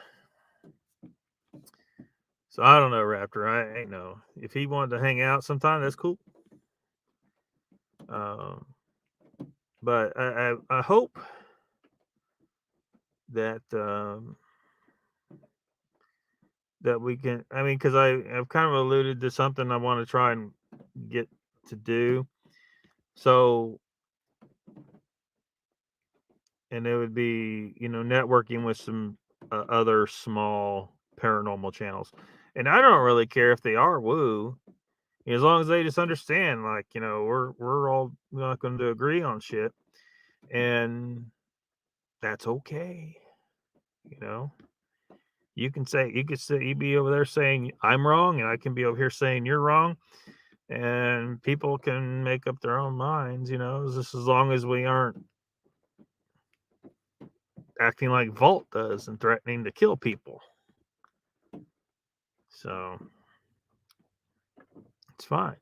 So I don't know, Raptor. I ain't know. If he wanted to hang out sometime, that's cool. But I hope that that we can. I mean, because I've kind of alluded to something I want to try and get to do. So, and it would be networking with some other small paranormal channels, and I don't really care if they are woo, as long as they just understand, like, we're all not going to agree on shit, and that's okay. You could be over there saying I'm wrong, and I can be over here saying you're wrong, and people can make up their own minds, just as long as we aren't acting like Vault does and threatening to kill people. So it's fine.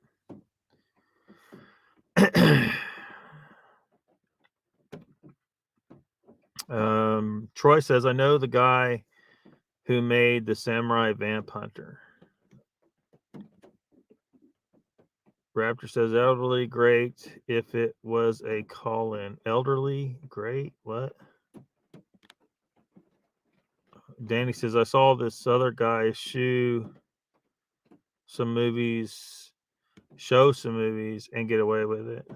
Troy says, I know the guy who made the Samurai Vamp Hunter. Raptor says, elderly great if it was a call-in. Elderly great? What? Danny says, I saw this other guy show some movies, and get away with it.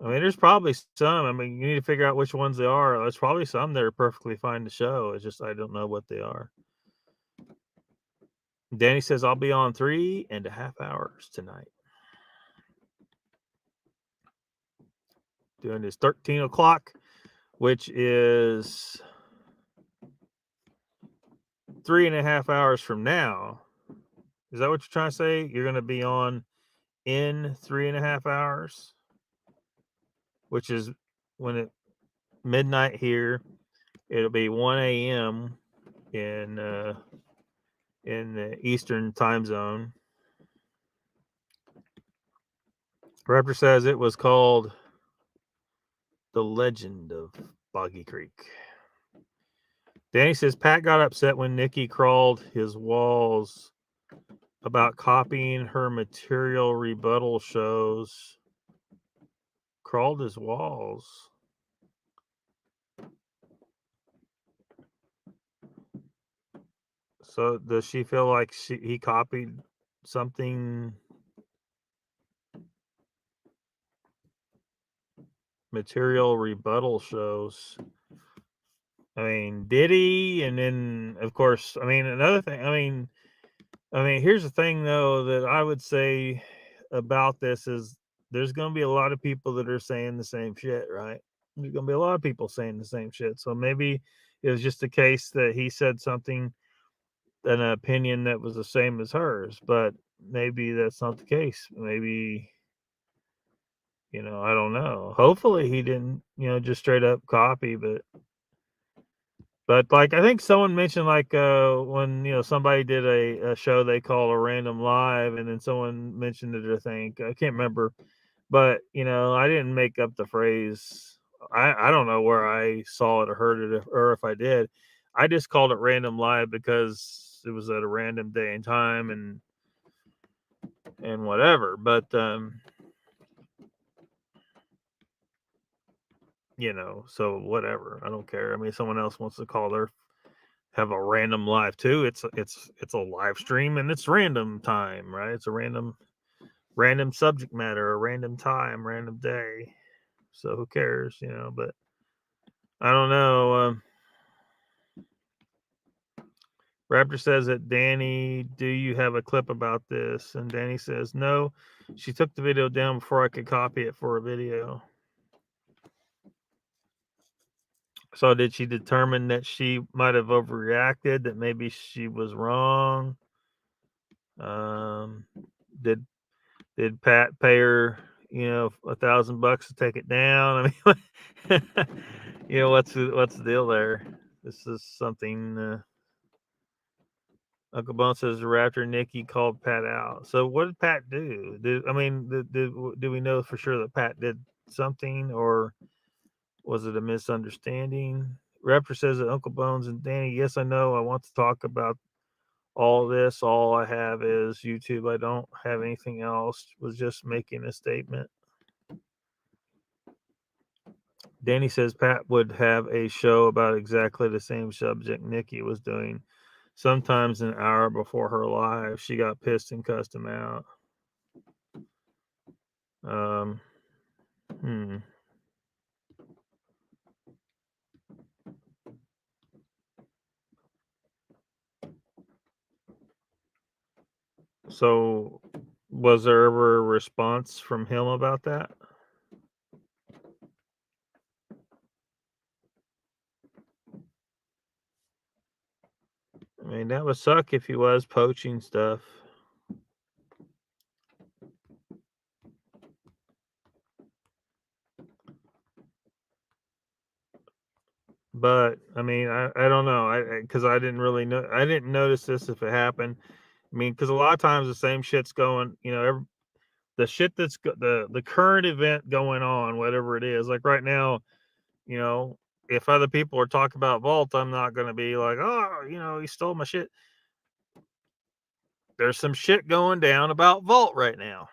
I mean, there's probably some. I mean, you need to figure out which ones they are. There's probably some that are perfectly fine to show. It's just I don't know what they are. Danny says, I'll be on 3.5 hours tonight. Doing this 13 o'clock, which is 3.5 hours from now. Is that what you're trying to say? You're going to be on in 3.5 hours, which is when it midnight here. It'll be 1 a.m. in the Eastern time zone. Raptor says it was called The Legend of Boggy Creek. Danny says Pat got upset when Nikki crawled his walls about copying her material rebuttal shows. Crawled his walls. So does she feel like he copied something? Material rebuttal shows. I mean, did he? And then, of course, I mean, another thing. I mean, here's the thing, though, that I would say about this is there's going to be a lot of people that are saying the same shit, right? There's going to be a lot of people saying the same shit. So maybe it was just a case that he said something, an opinion that was the same as hers, but maybe that's not the case. Maybe, I don't know. Hopefully he didn't, just straight up copy, but like I think someone mentioned like when somebody did a show they call a random live, and then someone mentioned it. I think I can't remember, but I didn't make up the phrase. I don't know where I saw it or heard it, or if I did. I just called it random live because it was at a random day and time and whatever. But so whatever. I don't care. I mean, someone else wants to have a random live too. It's a live stream and it's random time, right? It's a random subject matter, a random time, random day. So who cares, but I don't know. Raptor says that Danny, do you have a clip about this? And Danny says, no, she took the video down before I could copy it for a video. So did she determine that she might have overreacted, that maybe she was wrong? Did Pat pay her, $1,000 to take it down? I mean, what's the deal there? This is something. Uncle Bone says the Raptor Nikki called Pat out. So what did Pat do? Do we know for sure that Pat did something, or was it a misunderstanding? Raptor says that Uncle Bones and Danny, yes, I know. I want to talk about all this. All I have is YouTube. I don't have anything else. Was just making a statement. Danny says Pat would have a show about exactly the same subject Nikki was doing. Sometimes an hour before her live, she got pissed and cussed him out. So, was there ever a response from him about that? I mean, that would suck if he was poaching stuff. But I mean, I don't know. Because I didn't really know. I didn't notice this if it happened. I mean, because a lot of times the same shit's going. The shit that's the current event going on, whatever it is. Like right now, if other people are talking about Vault, I'm not going to be like, oh, you know, he stole my shit. There's some shit going down about Vault right now,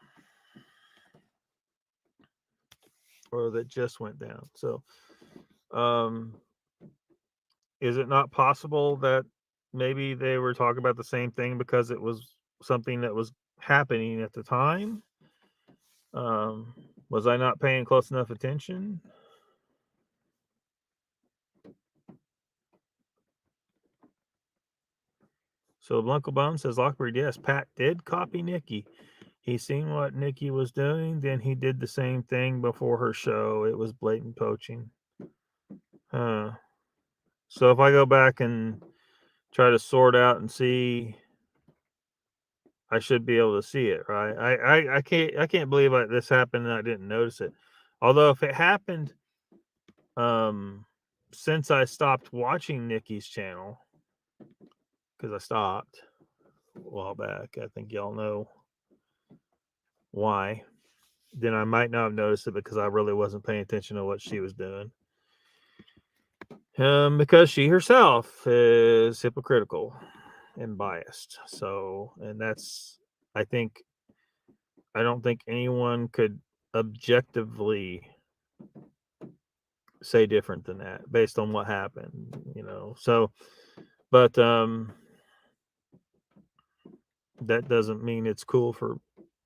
or that just went down. So, is it not possible that maybe they were talking about the same thing because it was something that was happening at the time? Was I not paying close enough attention? So Blanco Bone says, Lockbeard, yes, Pat did copy Nikki. He seen what Nikki was doing, then he did the same thing before her show. It was blatant poaching. So if I go back and try to sort out and see, I should be able to see it, right? I can't believe this happened and I didn't notice it. Although if it happened since I stopped watching Nikki's channel, because I stopped a while back, I think y'all know why, then I might not have noticed it because I really wasn't paying attention to what she was doing. Because she herself is hypocritical and biased. So, and that's, I don't think anyone could objectively say different than that based on what happened, you know. So, but that doesn't mean it's cool for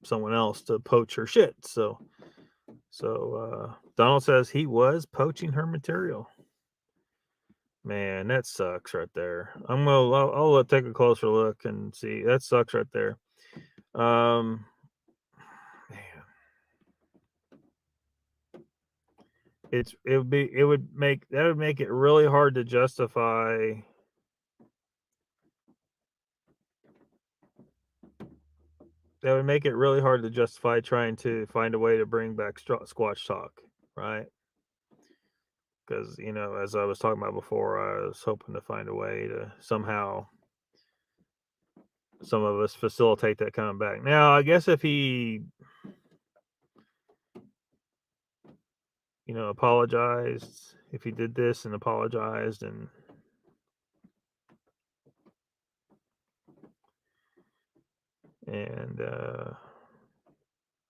someone else to poach her shit. So Donald says he was poaching her material. Man, that sucks right there. I'll take a closer look and see. That sucks right there. Man, it would make it really hard to justify. That would make it really hard to justify trying to find a way to bring back Squatch Talk, right? Because, you know, as I was talking about before, I was hoping to find a way to somehow, some of us, facilitate that coming back. Now, I guess if he, you know, apologized, if he did this and apologized and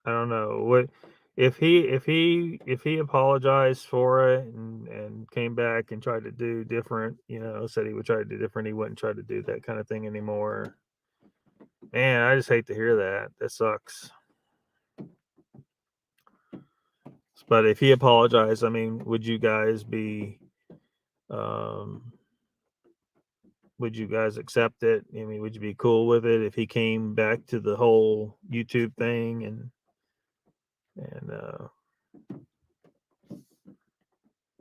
I don't know what if he apologized for it and came back and tried to do different, you know, said he would try to do different, he wouldn't try to do that kind of thing anymore. Man, I just hate to hear that. That sucks. But if he apologized, I mean, would you guys accept it? I mean, would you be cool with it if he came back to the whole YouTube thing and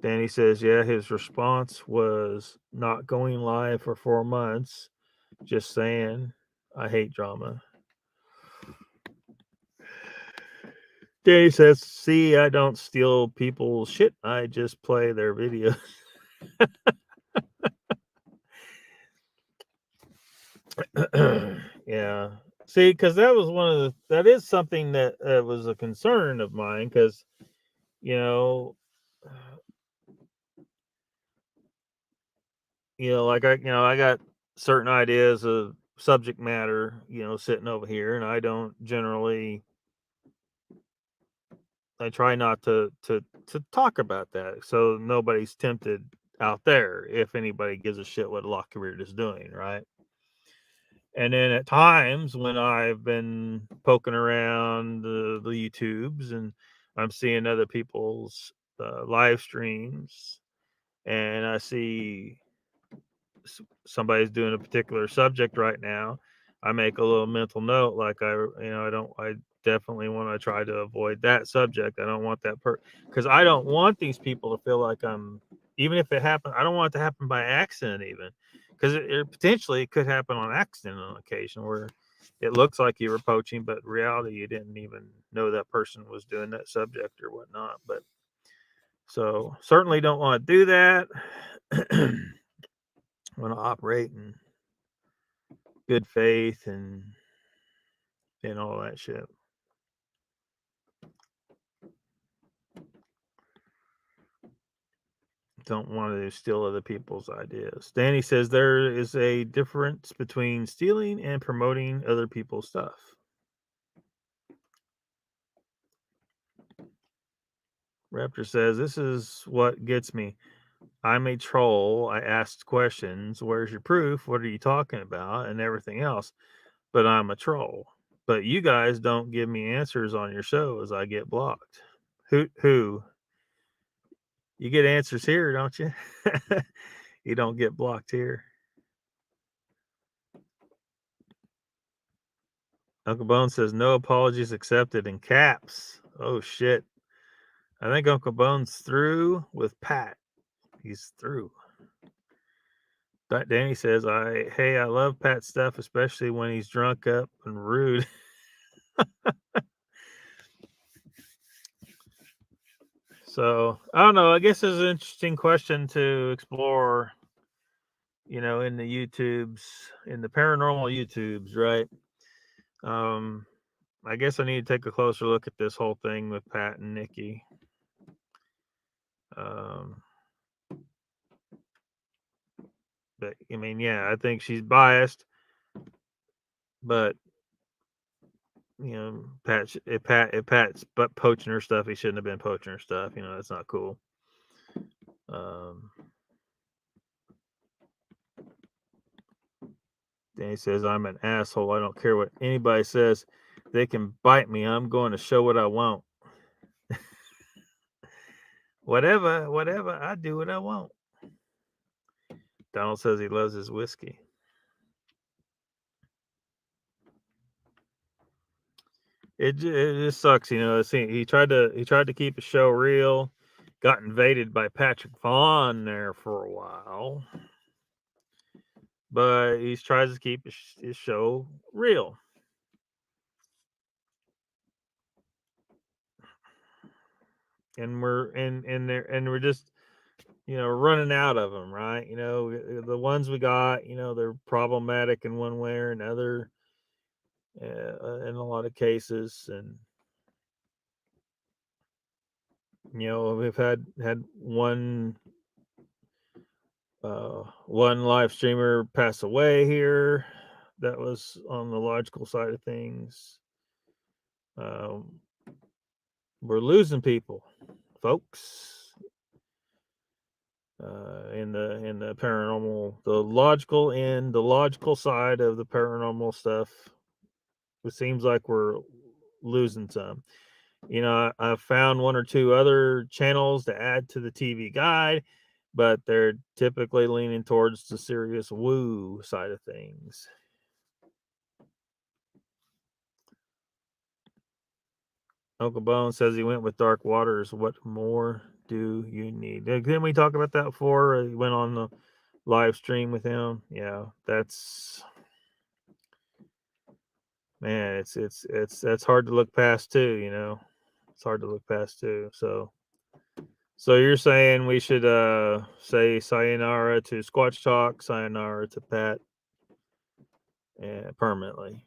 Danny says, yeah, his response was not going live for 4 months. Just saying, I hate drama. Danny says, see, I don't steal people's shit. I just play their videos. Yeah. See, because that was that is something that was a concern of mine because, you know, like I got certain ideas of subject matter, you know, sitting over here, and I don't generally, I try not to talk about that, so nobody's tempted out there if anybody gives a shit what LOCKBEARD is doing, right? And then at times when I've been poking around the YouTubes and I'm seeing other people's live streams, and I see somebody's doing a particular subject right now, I make a little mental note, like I definitely want to try to avoid that subject. I don't want that because I don't want these people to feel like even if it happened, I don't want it to happen by accident, even because it potentially could happen on accident on occasion where it looks like you were poaching, but in reality you didn't even know that person was doing that subject or whatnot. But so certainly don't want to do that. Want to operate in good faith and all that shit. don't want to steal other people's ideas. Danny says there is a difference between stealing and promoting other people's stuff. Raptor says, this is what gets me. I'm a troll. I asked questions. Where's your proof? What are you talking about? And everything else. But I'm a troll. But you guys don't give me answers on your shows. I get blocked. Who? You get answers here, don't you? You don't get blocked here. Uncle Bone says, no apologies accepted in caps. Oh, shit. I think Uncle Bone's through with Pat. He's through. Danny says, I love Pat's stuff, especially when he's drunk up and rude. So, I don't know. I guess it's an interesting question to explore, in the YouTubes, in the paranormal YouTubes, right? I guess I need to take a closer look at this whole thing with Pat and Nikki. But I mean, yeah, I think she's biased, but if Pat's but poaching her stuff, he shouldn't have been poaching her stuff. That's not cool. Danny says, I'm an asshole. I don't care what anybody says. They can bite me. I'm going to show what I want. Whatever. I do what I want. Donald says he loves his whiskey. It just sucks, He tried to keep the show real. Got invaded by Patrick Vaughn there for a while, but he tries to keep his show real. And we're just running out of them, right? The ones we got, they're problematic in one way or another, in a lot of cases, and we've had one live streamer pass away here that was on the logical side of things. We're losing people, folks, in the paranormal, the logical side of the paranormal stuff. It seems like we're losing some. I've found one or two other channels to add to the TV guide, but they're typically leaning towards the serious woo side of things. Uncle Bone says he went with Dark Waters. What more do you need? Didn't we talk about that before? He went on the live stream with him. Yeah, that's, man, it's that's hard to look past too. It's hard to look past too. So you're saying we should say sayonara to Squatch Talk, sayonara to Pat, permanently.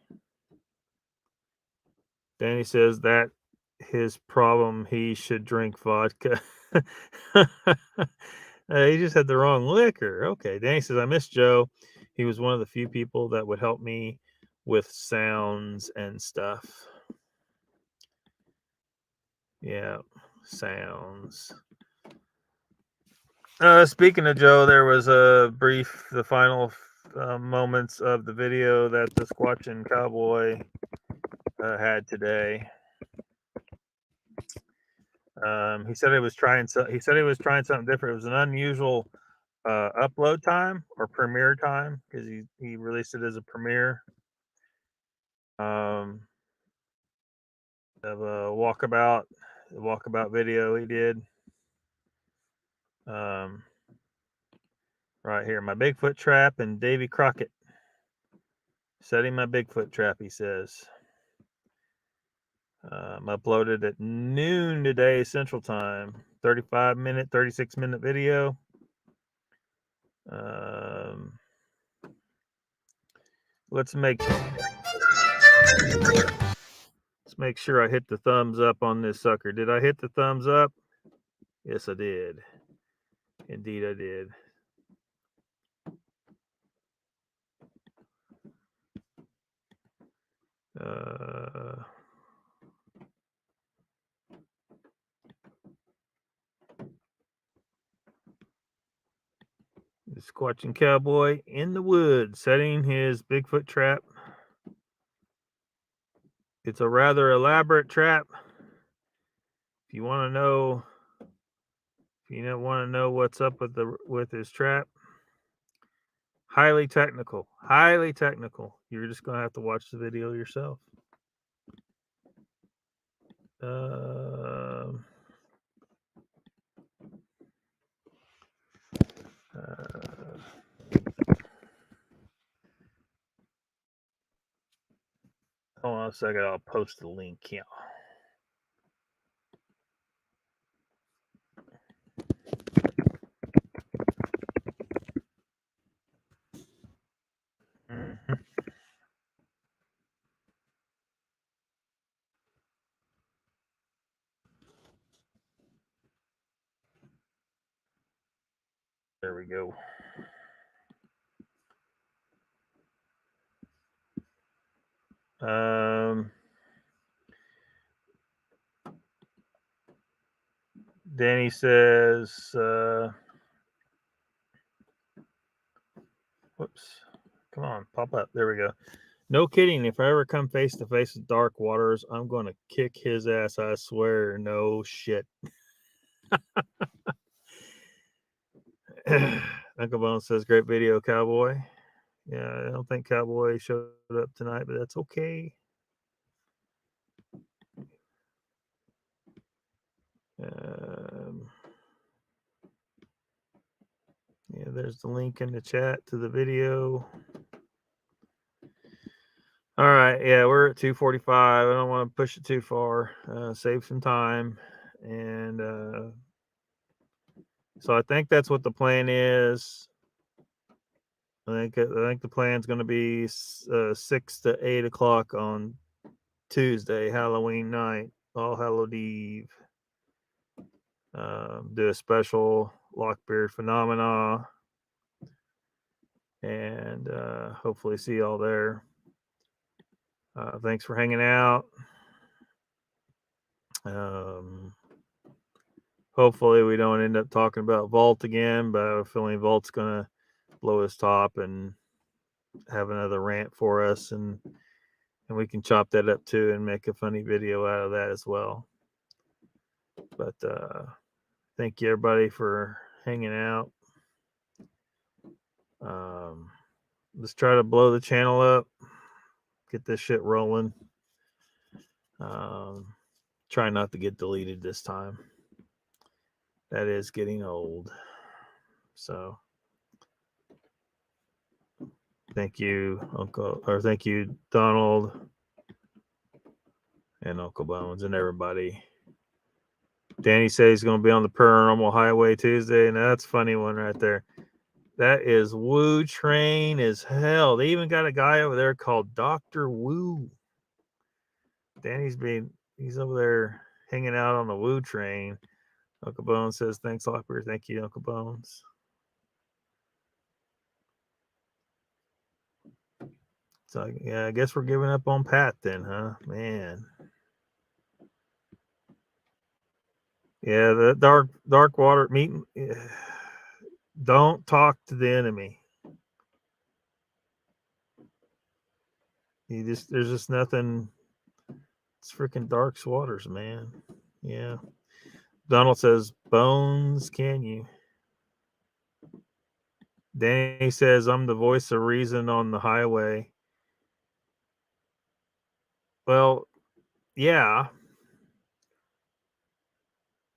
Danny says that his problem, he should drink vodka. He just had the wrong liquor. Okay. Danny says, I miss Joe. He was one of the few people that would help me with sounds and stuff. Yeah, sounds. Speaking of Joe, there was the final moments of the video that the Squatchin' Cowboy had today. He said he was trying something different. It was an unusual upload time or premiere time because he released it as a premiere of a walkabout video he did. Right here, my Bigfoot trap and Davy Crockett setting my Bigfoot trap. He says. Uploaded at noon today Central Time. 36-minute video. Let's make sure I hit the thumbs up on this sucker. Did I hit the thumbs up? Yes, I did. Indeed, I did. The squatching cowboy in the woods setting his Bigfoot trap. It's a rather elaborate trap. If you want to know what's up with his trap, highly technical. You're just gonna have to watch the video yourself. Hold on a second. I'll post the link. Yeah. There we go. Danny says, whoops, come on, pop up. There we go. No kidding. If I ever come face to face with Dark Waters, I'm going to kick his ass. I swear. No shit. Uncle Bone says, great video, Cowboy. Yeah, I don't think Cowboy showed up tonight, but that's okay. Yeah, there's the link in the chat to the video. All right, yeah, we're at 2:45. I don't want to push it too far. Save some time, and so I think that's what the plan is. I think the plan's going to be 6 to 8 o'clock on Tuesday, Halloween night, All Hallows Eve. Do a special LOCKBEARD Phenomena, and hopefully see y'all there. Thanks for hanging out. Hopefully we don't end up talking about Vault again, but I have a feeling Vault's going to blow his top and have another rant for us, and we can chop that up too and make a funny video out of that as well. But thank you everybody for hanging out. Let's try to blow the channel up, get this shit rolling. Try not to get deleted this time. That is getting old. So thank you, thank you, Donald and Uncle Bones and everybody. Danny says he's going to be on the Paranormal Highway Tuesday, and that's a funny one right there. That is Woo Train as hell. They even got a guy over there called Dr. Woo. He's over there hanging out on the Woo Train. Uncle Bones says, thanks, Lockbeard. Thank you, Uncle Bones. So, yeah, I guess we're giving up on Pat then, huh? Man. Yeah, the dark water meeting. Don't talk to the enemy. There's just nothing. It's freaking dark waters, man. Yeah. Donald says, Bones, can you? Danny says, I'm the voice of reason on the highway. Well, yeah.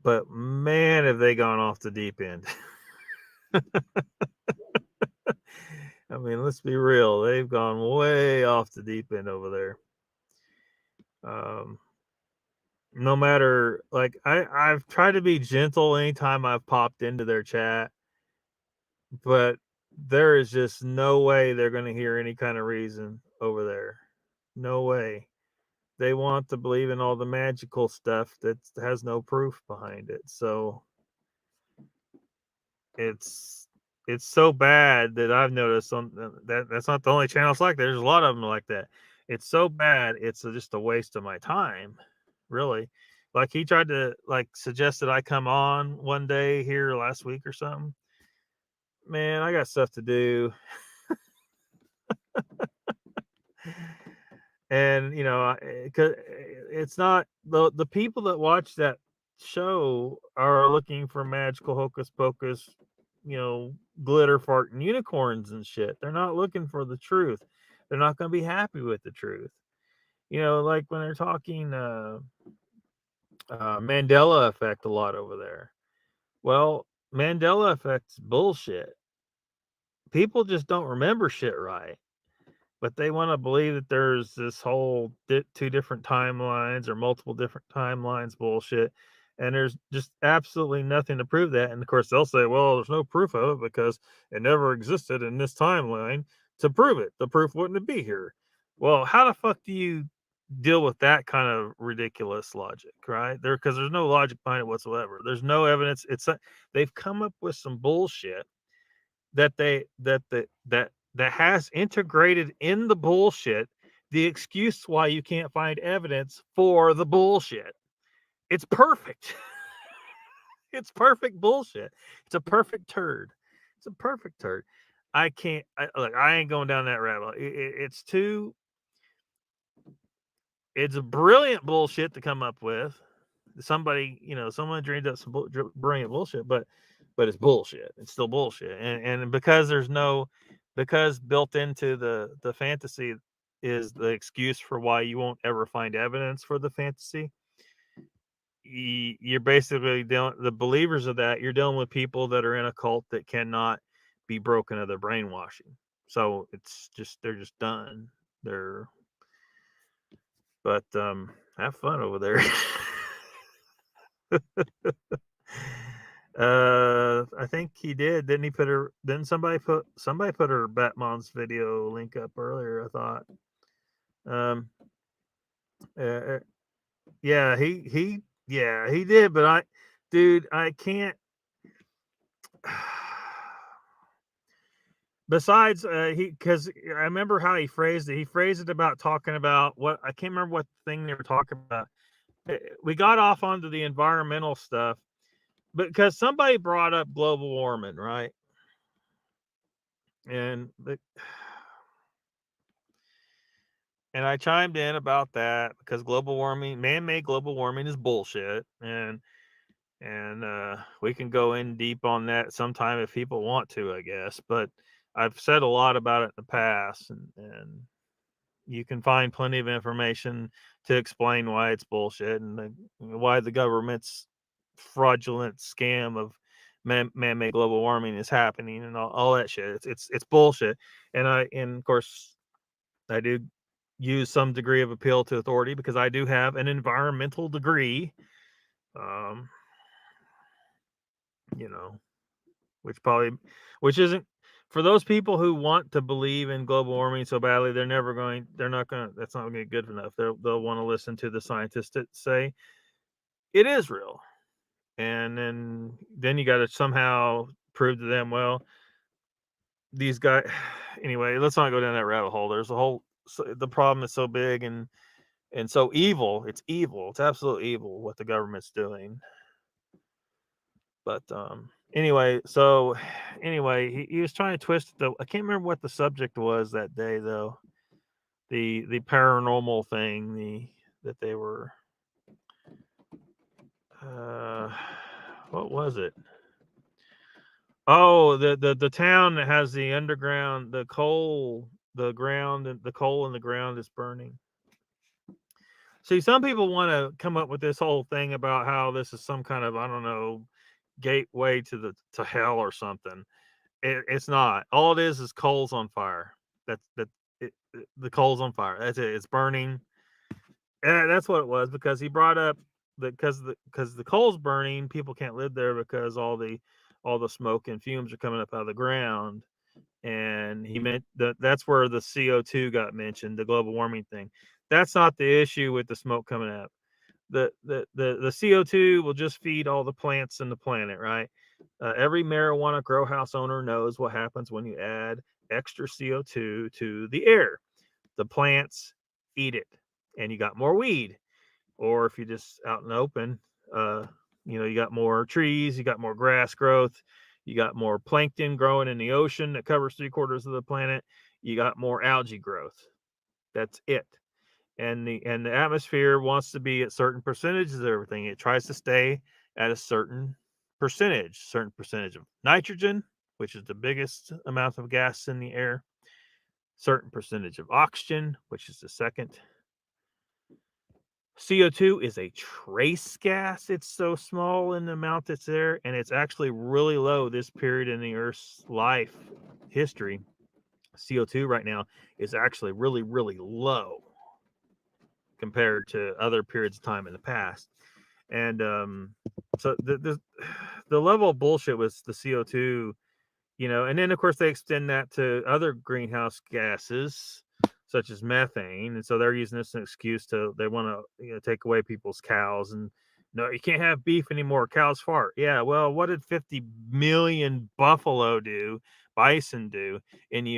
But man, have they gone off the deep end. I mean, let's be real. They've gone way off the deep end over there. No matter, like, I've tried to be gentle anytime I've popped into their chat, but there is just no way they're going to hear any kind of reason over there. No way. They want to believe in all the magical stuff that has no proof behind it. So it's so bad that I've noticed on that's not the only channels like that. There's a lot of them like that. It's so bad, it's just a waste of my time, really. Like he tried to suggest that I come on one day here last week or something. Man, I got stuff to do. And it's not the people that watch that show are looking for magical hocus pocus, glitter fart and unicorns and shit. They're not looking for the truth. They're not going to be happy with the truth. Like when they're talking Mandela effect a lot over there. Well, Mandela effect's bullshit. People just don't remember shit right. But they want to believe that there's this whole two different timelines or multiple different timelines bullshit. And there's just absolutely nothing to prove that. And of course, they'll say, well, there's no proof of it because it never existed in this timeline to prove it. The proof wouldn't be here. Well, how the fuck do you deal with that kind of ridiculous logic, right? Because there's no logic behind it whatsoever. There's no evidence. They've come up with some bullshit that has integrated in the bullshit the excuse why you can't find evidence for the bullshit. It's perfect. It's perfect bullshit. It's a perfect turd. It's a perfect turd. I ain't going down that rabbit hole. It's a brilliant bullshit to come up with. Someone dreamed up some brilliant bullshit, but it's bullshit. It's still bullshit. And because because built into the fantasy is the excuse for why you won't ever find evidence for the fantasy. You're basically the believers of that. You're dealing with people that are in a cult that cannot be broken of their brainwashing. So they're just done. But have fun over there. I think he did. Didn't he put her? Didn't somebody put her Batman's video link up earlier? I thought. Yeah, he did. But I can't. Besides, because I remember how he phrased it. He phrased it about talking about what I can't remember what thing they were talking about. We got off onto the environmental stuff. Because somebody brought up global warming, right? And I chimed in about that because man-made global warming is bullshit. And we can go in deep on that sometime if people want to, I guess. But I've said a lot about it in the past, and you can find plenty of information to explain why it's bullshit and why the government's fraudulent scam of man-made global warming is happening and all that shit. It's bullshit. And of course I do use some degree of appeal to authority because I do have an environmental degree, which isn't for those people who want to believe in global warming so badly. That's not going to be good enough. They'll want to listen to the scientists that say it is real. And then you got to somehow prove to them, well, these guys. Anyway, let's not go down that rabbit hole. There's the problem is so big and so evil. It's evil. It's absolute evil what the government's doing. But anyway, he was trying to twist I can't remember what the subject was that day though. The paranormal thing, that they were. What was it? Oh, the town that has the underground, the coal, the ground, and the coal in the ground is burning. See, some people want to come up with this whole thing about how this is some kind of, I don't know, gateway to hell or something. It's not. All it is coal's on fire. The coal's on fire. That's it. It's burning. And that's what it was, because he brought up because the coal's burning, people can't live there because all the smoke and fumes are coming up out of the ground. And he meant that's where the CO2 got mentioned, the global warming thing. That's not the issue with the smoke coming up. The CO2 will just feed all the plants in the planet, right? Every marijuana grow house owner knows what happens when you add extra CO2 to the air. The plants eat it, and you got more weed. Or if you're just out in the open, you got more trees, you got more grass growth, you got more plankton growing in the ocean that covers 3/4 of the planet, you got more algae growth. That's it. And the atmosphere wants to be at certain percentages of everything. It tries to stay at a certain percentage of nitrogen, which is the biggest amount of gas in the air, certain percentage of oxygen, which is the second. CO2 is a trace gas. It's so small in the amount that's there, and it's actually really low this period in the Earth's life history. CO2 right now is actually really, really low compared to other periods of time in the past. And so the level of bullshit with the CO2, and then of course they extend that to other greenhouse gases such as methane, and so they're using this as an excuse they want to take away people's cows, and no, you can't have beef anymore. Cows fart. Yeah, well, what did 50 million bison do in the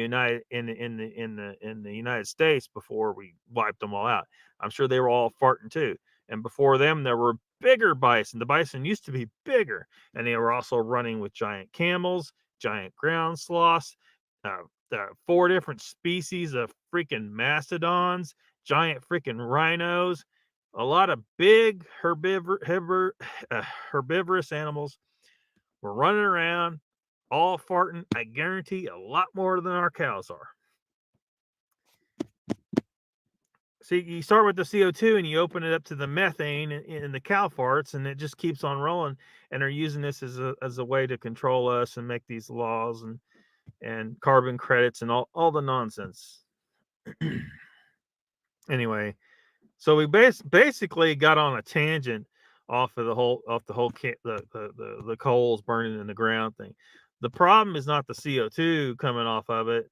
United States before we wiped them all out? I'm sure they were all farting too. And before them, there were bigger bison. The bison used to be bigger, and they were also running with giant camels, giant ground sloths, 4 different species of freaking mastodons, giant freaking rhinos, a lot of big herbivorous animals were running around, all farting. I guarantee a lot more than our cows are. See, you start with the CO2 and you open it up to the methane in the cow farts, and it just keeps on rolling. And they're using this as a way to control us and make these laws and carbon credits and all the nonsense. Anyway, so we basically got on a tangent off the whole the coals burning in the ground thing. The problem is not the CO2 coming off of it.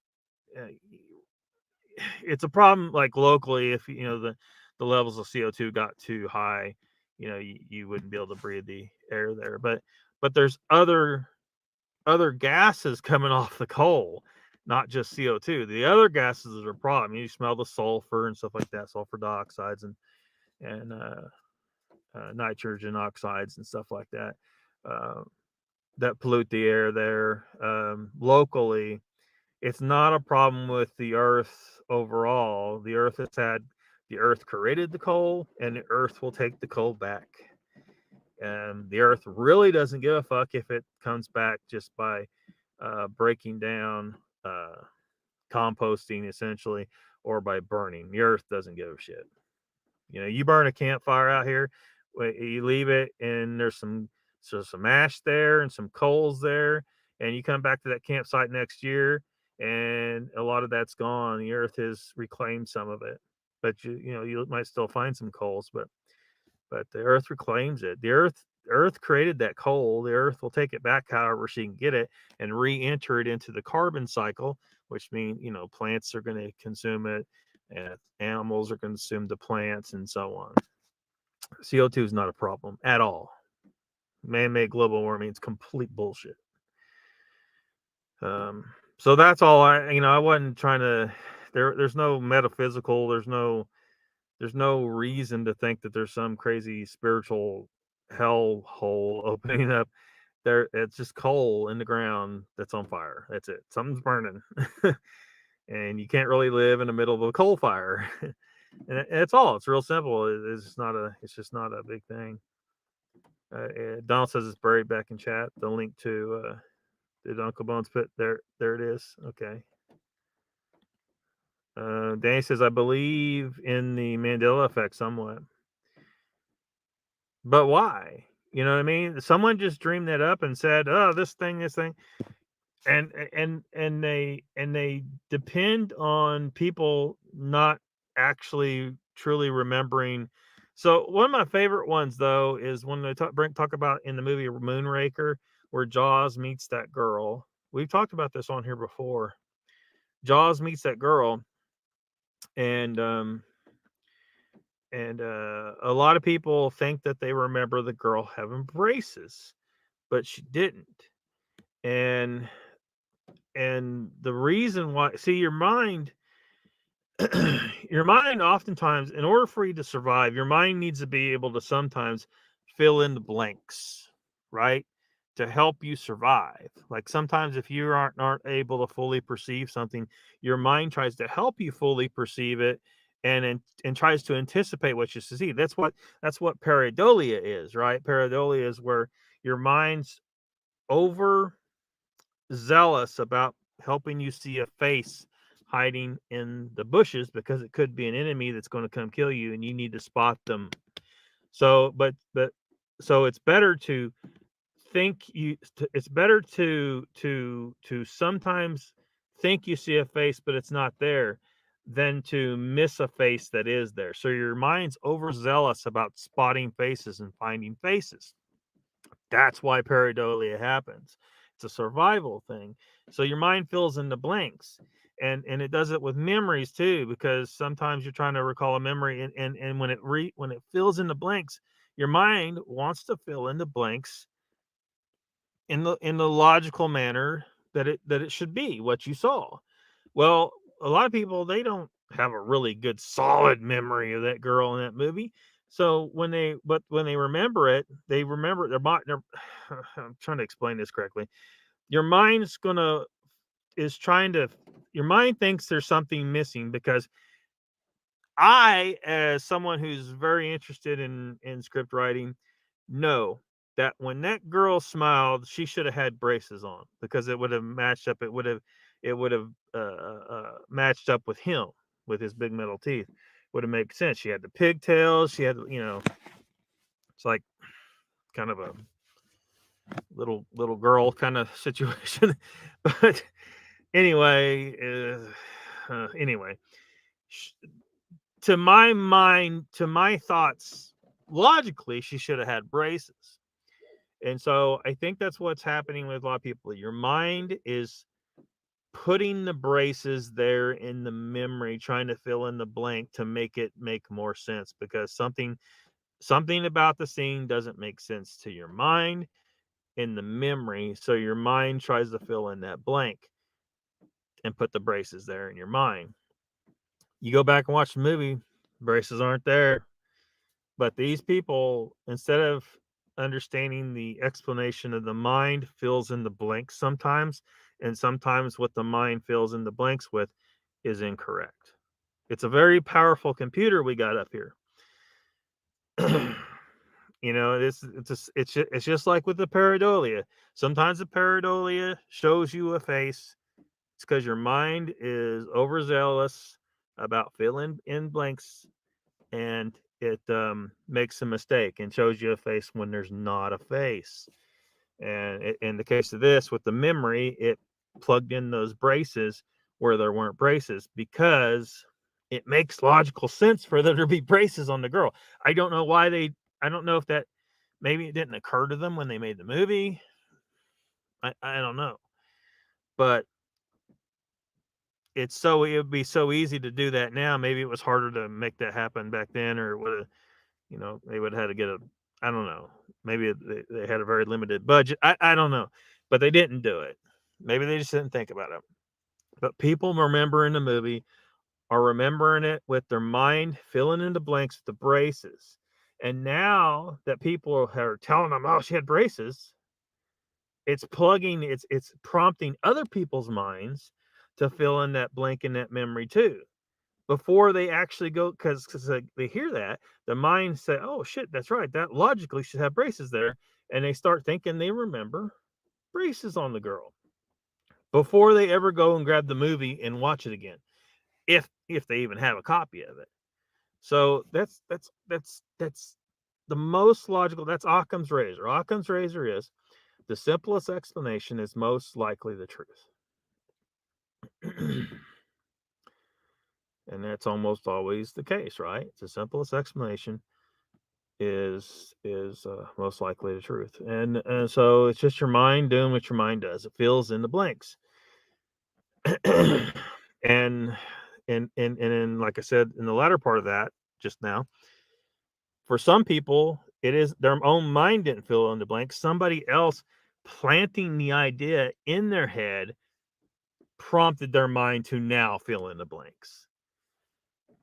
It's a problem like locally if the levels of CO2 got too high, you wouldn't be able to breathe the air there. But there's other gases coming off the coal, not just CO2. The other gases are a problem. You smell the sulfur and stuff like that, sulfur dioxides and nitrogen oxides and stuff like that that pollute the air there. Locally, it's not a problem with the Earth overall. The Earth created the coal, and the Earth will take the coal back. And the Earth really doesn't give a fuck if it comes back just by breaking down, composting essentially, or by burning. The Earth doesn't give a shit. You burn a campfire out here, you leave it, and there's some ash there and some coals there, and you come back to that campsite next year, and a lot of that's gone. The Earth has reclaimed some of it, but you might still find some coals, but the Earth reclaims it. The Earth created that coal. The Earth will take it back however she can get it and re-enter it into the carbon cycle, which means plants are going to consume it, and animals are going to consume the plants, and so on. CO2 is not a problem at all. Man-made global warming is complete bullshit. So that's all. I wasn't trying to. There's no metaphysical. There's no reason to think that there's some crazy spiritual hell hole opening up. It's just coal in the ground that's on fire. That's it. Something's burning, and you can't really live in the middle of a coal fire. And it's all. It's real simple. It's just not a big thing. Donald says it's buried back in chat. The link to did Uncle Bones put there? There it is. Okay. Danny says, I believe in the Mandela effect somewhat. But why? You know what I mean? Someone just dreamed that up and said, "Oh, this thing," and they depend on people not actually truly remembering. So one of my favorite ones though is when they talk about in the movie Moonraker, where Jaws meets that girl. We've talked about this on here before. Jaws meets that girl, and a lot of people think that they remember the girl having braces, but she didn't. And the reason why, see, your mind oftentimes, in order for you to survive, your mind needs to be able to sometimes fill in the blanks, right? To help you survive. Like sometimes if you aren't able to fully perceive something, your mind tries to help you fully perceive it and tries to anticipate what you see. That's what pareidolia is, right? Pareidolia is where your mind's over zealous about helping you see a face hiding in the bushes because it could be an enemy that's going to come kill you and you need to spot them. So so it's better to it's better to sometimes think you see a face but it's not there than to miss a face that is there. So your mind's overzealous about spotting faces and finding faces. That's why pareidolia happens. It's a survival thing. So your mind fills in the blanks. And it does it with memories too, because sometimes you're trying to recall a memory and when it fills in the blanks, your mind wants to fill in the blanks in the logical manner that it should be what you saw. Well, a lot of people, they don't have a really good solid memory of that girl in that movie. So when they remember it, they remember I'm trying to explain this correctly. Your mind's your mind thinks there's something missing because I, as someone who's very interested in script writing, know that when that girl smiled, she should have had braces on because it would have matched up. It would have matched up with him with his big metal teeth. Would have made sense. She had the pigtails. She had, it's like kind of a little girl kind of situation. But anyway, to my mind, to my thoughts, logically, she should have had braces. And so I think that's what's happening with a lot of people. Your mind is putting the braces there in the memory, trying to fill in the blank to make it make more sense because something about the scene doesn't make sense to your mind in the memory. So your mind tries to fill in that blank and put the braces there in your mind. You go back and watch the movie, braces aren't there. But these people, instead of understanding the explanation of the mind, fills in the blanks sometimes, and sometimes what the mind fills in the blanks with is incorrect. It's a very powerful computer we got up here. It's just like with the pareidolia. Sometimes the pareidolia shows you a face. It's because your mind is overzealous about filling in blanks, and it makes a mistake and shows you a face when there's not a face. And in the case of this, with the memory, it plugged in those braces where there weren't braces because it makes logical sense for there to be braces on the girl. I don't know if that, maybe it didn't occur to them when they made the movie. I don't know. But it would be so easy to do that now. Maybe it was harder to make that happen back then, or it would have, they would have had to get I don't know. Maybe they had a very limited budget. I don't know, but they didn't do it. Maybe they just didn't think about it. But people remembering the movie are remembering it with their mind filling in the blanks with the braces. And now that people are telling them, oh, she had braces, it's prompting other people's minds to fill in that blank in that memory too. Before they actually go, because they hear that, the mind say, oh shit, that's right, that logically should have braces there. And they start thinking they remember braces on the girl before they ever go and grab the movie and watch it again, if they even have a copy of it. So that's the most logical. That's Occam's razor. Occam's razor is the simplest explanation is most likely the truth. And that's almost always the case, right? The simplest explanation is most likely the truth. And so it's just your mind doing what your mind does. It fills in the blanks. and like I said in the latter part of that just now, for some people, it is their own mind didn't fill in the blanks. Somebody else planting the idea in their head prompted their mind to now fill in the blanks.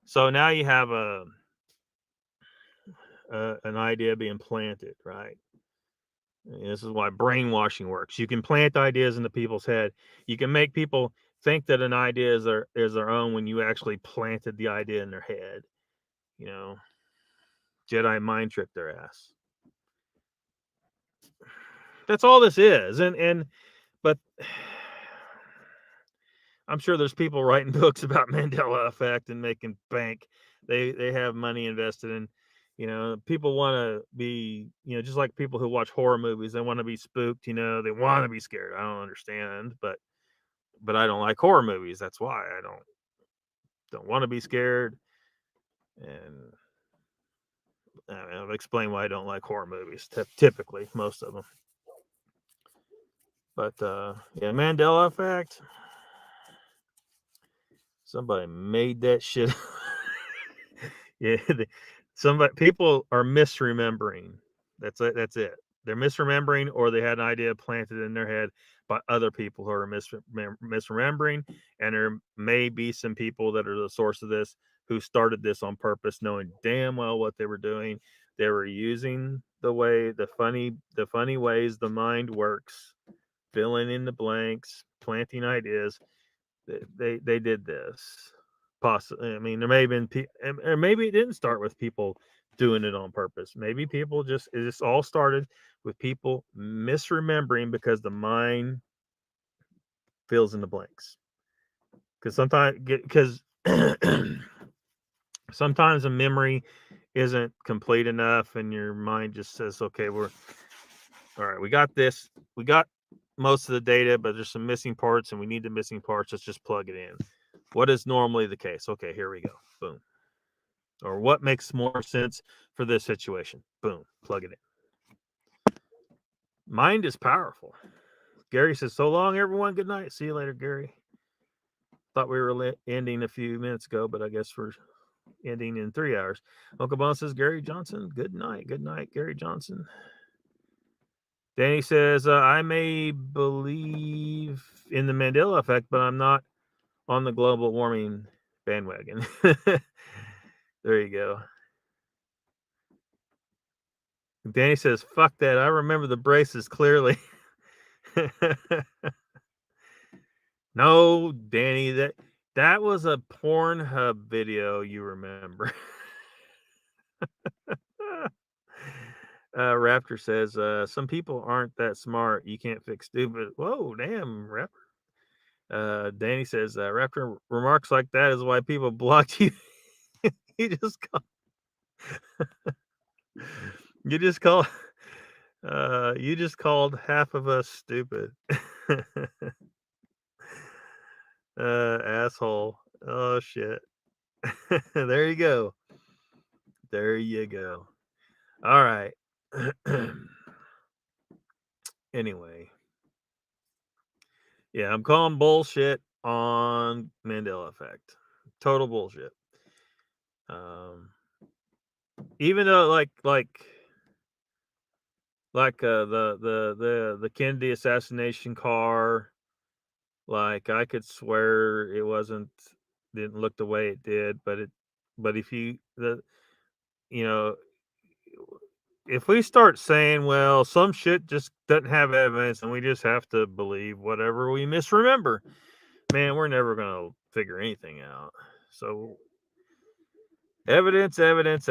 So now you have an idea being planted, right? And this is why brainwashing works. You can plant ideas into people's head. You can make people think that an idea is their own when you actually planted the idea in their head. You know, Jedi mind trick their ass. That's all this is. But I'm sure there's people writing books about Mandela effect and making bank. They have money invested in, people want to be, just like people who watch horror movies, they want to be spooked, they want to be scared. I don't understand, but I don't like horror movies. That's why I don't want to be scared. And I'll explain why I don't like horror movies. Typically, most of them. But yeah, Mandela effect. Somebody made that shit. Yeah, people are misremembering. That's it. They're misremembering, or they had an idea planted in their head by other people who are misremembering. And there may be some people that are the source of this who started this on purpose, knowing damn well what they were doing. They were using the funny ways the mind works, filling in the blanks, planting ideas. They did this. Possibly, I mean, there may have been, or maybe it didn't start with people doing it on purpose. Maybe people it just all started with people misremembering because the mind fills in the blanks. Because sometimes a memory isn't complete enough, and your mind just says, "Okay, we're all right. We got this. We got most of the data, but there's some missing parts, and we need the missing parts. Let's just plug it in." What is normally the case? Okay, here we go. Boom. Or what makes more sense for this situation? Boom. Plug it in. Mind is powerful. Gary says, so long, everyone. Good night. See you later, Gary. Thought we were ending a few minutes ago, but I guess we're ending in 3 hours. Uncle Bon says, Gary Johnson, good night. Good night, Gary Johnson. Danny says, I may believe in the Mandela effect, but I'm not on the global warming bandwagon. There you go. Danny says, fuck that. I remember the braces clearly. No, Danny, that was a Pornhub video you remember. Raptor says, some people aren't that smart. You can't fix stupid. Whoa, damn, Raptor. Danny says, Raptor, remarks like that is why people blocked you. You just called half of us stupid. Asshole. Oh shit. There you go. There you go. All right. Anyway. Yeah, I'm calling bullshit on Mandela effect. Total bullshit. Even though like the Kennedy assassination car, like I could swear it didn't look the way it did, but if if we start saying, well, some shit just doesn't have evidence and we just have to believe whatever we misremember, man, we're never gonna figure anything out. So evidence. And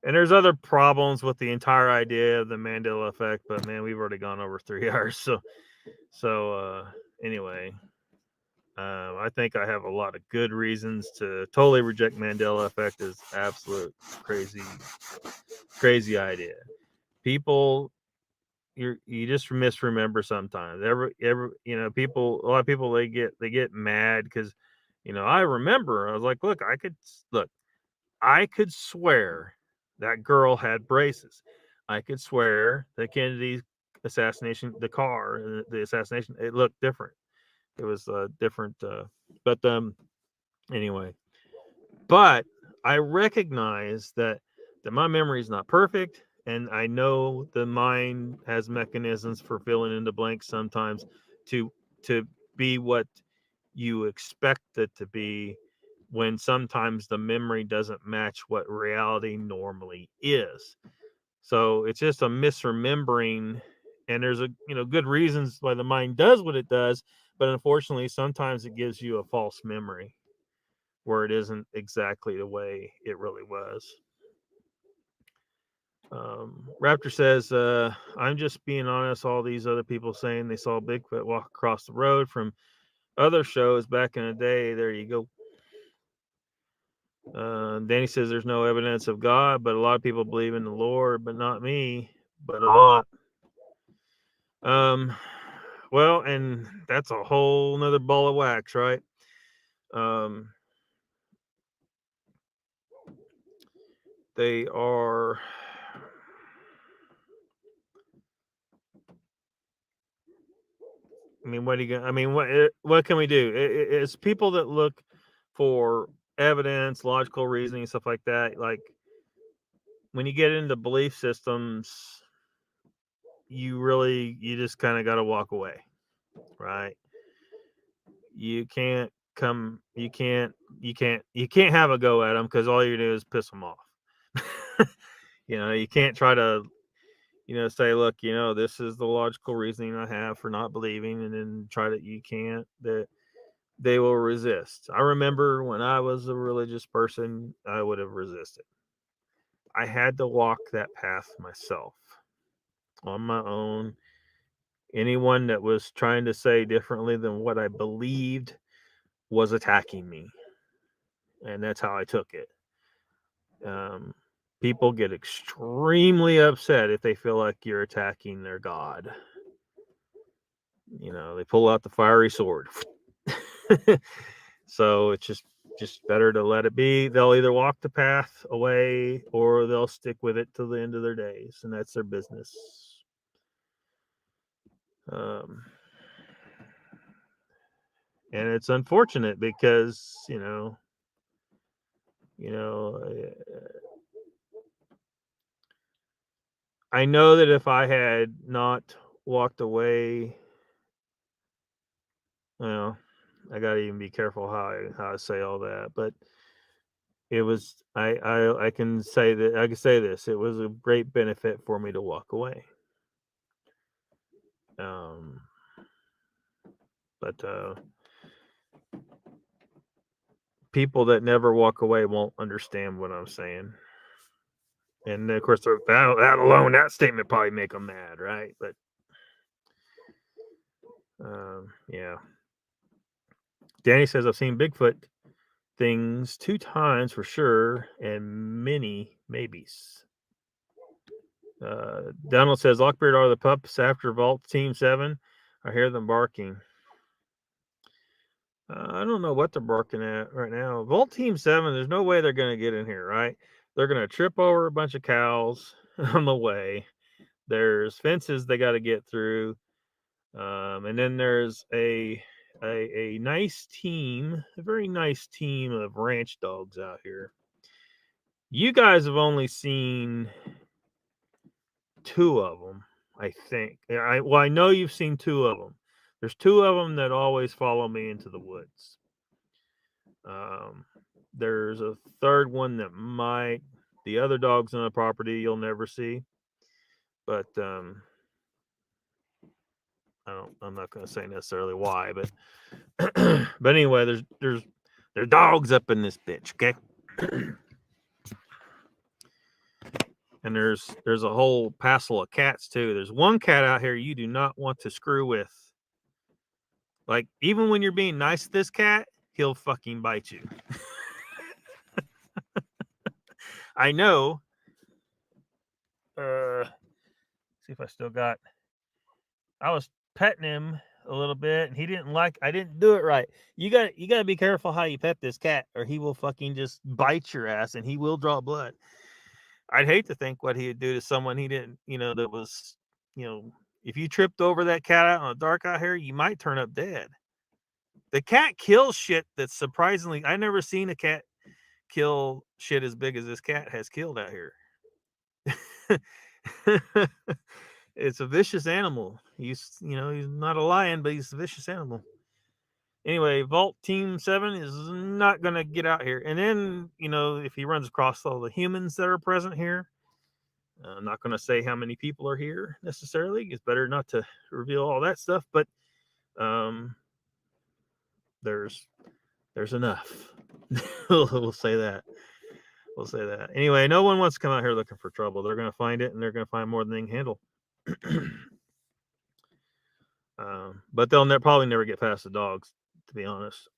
there's other problems with the entire idea of the Mandela effect, but man, we've already gone over 3 hours. So anyway, I think I have a lot of good reasons to totally reject Mandela effect as absolute crazy idea. People, you just misremember sometimes. People, a lot of people they get mad because, I remember. I was like, look, I could swear that girl had braces. I could swear that Kennedy's assassination, the assassination, it looked different. It was different. But anyway, But I recognize that my memory is not perfect, and I know the mind has mechanisms for filling in the blanks sometimes to be what you expect it to be, when sometimes the memory doesn't match what reality normally is. So it's just a misremembering, and there's a good reasons why the mind does what it does, but unfortunately sometimes it gives you a false memory where it isn't exactly the way it really was. Raptor says, I'm just being honest. All these other people saying they saw Bigfoot walk across the road from other shows back in the day. There you go. Danny says there's no evidence of God, but a lot of people believe in the Lord, but not me, but a lot. Well, and that's a whole nother ball of wax, right? They are. I mean, what are you gonna? I mean, what can we do? It's people that look for evidence, logical reasoning, stuff like that. Like when you get into belief systems, you just kind of got to walk away, right? You can't have a go at them, because all you do is piss them off. You can't try to say, look, this is the logical reasoning I have for not believing, and then you can't. That they will resist. I remember when I was a religious person, I would have resisted. I had to walk that path myself on my own. Anyone that was trying to say differently than what I believed was attacking me. And that's how I took it. People get extremely upset if they feel like you're attacking their God. They pull out the fiery sword. So it's just better to let it be. They'll either walk the path away or they'll stick with it till the end of their days, and that's their business. And it's unfortunate because I know that if I had not walked away, well, I gotta even be careful how I say all that, but it was I can say this. It was a great benefit for me to walk away. But people that never walk away won't understand what I'm saying. And of course, that alone, that statement probably make them mad, right? But yeah. Danny says I've seen Bigfoot things 2 times for sure, and many maybes. Donald says Lockbeard are the pups after Vault Team 7. I hear them barking. I don't know what they're barking at right now. Vault Team 7, there's no way they're going to get in here, right? They're going to trip over a bunch of cows on the way. There's fences they got to get through. And then there's a nice team, a very nice team of ranch dogs out here. You guys have only seen 2 of them, I think. I know you've seen 2 of them. There's 2 of them that always follow me into the woods. There's a third one that might. The other dogs on the property you'll never see. But I'm not going to say necessarily why, but but anyway, there's dogs up in this bitch, okay? And there's a whole passel of cats too. There's one cat out here you do not want to screw with. Like, even when you're being nice to this cat, he'll fucking bite you. I know. See if I still got. I was petting him a little bit, and he didn't like. I didn't do it right. You got to be careful how you pet this cat, or he will fucking just bite your ass, and he will draw blood. I'd hate to think what he would do to someone he didn't, that was, if you tripped over that cat out in the dark out here, you might turn up dead. The cat kills shit that's surprisingly, I never seen a cat kill shit as big as this cat has killed out here. It's a vicious animal. He's not a lion, but he's a vicious animal. Anyway, Vault Team 7 is not going to get out here. And then, if he runs across all the humans that are present here, I'm not going to say how many people are here necessarily. It's better not to reveal all that stuff, but there's enough. We'll say that. We'll say that. Anyway, no one wants to come out here looking for trouble. They're going to find it, and they're going to find more than they can handle. But they'll probably never get past the dogs, to be honest.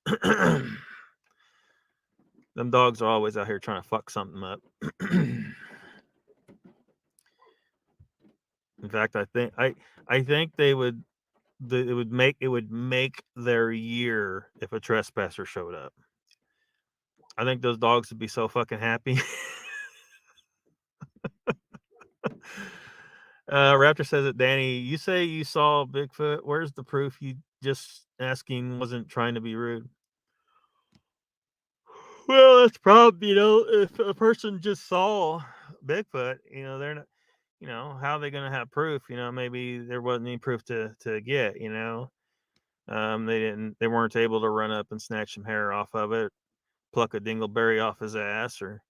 Them dogs are always out here trying to fuck something up. In fact, I think it would make their year if a trespasser showed up. I think those dogs would be so fucking happy. Raptor says it, Danny. You say you saw Bigfoot. Where's the proof? You just asking wasn't trying to be rude. Well, that's probably, if a person just saw Bigfoot, they're not, how are they going to have proof? Maybe there wasn't any proof to get, they weren't able to run up and snatch some hair off of it, pluck a dingleberry off his ass, or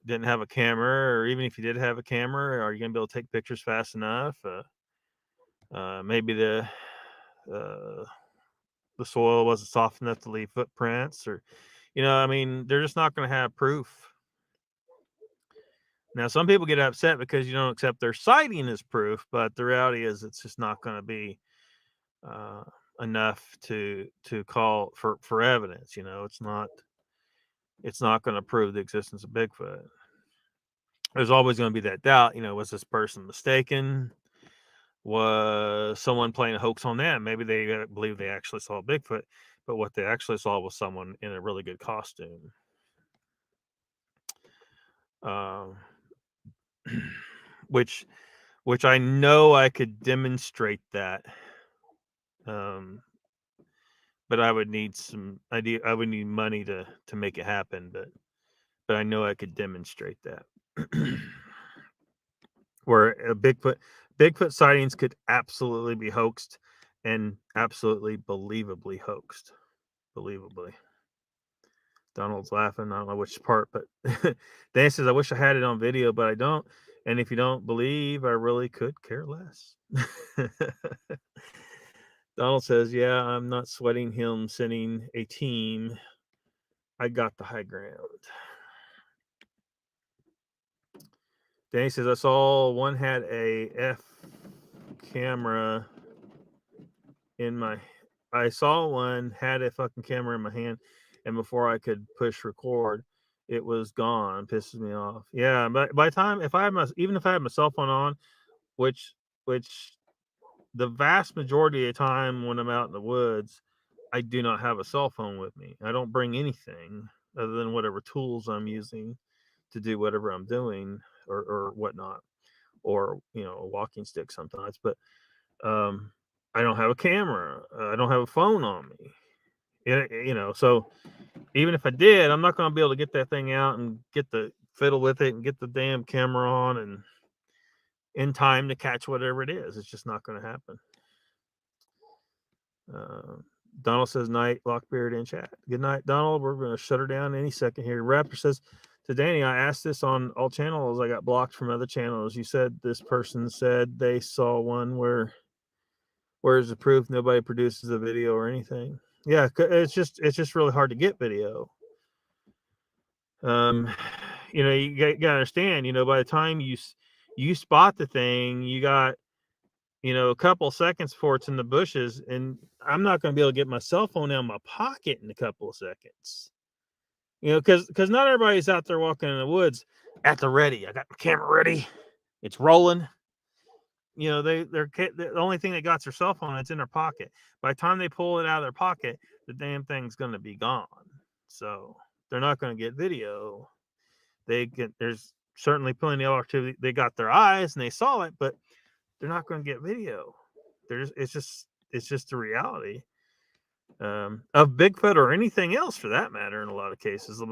didn't have a camera, or even if you did have a camera, are you going to be able to take pictures fast enough? Maybe the soil wasn't soft enough to leave footprints, or, they're just not going to have proof. Now, some people get upset because you don't accept their sighting as proof, but the reality is it's just not going to be enough to call for evidence. It's not going to prove the existence of Bigfoot. There's always going to be that doubt. Was this person mistaken? Was someone playing a hoax on them? Maybe they believe they actually saw Bigfoot, but what they actually saw was someone in a really good costume. Which I know I could demonstrate that. But I would need I would need money to make it happen, but I know I could demonstrate that. Where a Bigfoot sightings could absolutely be hoaxed, and absolutely believably hoaxed. Believably. Donald's laughing. I don't know which part, but Dan says, I wish I had it on video, but I don't. And if you don't believe, I really could care less. Donald says, yeah, I'm not sweating him sending a team. I got the high ground. Danny says, I saw one had a F camera I saw one had a fucking camera in my hand, and before I could push record, it was gone. Pisses me off. Yeah, but by the time, even if I had my cell phone on, which the vast majority of the time when I'm out in the woods, I do not have a cell phone with me. I don't bring anything other than whatever tools I'm using to do whatever I'm doing, or whatnot, or a walking stick sometimes. But I don't have a camera. I don't have a phone on me. So even if I did, I'm not going to be able to get that thing out and get the fiddle with it and get the damn camera on and in time to catch whatever it is. It's just not going to happen. Donald says, night, Lockbeard in chat. Good night, Donald. We're going to shut her down any second here. Raptor says, to Danny, I asked this on all channels. I got blocked from other channels. You said this person said they saw one. Where's the proof? Nobody produces a video or anything. Yeah, it's just really hard to get video. You gotta understand. By the time you spot the thing, you got a couple seconds before it's in the bushes, and I'm not going to be able to get my cell phone out of my pocket in a couple of seconds. Because not everybody's out there walking in the woods at the ready. I got my camera ready. It's rolling. They're the only thing they got is their cell phone. It's in their pocket. By the time they pull it out of their pocket, the damn thing's going to be gone. So they're not going to get video. There's certainly plenty of opportunity. They got their eyes and they saw it, but they're not going to get video. It's just the reality. of Bigfoot or anything else for that matter. In a lot of cases,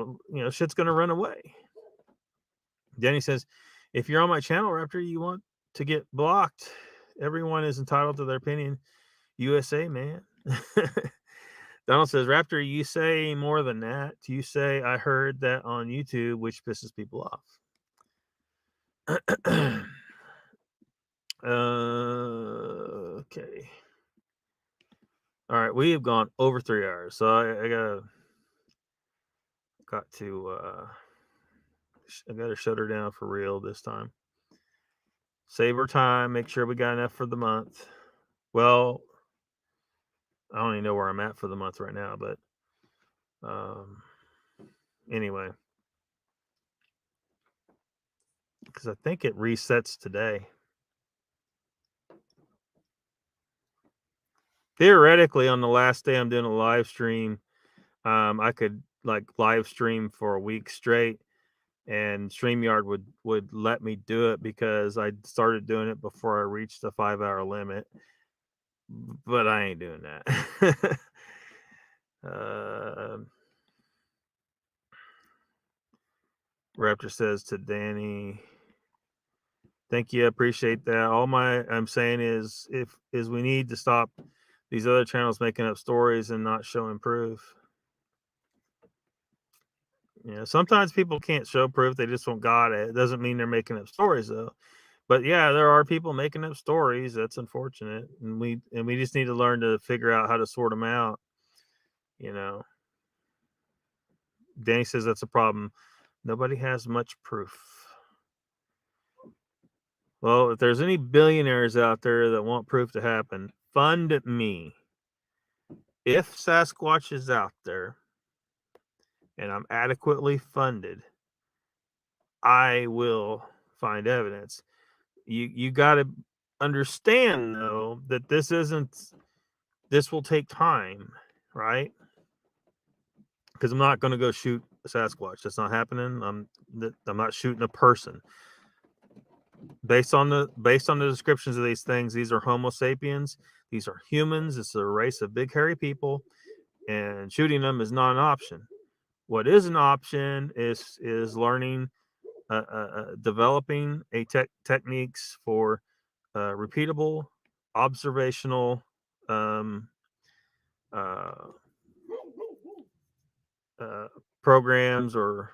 shit's going to run away. Denny says, if you're on my channel, Raptor, you want to get blocked. Everyone is entitled to their opinion. USA, man. Donald says, Raptor, you say more than that. You say, I heard that on YouTube, which pisses people off. Okay. All right, we have gone over 3 hours, so I gotta shut her down for real this time. Save her time, make sure we got enough for the month. Well, I don't even know where I'm at for the month right now, but anyway, because I think it resets today. Theoretically, on the last day I'm doing a live stream, I could like live stream for a week straight, and StreamYard would let me do it because I started doing it before I reached the 5-hour limit. But I ain't doing that. Raptor says to Danny, thank you, appreciate that. All I'm saying is we need to stop these other channels making up stories and not showing proof. Yeah, sometimes people can't show proof, they just won't got it. It doesn't mean they're making up stories though. But yeah, there are people making up stories. That's unfortunate. And we just need to learn to figure out how to sort them out. Danny says that's a problem. Nobody has much proof. Well, if there's any billionaires out there that want proof to happen, fund me. If Sasquatch is out there and I'm adequately funded, I will find evidence. You got to understand though that this will take time, right? Because I'm not going to go shoot a Sasquatch. That's not happening. I'm not shooting a person. Based on the descriptions of these things, these are Homo sapiens. These are humans. It's a race of big hairy people, and shooting them is not an option. What is an option is learning, developing techniques for repeatable observational programs or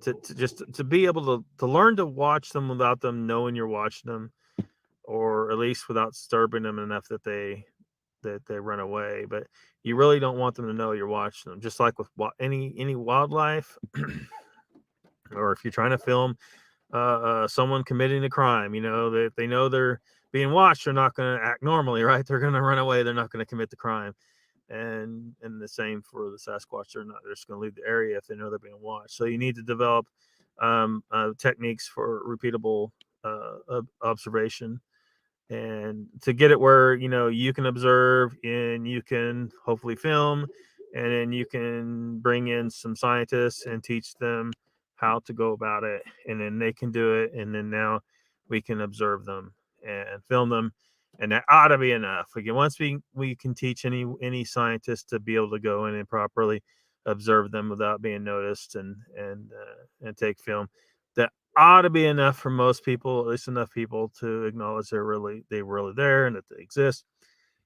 to be able to learn to watch them without them knowing you're watching them, or at least without disturbing them enough that they run away. But you really don't want them to know you're watching them. Just like with any wildlife, or if you're trying to film someone committing a crime, that they know they're being watched, they're not going to act normally, right? They're going to run away. They're not going to commit the crime. And the same for the Sasquatch. They're just going to leave the area if they know they're being watched. So you need to develop techniques for repeatable observation, and to get it where you can observe and you can hopefully film, and then you can bring in some scientists and teach them how to go about it, and then they can do it, and then now we can observe them and film them. And that ought to be enough. Again, once we can teach any scientist to be able to go in and properly observe them without being noticed and take film, that ought to be enough for most people, at least enough people to acknowledge they're really there and that they exist.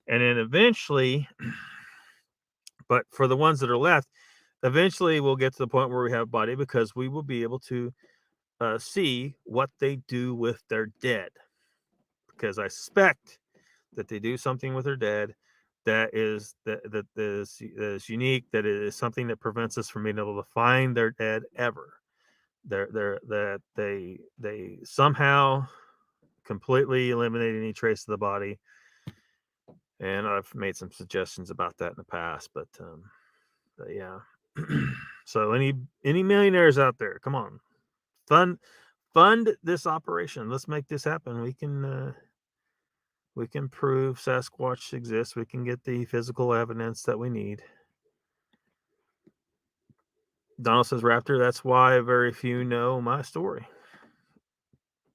And then eventually, but for the ones that are left, eventually we'll get to the point where we have body, because we will be able to see what they do with their dead. Because I suspect that they do something with their dead that is unique, that it is something that prevents us from being able to find their dead ever. That they somehow completely eliminate any trace of the body. And I've made some suggestions about that in the past, but yeah. So any millionaires out there, come on, fund this operation. Let's make this happen. We can prove Sasquatch exists. We can get the physical evidence that we need. Donald says, Raptor, that's why very few know my story.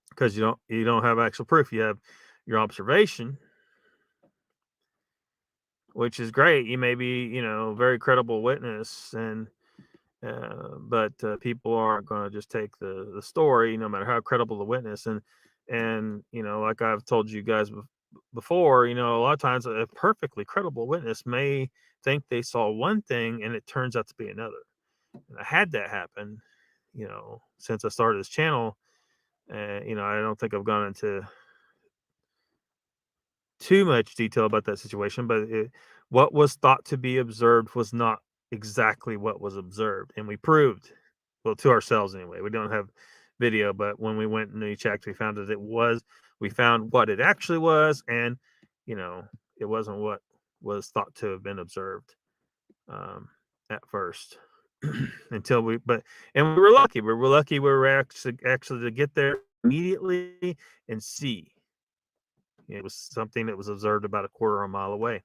Because you don't have actual proof. You have your observation. which is great. You may be, very credible witness, and but people aren't going to just take the story, no matter how credible the witness. And like I've told you guys before, a lot of times a perfectly credible witness may think they saw one thing and it turns out to be another. And I had that happen, since I started this channel. I don't think I've gone into too much detail about that situation, but what was thought to be observed was not exactly what was observed. And we proved, well, to ourselves anyway. We don't have video, but when we went and we checked, we found that we found what it actually was. And, it wasn't what was thought to have been observed at first. And we were lucky. We were actually to get there immediately and see. It was something that was observed about a quarter of a mile away.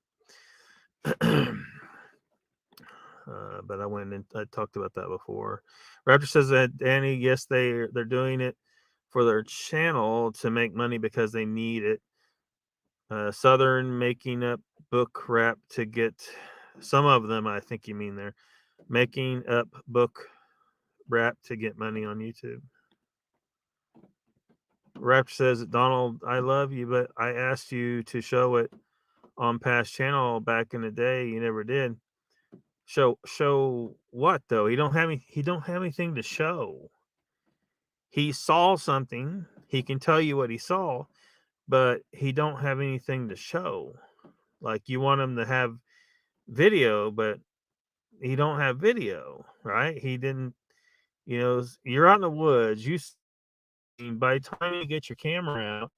But I went and I talked about that before. Raptor says that, Danny, yes, they're doing it for their channel to make money because they need it. Southern making up book rap to get some of them, I think you mean they're making up book rap to get money on YouTube. Raptor says, Donald, I love you, but I asked you to show it on past channel back in the day. You never did. Show what though? He don't have anything to show. He saw something. He can tell you what he saw, but he don't have anything to show. Like, you want him to have video, but he don't have video, right? He didn't. You're out in the woods. By the time you get your camera out,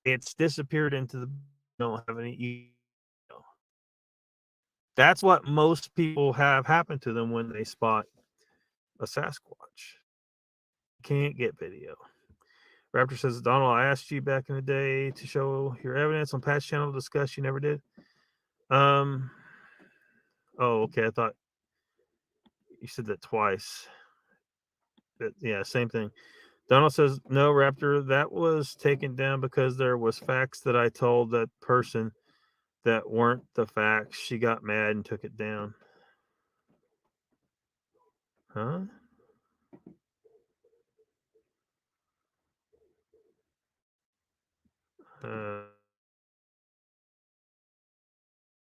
it's disappeared into the. Don't have any. That's what most people have happen to them when they spot a Sasquatch. Can't get video. Raptor says, Donald, I asked you back in the day to show your evidence on past channel discuss. You never did. Oh, okay. I thought you said that twice. But yeah, same thing. Donald says, no, Raptor, that was taken down because there was facts that I told that person that weren't the facts. She got mad and took it down. Huh?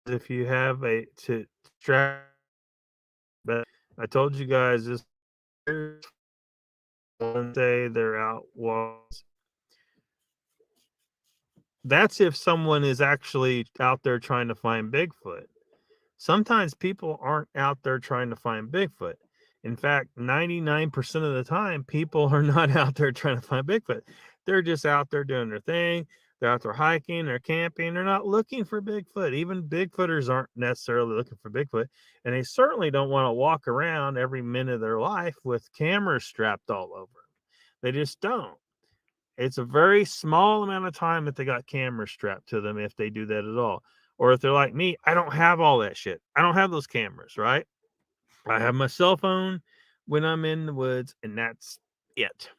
If you have a to strap, but I told you guys this one day they're out walls. That's if someone is actually out there trying to find Bigfoot. Sometimes people aren't out there trying to find Bigfoot. In fact, 99% of the time, people are not out there trying to find Bigfoot. They're just out there doing their thing. They're out there hiking, they're camping. They're not looking for Bigfoot. Even Bigfooters aren't necessarily looking for Bigfoot. And they certainly don't want to walk around every minute of their life with cameras strapped all over them. They just don't. It's a very small amount of time that they got cameras strapped to them, if they do that at all. Or if they're like me, I don't have all that shit. I don't have those cameras, right? I have my cell phone when I'm in the woods, and that's it.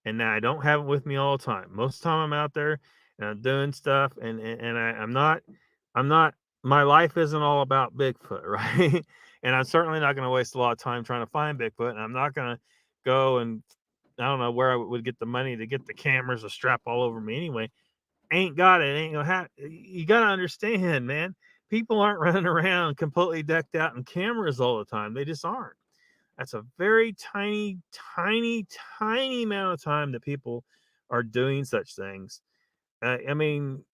And now I don't have it with me all the time. Most of the time I'm out there and I'm doing stuff, and I'm not, my life isn't all about Bigfoot, right? And I'm certainly not going to waste a lot of time trying to find Bigfoot, and I'm not going to go and I don't know where I would get the money to get the cameras to strap all over me anyway. Ain't got it. Ain't gonna happen. You gotta understand, man. People aren't running around completely decked out in cameras all the time. They just aren't. That's a very tiny, tiny, tiny amount of time that people are doing such things. I mean,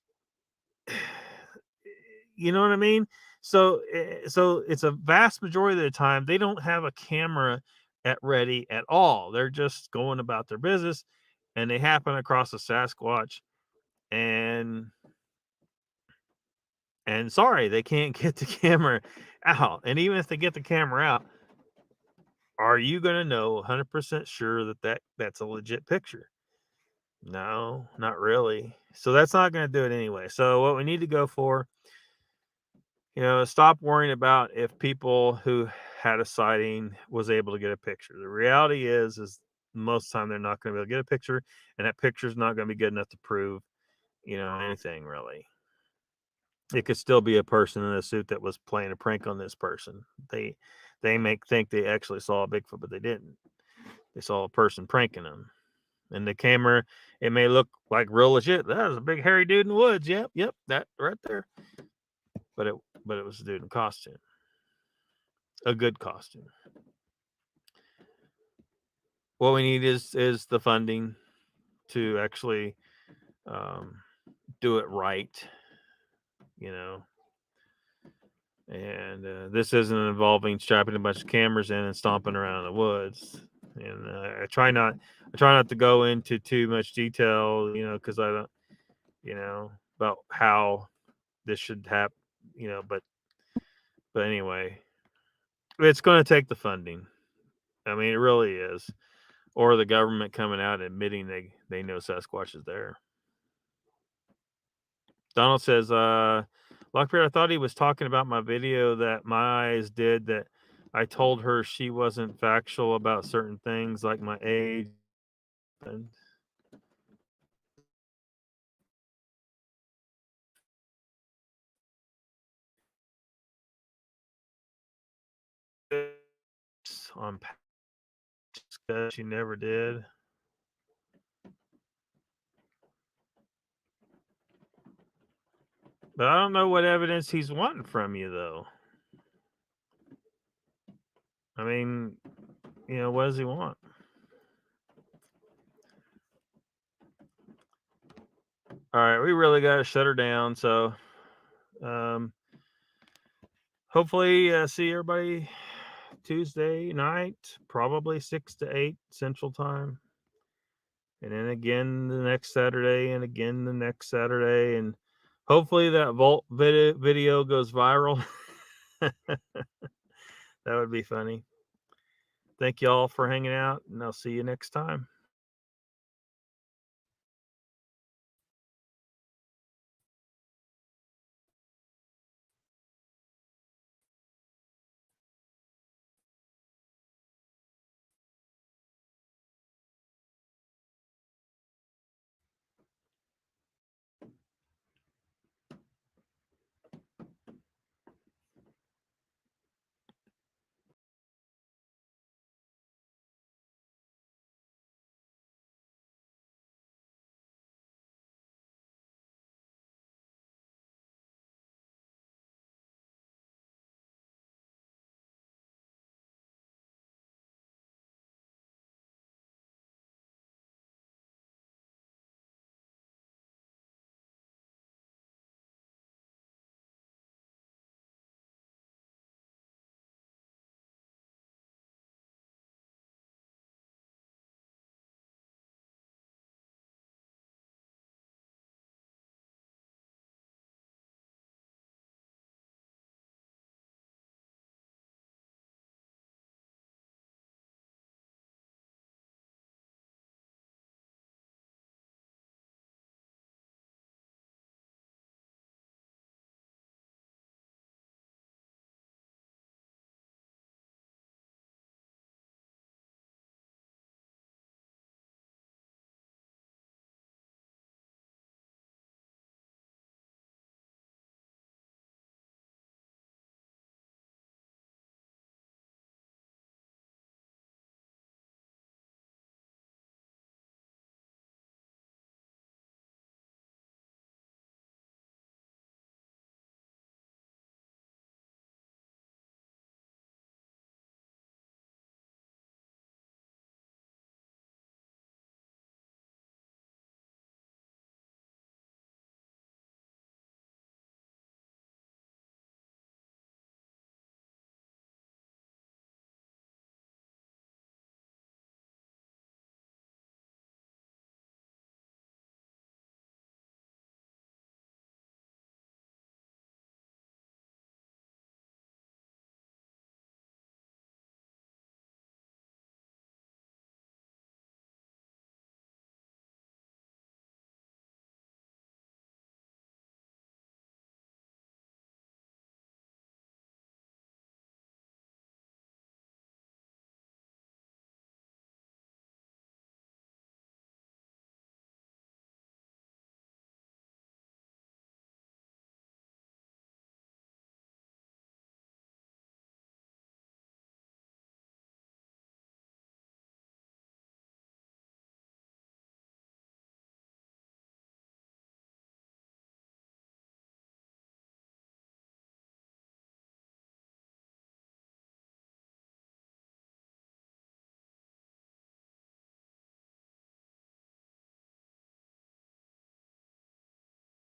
you know what I mean? So it's a vast majority of the time they don't have a camera at ready at all. They're just going about their business, and they happen across a Sasquatch, and sorry, they can't get the camera out. And even if they get the camera out, are you going to know 100% sure that that's a legit picture? No, not really. So that's not going to do it anyway. So what we need to go for, stop worrying about if people who had a sighting was able to get a picture. The reality is most of the time they're not going to be able to get a picture, and that picture is not going to be good enough to prove, anything really. it could still be a person in a suit that was playing a prank on this person. They think they actually saw a Bigfoot, but they didn't. They saw a person pranking them. And the camera, it may look like real legit. That was a big hairy dude in the woods. Yep, that right there. But it was a dude in costume. A good costume. What we need is the funding to actually do it right, you know. And this isn't involving strapping a bunch of cameras in and stomping around in the woods. And I try not to go into too much detail, you know, because I don't, you know, about how this should happen, you know. But anyway, it's going to take the funding. I mean, it really is, or the government coming out admitting they know Sasquatch is there. Donald says, Lockbeard, I thought he was talking about my video that my eyes did, that I told her she wasn't factual about certain things like my age. And on she never did. But I don't know what evidence he's wanting from you, though. I mean, you know, what does he want? All right, we really got to shut her down. So, hopefully, see everybody Tuesday night, probably 6 to 8 Central Time. And then again the next Saturday, and again the next Saturday. And hopefully that vault video goes viral. That would be funny. Thank you all for hanging out, and I'll see you next time.